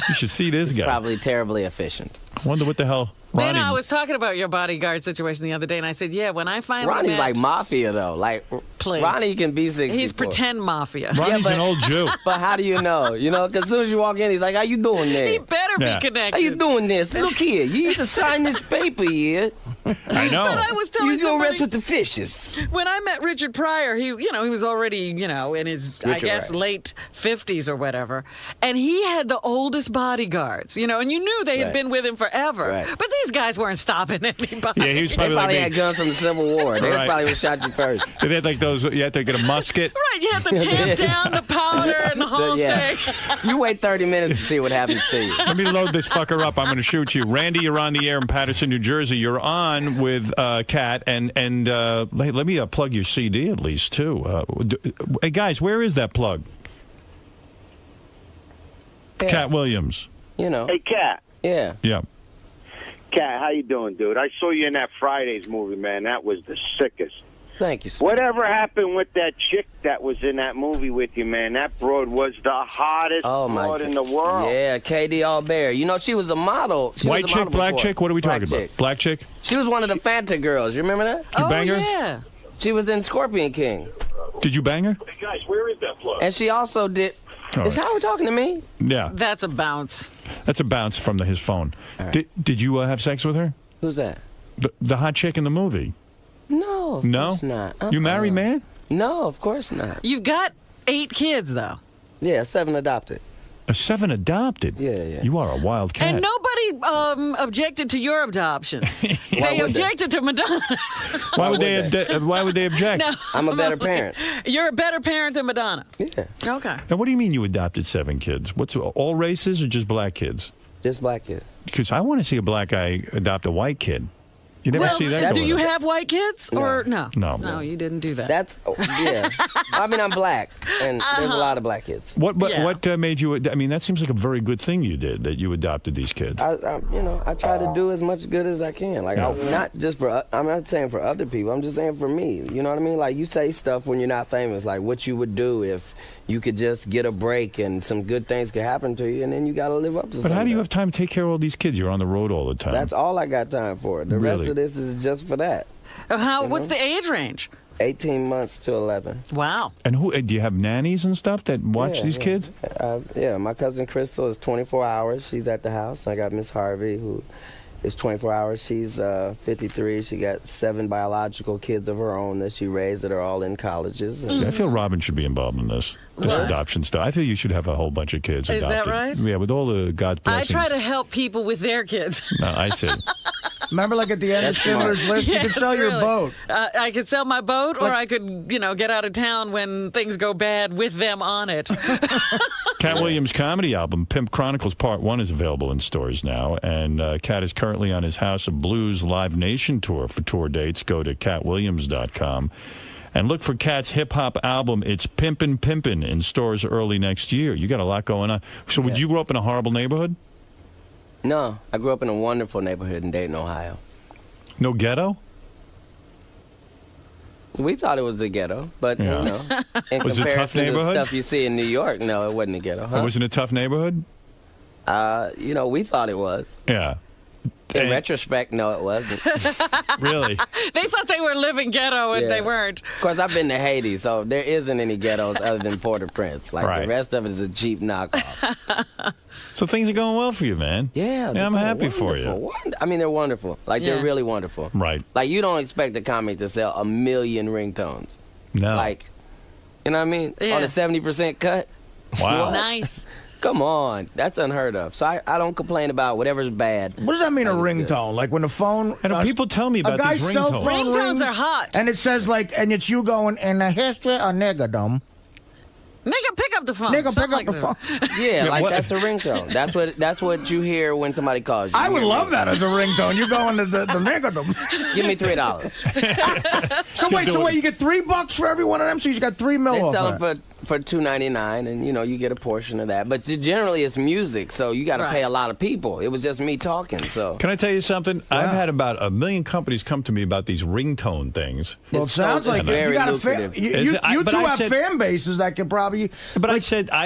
you should see this guy. Probably terribly efficient. I wonder what the hell. Man, Ronnie, I was talking about your bodyguard situation the other day, and I said, yeah, when I finally Ronnie's met, like mafia, though. Like, Please. Ronnie can be 64. he's pretend mafia. Ronnie's an old Jew. But how do you know? You know, because as soon as you walk in, he's like, how you doing there? He better Yeah. be connected. How you doing this? Look here. You need to sign this paper here. I know. But I was telling You go somebody, rest with the fishes. when I met Richard Pryor, he was already, in his, I Richard guess, Pryor. late 50s or whatever. And he had the oldest bodyguards, and you knew they had Right. been with him forever. Right. But these guys weren't stopping anybody. Yeah, he was They probably probably like had me. guns from the Civil War. They Right. probably would shot you first. They had like those. You had to get a musket. Right, you have to tamp down the powder and the whole Yeah. thing. You wait 30 minutes to see what happens to you. Let me load this fucker up. I'm going to shoot you, Randy. You're on the air in Patterson, New Jersey. You're on with Kat, and let me plug your CD at least too. Hey guys, where is that plug? Yeah. Kat Williams. You know. Hey, Kat. Yeah. Yeah. Kat, how you doing, dude? I saw you in that Fridays movie, man. That was the sickest. Thank you, sir. Whatever happened with that chick that was in that movie with you, man? That broad was the hottest broad in the world. Yeah, Katie Albert. You know, she was a model. She White was a chick, model black before. chick? What are we Black talking chick. about? Black chick? She was one of the Fanta girls. You remember that? You bang her? Yeah. She was in Scorpion King. Did you bang her? Hey, guys, where is that plug? And she also did... All Is right. Howard talking to me? Yeah. That's a bounce. That's a bounce from his phone. Did you have sex with her? Who's that? The hot chick in the movie? No, of No? course not. You married, man? No, of course not. You've got 8 kids, though. Yeah, 7 adopted. 7 adopted? Yeah. You are a wild cat. And nobody objected to your adoptions. They would they? objected to Madonna's. Why would they object? No. I'm a better parent. You're a better parent than Madonna. Yeah. Okay. Now, what do you mean you adopted 7 kids? What's all races or just black kids? Just black kids. Because I want to see a black guy adopt a white kid. You never see that do going you on. have white kids or no? No. No, you didn't do that. That's yeah. I mean, I'm black, and there's a lot of black kids. What made you? I mean, that seems like a very good thing you did, that you adopted these kids. I try to do as much good as I can. Like, not just for. I'm not saying for other people. I'm just saying for me. You know what I mean? Like, you say stuff when you're not famous, like what you would do if you could just get a break and some good things could happen to you, and then you got to live up to something. But how do you have time to take care of all these kids? You're on the road all the time. That's all I got time for. The rest Really? of this is just for that. What's the age range? 18 months to 11. Wow. And who do you have nannies and stuff that watch these kids? Yeah, my cousin Crystal is 24 hours. She's at the house. I got Miss Harvey, who is 24 hours. She's 53. She got 7 biological kids of her own that she raised that are all in colleges. See, I feel Robin should be involved in this adoption stuff. I feel you should have a whole bunch of kids Is that adopted. right? Yeah, with all the God's I blessings. try to help people with their kids. No, I see. Remember, like at the end of Schindler's List, you could sell your boat. I could sell my boat, or I could, get out of town when things go bad with them on it. Cat Williams' comedy album, Pimp Chronicles Part 1, is available in stores now. And Cat is currently on his House of Blues Live Nation tour. For tour dates, go to catwilliams.com. And look for Cat's hip-hop album, It's Pimpin' Pimpin', in stores early next year. You got a lot going on. So would you grow up in a horrible neighborhood? No, I grew up in a wonderful neighborhood in Dayton, Ohio. No ghetto? We thought it was a ghetto, but, in Was it a tough comparison to the neighborhood? stuff you see in New York, no, it wasn't a ghetto. Or was it a tough neighborhood? We thought it was. Yeah. In retrospect, no, it wasn't. Really? They thought they were living ghetto, and they weren't. Of course, I've been to Haiti, so there isn't any ghettos other than Port-au-Prince. Like, Right. the rest of it is a cheap knockoff. So things are going well for you, man. Yeah, I'm happy for you. I mean, they're wonderful. Like, Yeah. they're really wonderful. Right. Like, you don't expect a comic to sell 1 million ringtones. No. Like, you know what I mean? Yeah. On a 70% cut. Wow. What? Nice. Come on. That's unheard of. So I don't complain about whatever's bad. What does that mean, a ringtone? Like when the phone... I know people tell me a about guy's these cell ringtones. phone Ringtones rings, are hot. And it says, like, and it's you going, in the history of niggerdom. Nigga, pick up the phone. Nigga, pick Something up the phone. Yeah, Yeah, like what- that's a ringtone. That's what you hear when somebody calls you. I You would hear love me. that as a ringtone. You go into the niggerdom. Give me $3. So wait, you get $3 for every one of them? So you got $3 million They off sell of them that. for $2.99, and you get a portion of that. But generally, it's music, so you got to pay a lot of people. It was just me talking, so. Can I tell you something? I've had about 1 million companies come to me about these ringtone things. Well, it sounds like if you got a fan, you two have fan bases that could probably. But I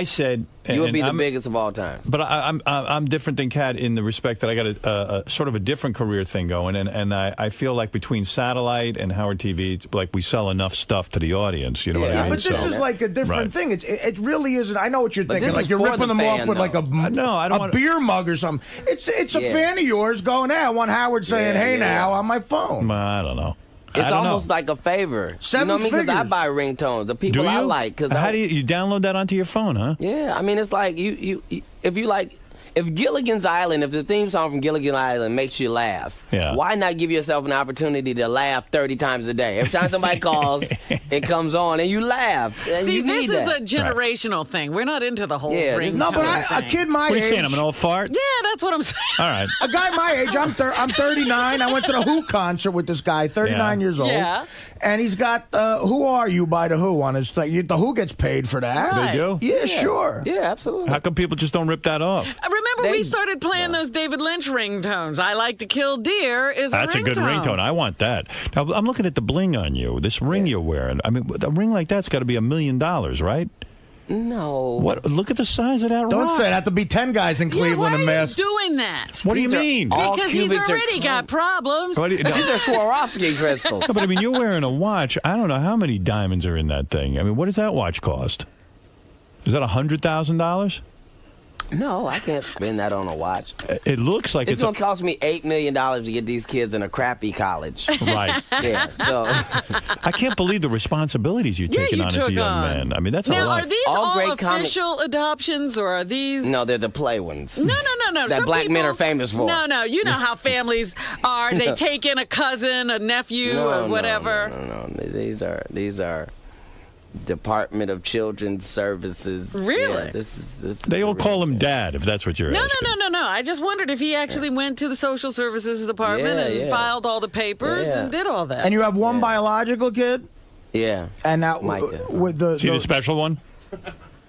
said, You would be and the I'm- biggest of all time. But I'm different than Kat in the respect that I got a sort of a different career thing going, and I feel like between satellite and Howard TV, it's like we sell enough stuff to the audience. You know what I mean? But this is like a different thing. It really isn't. I know what you're But thinking. this Like is you're for ripping the them off fan, with like though. a beer mug or something. It's a Yeah. fan of yours going, "Hey, I want Howard saying, Yeah, hey yeah. now on my phone." I don't know. It's I don't almost know. like a favor. Seven you know what I mean? Because I figures. buy ringtones of Do people you? I like. Cause How do you download that onto your phone, huh? Yeah, I mean, it's like if you like. If Gilligan's Island, if the theme song from Gilligan's Island makes you laugh, Yeah. why not give yourself an opportunity to laugh 30 times a day? Every time somebody calls, it comes on and you laugh. And See, you this need is that. a generational thing. We're not into the whole Yeah, ringtone No, but a thing. kid my What are you age. saying? I'm an old fart? Yeah, that's what I'm saying. All right. A guy my age, I'm 39. I went to the Who concert with this guy, 39 Yeah. years old. Yeah. And he's got Who Are You by the Who on his thing. The Who gets paid for that. Right. They do? Yeah, sure. Yeah, absolutely. How come people just don't rip that off? Remember, we started playing those David Lynch ringtones. I Like to Kill Deer is That's a a good ringtone. I want that. Now, I'm looking at the bling on you, this ring you're wearing. I mean, a ring like that's got to be $1 million, right? No. What? Look at the size of that Don't rock. say it. Have to be 10 guys in Yeah, why Cleveland are and you mask. doing that? What do you These are mean? all Because he's cubics are- already got problems. What do you- no. These are Swarovski crystals. No, but I mean, you're wearing a watch. I don't know how many diamonds are in that thing. I mean, what does that watch cost? Is that $100,000? No, I can't spend that on a watch. It looks like It's it's going to cost me $8 million to get these kids in a crappy college. right. Yeah, so I can't believe the responsibilities you're Yeah, taking you on as a took young on. man. I mean, that's a Now, lot. are these All all great comic- official adoptions, or are these... no, they're the play ones. No. That Some black men people- are famous for. No. You know how families are. They take in a cousin, a nephew, or whatever. No. These are Department of Children's Services. Really? Yeah, this is They all call him dad, if that's what you're No. asking. I just wondered if he actually went to the social services department and filed all the papers and did all that. And you have one biological kid? Yeah. And now Micah. with the... See the special one?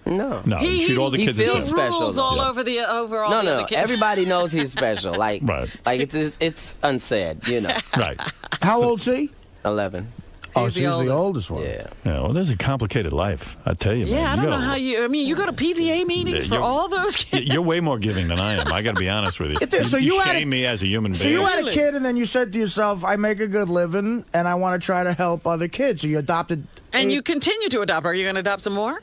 No. No, you shoot all the he kids. feels at the same- special, rules though. all Yeah. over the over all No, the no. other kids. Everybody knows he's special. Like, Right. like it's unsaid, you know. Right. How old's he? 11. Oh, she's the oldest one. Yeah. Yeah, well, there's a complicated life. I tell you, man. Yeah, I You don't know gotta- how you. I mean, you go to PTA meetings for you're- all those kids. You're way more giving than I am. I got to be honest with you. So you you had shame me as a human So being. you had a kid, and then you said to yourself, "I make a good living, and I want to try to help other kids." So you adopted, And you continue to adopt. Are you going to adopt some more?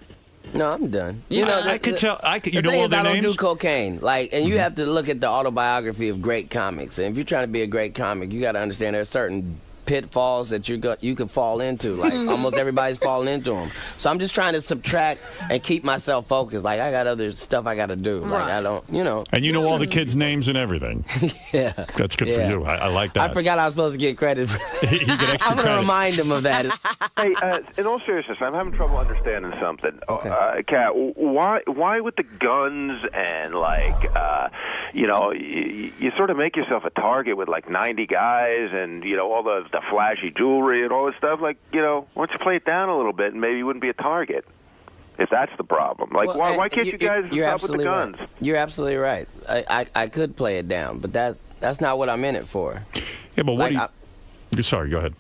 No, I'm done. Yeah. You know, I could tell. You the know thing all is, their I don't names. do cocaine. Like, and you have to look at the autobiography of great comics. And if you're trying to be a great comic, you got to understand there are certain pitfalls that you could fall into. Like almost everybody's falling into them. So I'm just trying to subtract and keep myself focused. Like I got other stuff I got to do. Like I don't, And you know all the kids' names and everything. Yeah. That's good for you. I like that. I forgot I was supposed to get credit for that. You get extra I'm going to credit. remind him of that. Hey, in all seriousness, I'm having trouble understanding something. Kat, why with the guns and you sort of make yourself a target with like 90 guys and all the flashy jewelry and all this stuff. Like why don't you play it down a little bit and maybe you wouldn't be a target? If that's the problem, why can't you guys stop with the guns? Right. You're absolutely right. I could play it down, but that's not what I'm in it for. Yeah, but sorry, go ahead.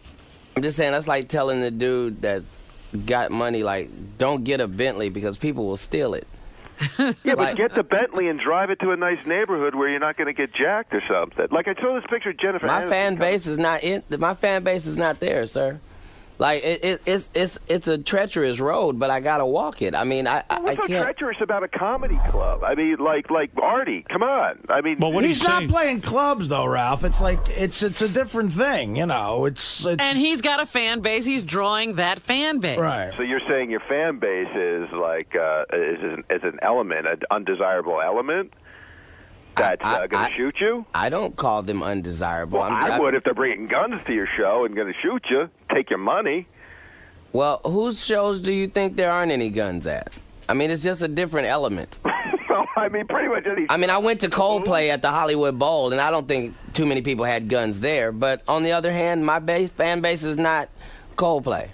I'm just saying that's like telling the dude that's got money, like, don't get a Bentley because people will steal it. Yeah, but get the Bentley and drive it to a nice neighborhood where you're not going to get jacked or something. Like I saw this picture of Jennifer. My fan base is not there, sir. Like it's a treacherous road, but I gotta walk it. I mean, I what's so can't. treacherous about a comedy club? I mean, like Artie, come on. I mean, he's not playing clubs though, Ralph. It's like it's a different thing, It's and he's got a fan base. He's drawing that fan base. Right. So you're saying your fan base is like is an element, an undesirable element that's going to shoot you? I don't call them undesirable. Well, I would if they're bringing guns to your show and going to shoot you, take your money. Well, whose shows do you think there aren't any guns at? I mean, it's just a different element. I mean, pretty much any. I mean, I went to Coldplay at the Hollywood Bowl, and I don't think too many people had guns there. But on the other hand, my fan base is not Coldplay.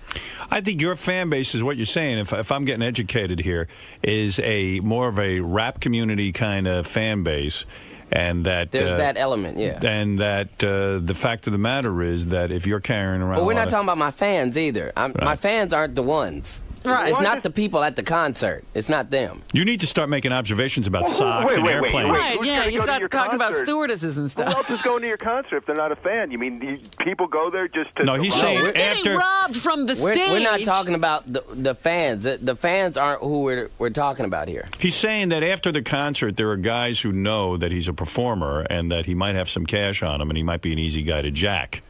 I think your fan base is what you're saying. If I'm getting educated here, is more of a rap community kind of fan base, and that there's that element, yeah. And that the fact of the matter is that if you're carrying around, well, we're not talking about my fans either. My fans aren't the ones. Right. It's not the people at the concert. It's not them. You need to start making observations about socks and airplanes. Right, yeah, you start talking about stewardesses and stuff. Who else is going to your concert if they're not a fan? You mean people go there just to... No, he's saying we're getting robbed from the stage. We're not talking about the fans. The fans aren't who we're talking about here. He's saying that after the concert, there are guys who know that he's a performer and that he might have some cash on him and he might be an easy guy to jack,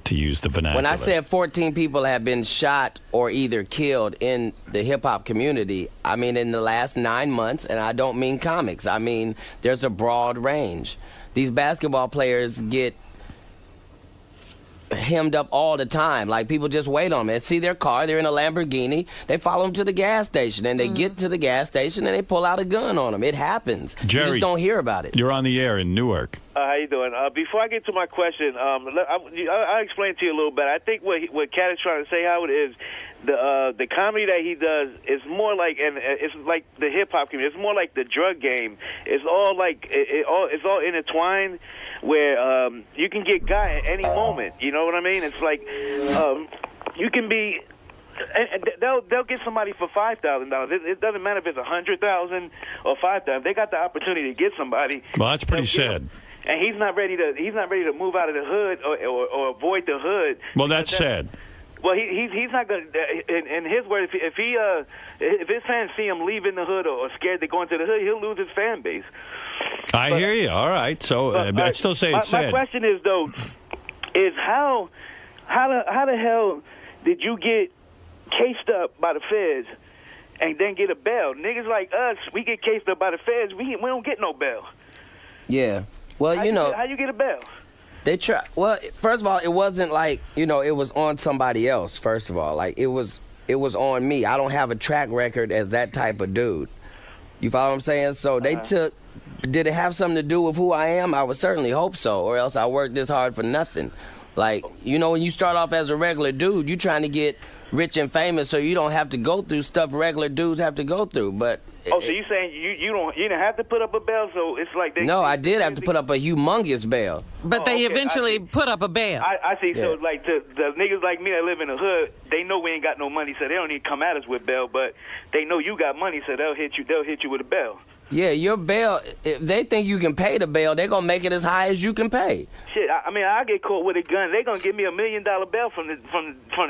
to use the vernacular. When I said 14 people have been shot or either killed in the hip-hop community, I mean in the last 9 months, and I don't mean comics. I mean there's a broad range. These basketball players get hemmed up all the time. Like, people just wait on them. They see their car, they're in a Lamborghini, they follow them to the gas station, and they get to the gas station and they pull out a gun on them. It happens. Jerry, you just don't hear about it. You're on the air in Newark. How you doing? Before I get to my question, I'll explain to you a little bit. I think what Kat is trying to say, Howard, is the comedy that he does is more like, and it's like the hip hop community. It's more like the drug game. It's all like it's all intertwined, where you can get got at any moment. You know what I mean? It's like you can be. And they'll get somebody for $5,000. It doesn't matter if it's $100,000 or $5,000. They got the opportunity to get somebody. Well, that's pretty sad. And he's not ready to move out of the hood or avoid the hood. Well, that's sad. Well, he's not going to. In his words, if his fans see him leaving the hood or scared to go into the hood, he'll lose his fan base. I hear you. All right. So I'd still say it's sad. My question is how the hell did you get cased up by the feds and then get a bail? Niggas like us, we get cased up by the feds, we don't get no bail. Yeah. Well, how you get a bail? They try. Well, first of all, it wasn't like, it was on somebody else. First of all, like it was on me. I don't have a track record as that type of dude. You follow what I'm saying? So they took. Did it have something to do with who I am? I would certainly hope so, or else I worked this hard for nothing. Like, when you start off as a regular dude, you're trying to get rich and famous, so you don't have to go through stuff regular dudes have to go through. But so you saying you didn't have to put up a bail? So it's like no, I did have to put up a humongous bail. But they eventually put up a bail. I see. Yeah. So like the niggas like me that live in the hood, they know we ain't got no money, so they don't need to come at us with bail. But they know you got money, so they'll hit you with a bail. Yeah, your bail, if they think you can pay the bail, they're going to make it as high as you can pay. Shit, I mean, I get caught with a gun. They're going to give me $1 million bail from the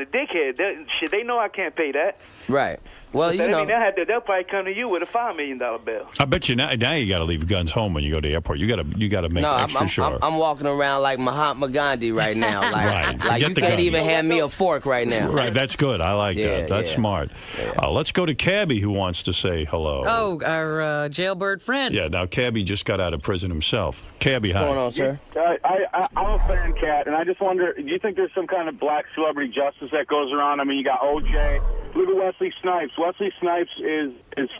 dickhead. Shit, they know I can't pay that. Right. Well, you know. They'll probably come to you with a $5 million bail. I bet you now you got to leave guns home when you go to the airport. You got to make extra sure. I'm walking around like Mahatma Gandhi right now. Like, right. like you can't even hand me a fork right now. Right, that's good. I like that. That's smart. Yeah. Let's go to Cabby, who wants to say hello. Oh, our jailbird friend. Yeah, now Cabby just got out of prison himself. Cabby, hi. What's going on, sir? I'm a fan, Cat, and I just wonder, do you think there's some kind of black celebrity justice that goes around? I mean, you got OJ. Look at Wesley Snipes. Wesley Snipes is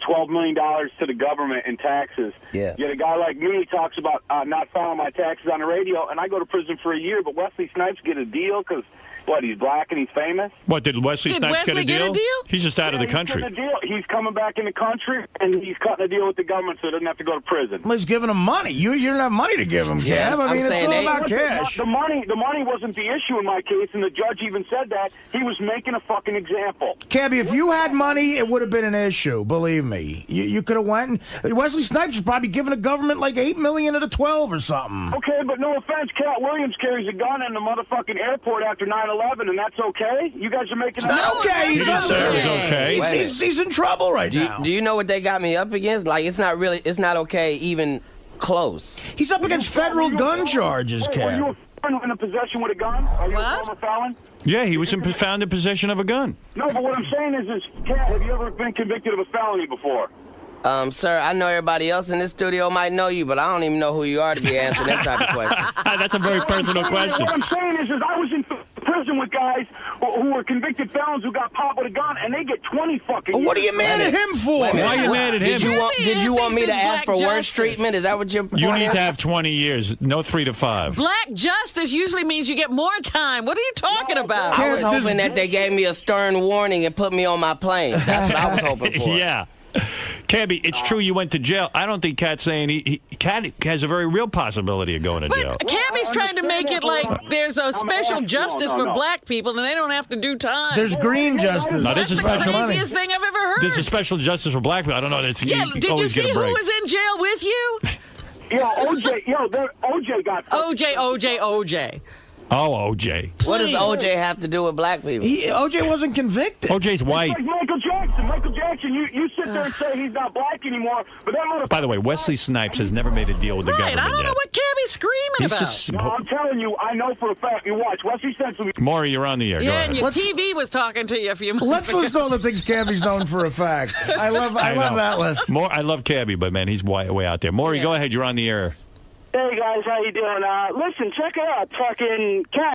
$12 million to the government in taxes. Yeah. Yet a guy like me talks about not filing my taxes on the radio, and I go to prison for a year, but Wesley Snipes get a deal because, what, he's black and he's famous? What, did Wesley Snipes get a deal? He's just out of the country. He's coming back in the country, and he's cutting a deal with the government so he doesn't have to go to prison. Well, he's giving him money. You don't have money to give him, Cab. I mean, it's all about cash. The money wasn't the issue in my case, and the judge even said that. He was making a fucking example. Cabby, if you had money, it would have been an issue, believe me. You could have went. Wesley Snipes is probably giving the government like $8 million at a 12 or something. Okay, but no offense, Cat Williams carries a gun in the motherfucking airport after 9/11, and that's okay? You guys are making it's not okay. He didn't say it was okay. He's in trouble right now. Do you know what they got me up against? Like, it's not okay even close. He's up against federal gun charges, Cab. Were you in a possession with a gun? Are you a former felon? Yeah, he was found in possession of a gun. No, but what I'm saying is, Cat, have you ever been convicted of a felony before? Sir, I know everybody else in this studio might know you, but I don't even know who you are to be answering that type of question. That's a very personal question. What I'm saying is I was in prison with guys who were convicted felons who got popped with a gun, and they get 20 fucking years. What are you mad at him for? Why are you mad at him? Did you want me to ask for worse treatment? Is that what you're... You need to have 20 years, no 3 to 5. Black justice usually means you get more time. What are you talking about? I was hoping that they gave me a stern warning and put me on my plane. That's what I was hoping for. Yeah. Cabby, it's true you went to jail. I don't think Cat's saying Cat has a very real possibility of going to jail. Cabby's trying to make it like there's a special justice for black people and they don't have to do time. There's green justice. No, this is That's special the craziest thing I've ever heard. There's a special justice for black people. I don't know. It's did you see who was in jail with you? OJ got... OJ. Oh, OJ. What does OJ have to do with black people? OJ wasn't convicted. OJ's white. It's like Michael Jackson. You sit there and say he's not black anymore, but that motherfucker... By the way, Wesley Snipes has never made a deal with the government I don't know what Cabby's screaming about. No, I'm telling you, I know for a fact. You watch. Wesley Snipes will be... Maury, you're on the air. Yeah, Go ahead. and your TV was talking to you a few minutes Let's ago. list all the things Cabby's known for a fact. I love that list. I love Cabby, but man, he's way out there. Maury, go ahead. You're on the air. Hey guys, how you doing? Listen, check it out, fucking Cat.